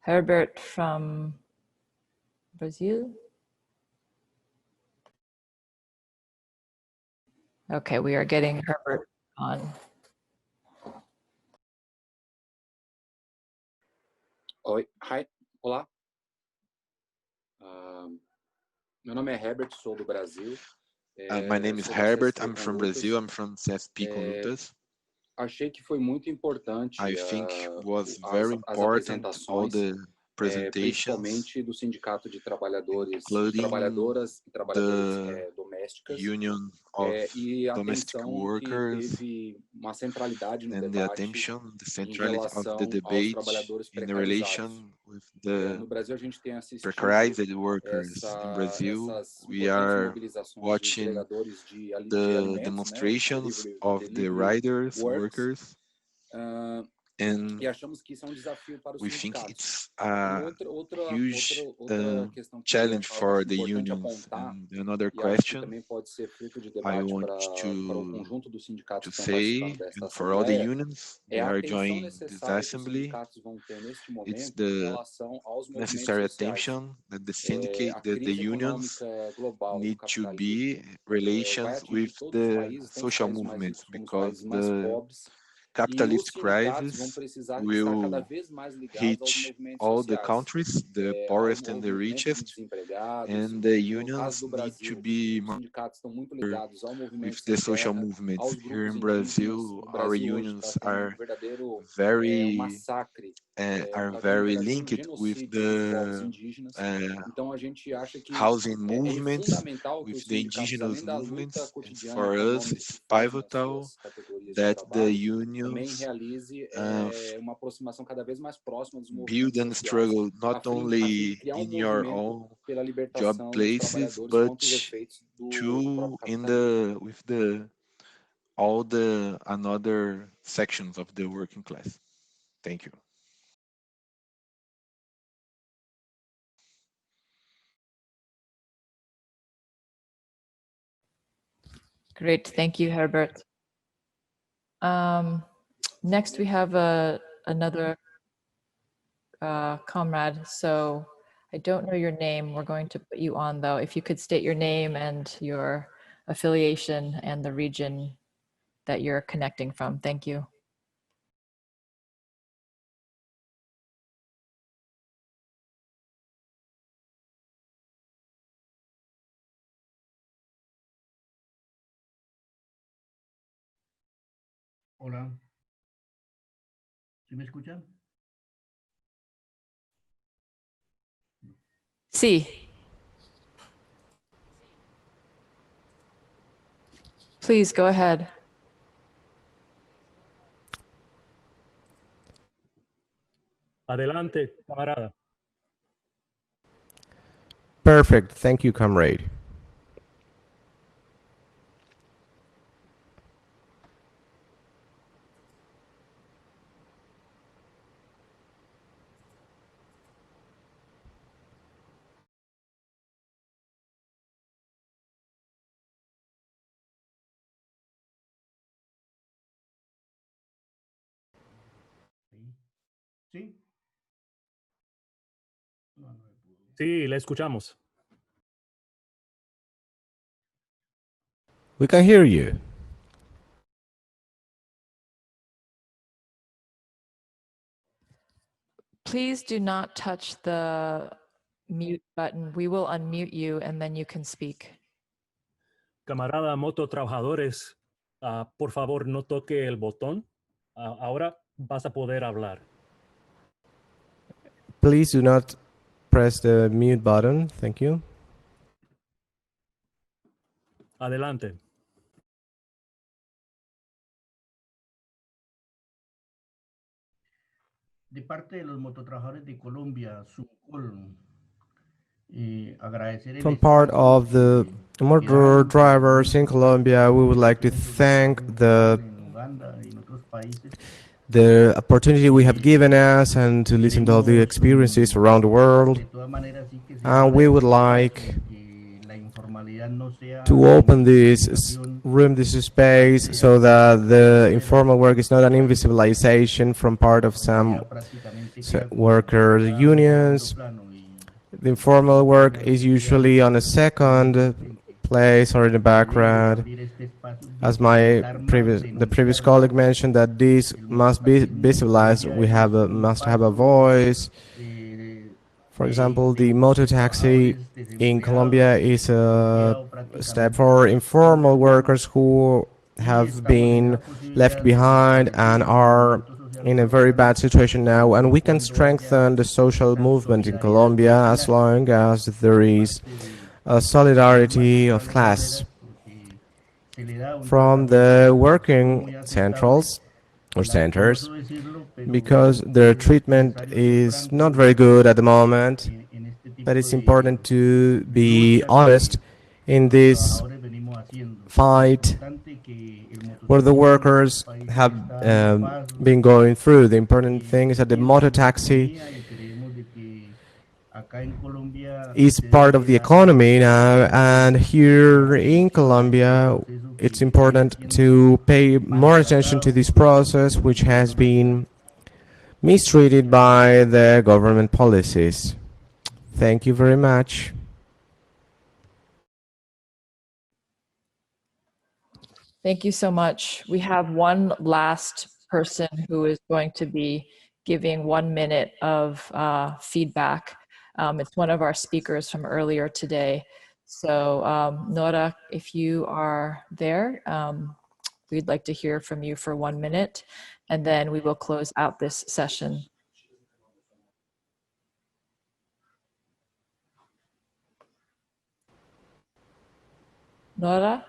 Herbert from Brazil. Okay, we are getting Herbert on. Oi, hi, olá. Meu nome é Herbert, sou do Brasil. My name is Herbert. I'm from Brazil. I'm from CSP com Lutas. Achei que foi muito importante. I think was very important all the presentations, principalmente do Sindicato de Trabalhadores, including trabalhadoras e trabalhadoras domésticas, Union of e a Domestic atenção Workers, que teve uma centralidade no and the debate attention, the em centrality of relação the aos debate trabalhadores in the precarizados. relation with the No Brasil a gente tem assistido precarious workers. In Brazil, we are watching the demonstrations of the riders, workers, and we think it's a huge challenge for the unions. And another question I want to say, and for all the unions that are joining this assembly, it's the necessary attention that the syndicate, that the unions need to be relations with the social movements, because the capitalist crisis will reach all the countries, the poorest and the richest, and the unions need to be more with the social movements. Here in Brazil, our unions are very linked with the housing movements, with the indigenous movements, and for us it's pivotal that the unions build and struggle not only in your own job places, but too with all the another sections of the working class. Thank you. Great, thank you, Herbert. Next, we have another comrade. So I don't know your name. We're going to put you on, though. If you could state your name and your affiliation and the region that you're connecting from. Thank you. Hola. ¿Sí me escuchan? Sí. Please go ahead. Adelante, camarada. Perfect. Thank you, comrade. Sí, la escuchamos. We can hear you. Please do not touch the mute button. We will unmute you and then you can speak. Camarada Moto Trabajadores, por favor no toque el botón. Ahora vas a poder hablar. Please do not press the mute button. Thank you. Adelante. De parte de los mototrabajadores de Colombia, From part of the motor drivers in Colombia, we would like to thank the opportunity we have given us and to listen to all the experiences around the world. And we would like to open this room, this space, so that the informal work is not an invisibilization from part of some worker unions. The informal work is usually on a second place or in the background. As the previous colleague mentioned, that this must be visibilized. We must have a voice. For example, the motor taxi in Colombia is a step for informal workers who have been left behind and are in a very bad situation now, and we can strengthen the social movement in Colombia as long as there is a solidarity of class from the working centrals or centers, because their treatment is not very good at the moment. But it's important to be honest in this fight where the workers have been going through. The important thing is that the motor taxi is part of the economy now, and here in Colombia it's important to pay more attention to this process, which has been mistreated by the government policies. Thank you very much. Thank you so much. We have one last person who is going to be giving 1 minute of feedback. It's one of our speakers from earlier today. So Nora, if you are there, we'd like to hear from you for 1 minute, and then we will close out this session. Nora?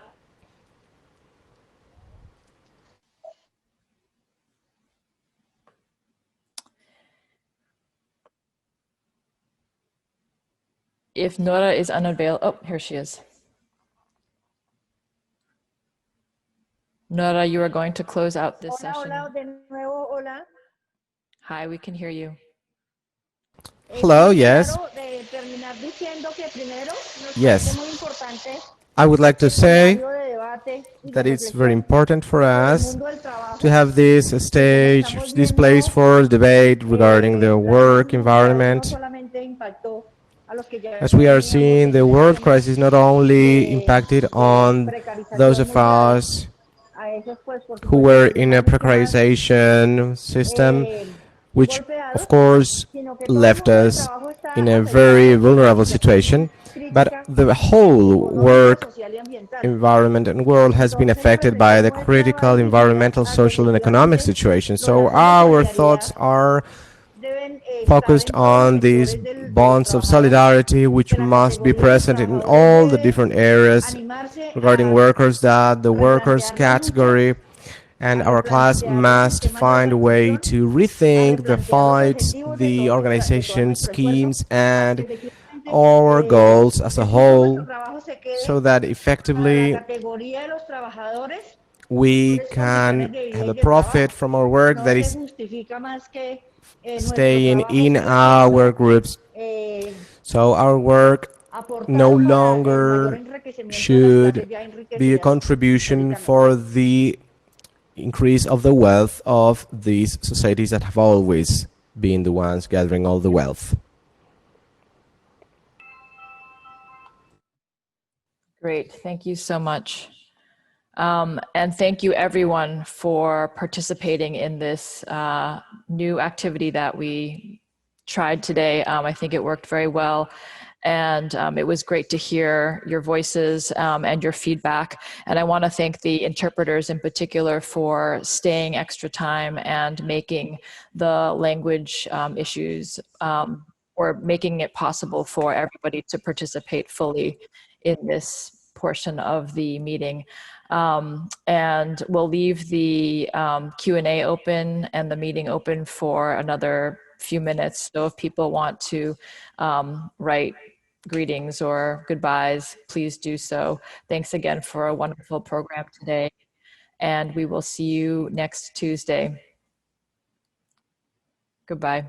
If Nora is unavailable, oh, here she is. Nora, you are going to close out this session. Hola, de nuevo, hola. Hi, we can hear you. Hello, yes. Yes. I would like to say that it's very important for us to have this stage, this place for debate regarding the work environment. As we are seeing, the world crisis not only impacted on those of us who were in a precarization system, which of course left us in a very vulnerable situation, but the whole work environment and world has been affected by the critical environmental, social and economic situation. So our thoughts are focused on these bonds of solidarity which must be present in all the different areas regarding workers, that the workers category and our class must find a way to rethink the fights, the organization schemes and our goals as a whole so that effectively we can have a profit from our work that is staying in our groups. So our work no longer should be a contribution for the increase of the wealth of these societies that have always been the ones gathering all the wealth. Great, thank you so much. And thank you everyone for participating in this new activity that we tried today. I think it worked very well. And it was great to hear your voices and your feedback. And I want to thank the interpreters in particular for staying extra time and making the language issues or making it possible for everybody to participate fully in this portion of the meeting. And we'll leave the Q&A open and the meeting open for another few minutes. So if people want to write greetings or goodbyes, please do so. Thanks again for a wonderful program today. And we will see you next Tuesday. Goodbye.